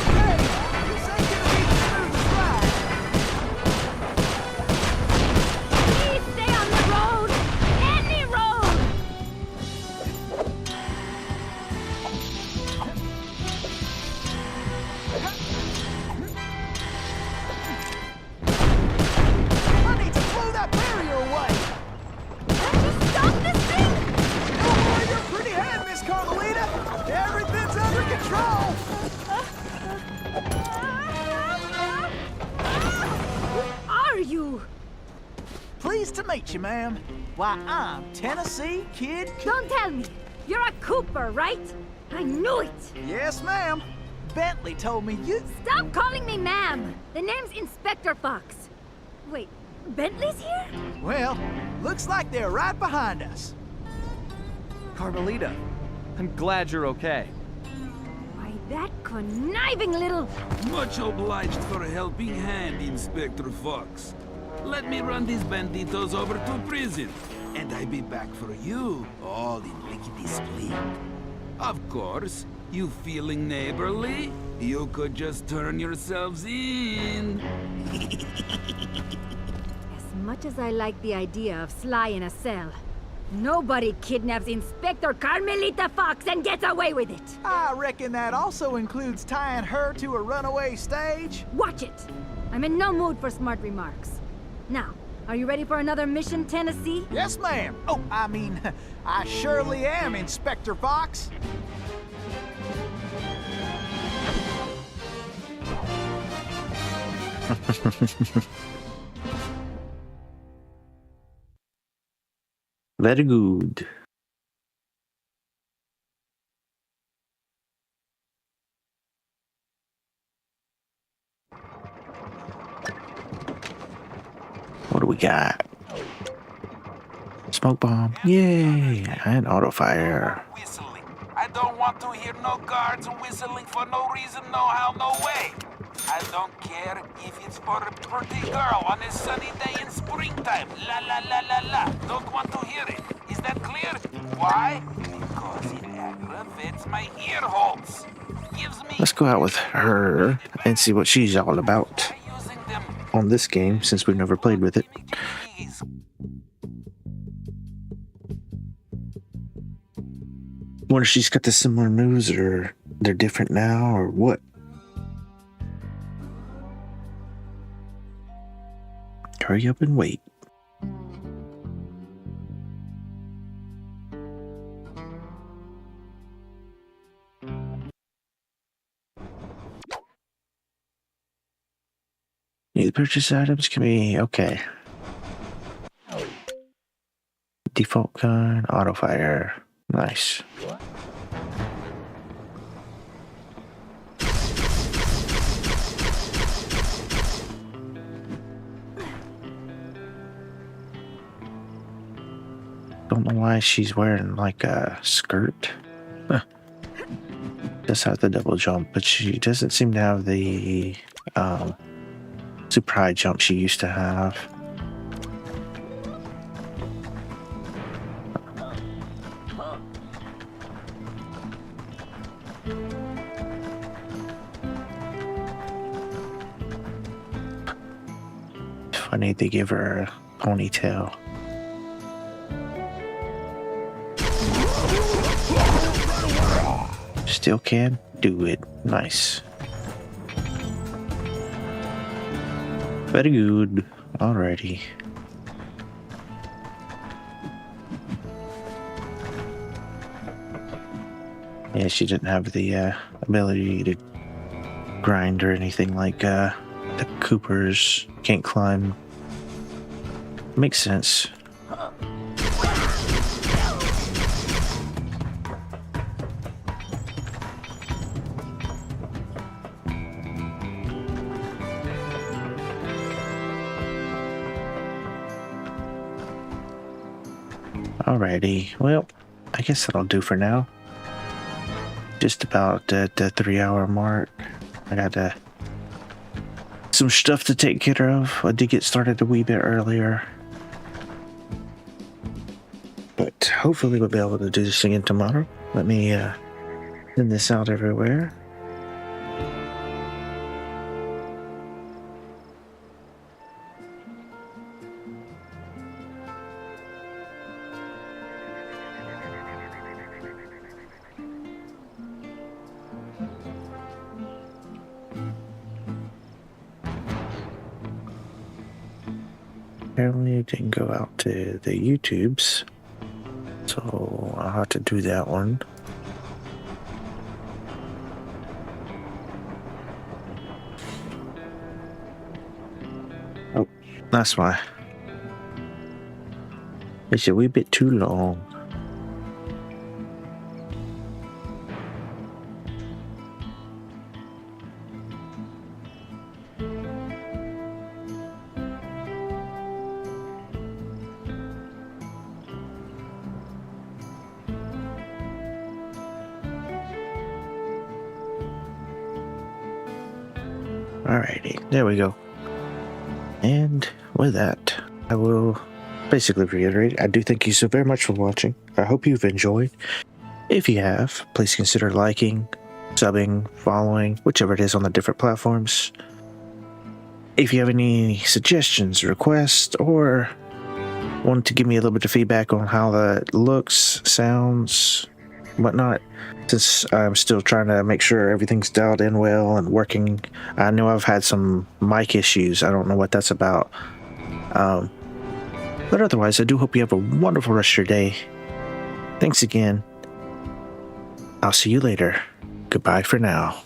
Okay, this ain't gonna be the smoothest ride. Please stay on the road! Any road! I need to blow that barrier away! Can't you stop this thing? Don't worry your pretty head, Miss Carmelita! Everything's under control! Who are you? Pleased to meet you, ma'am. Why, I'm Tennessee Kid. Don't tell me. You're a Cooper, right? I knew it. Yes, ma'am. Bentley told me you... Stop calling me ma'am. The name's Inspector Fox. Wait, Bentley's here? Well, looks like they're right behind us. Carmelita, I'm glad you're okay. Why, that conniving little... Much obliged for a helping hand, Inspector Fox. Let me run these banditos over to prison, and I be back for you, all in lickety split. Of course, you feeling neighborly? You could just turn yourselves in. As much as I like the idea of Sly in a cell, nobody kidnaps Inspector Carmelita Fox and gets away with it. I reckon that also includes tying her to a runaway stage. Watch it. I'm in no mood for smart remarks. Now, are you ready for another mission, Tennessee? Yes, ma'am. Oh, I mean, I surely am, Inspector Fox. Very good. What do we got? Smoke bomb. Yay! And auto fire. Whistling. I don't want to hear no guards whistling for no reason, no how, no way. I don't care if it's for a pretty girl on a sunny day in springtime. La la la la la. Don't want to hear it. Is that clear? Why? Because it aggravates my ear holes. Gives me... Let's go out with her and see what she's all about using them. on this game, since we've never played with it. Wonder if she's got the similar moves, or they're different now, or what? Hurry up and wait. Need to purchase items can be okay. Default gun, auto fire. Nice. Don't know why she's wearing like a skirt. Huh. Does have the double jump, but she doesn't seem to have the super high jump she used to have. Funny they give her a ponytail. Still can do it. Nice. Very good. Alrighty. Yeah, she didn't have the ability to grind or anything like the Coopers. Can't climb. Makes sense. Alrighty, well, I guess that'll do for now. Just about at the 3 hour mark. I gotta some stuff to take care of. I did get started a wee bit earlier. But hopefully we'll be able to do this again tomorrow. Let me send this out everywhere. Apparently it didn't go out to the YouTubes, so I'll have to do that one. Oh, that's why. It's a wee bit too long. Alrighty, there we go. And with that, I will basically reiterate, I do thank you so very much for watching. I hope you've enjoyed. If you have, please consider liking, subbing, following, whichever it is on the different platforms. If you have any suggestions, requests, or want to give me a little bit of feedback on how that looks, sounds, whatnot, since I'm still trying to make sure everything's dialed in well and working. I know I've had some mic issues. I don't know what that's about. But otherwise, I do hope you have a wonderful rest of your day. Thanks again. I'll see you later. Goodbye for now.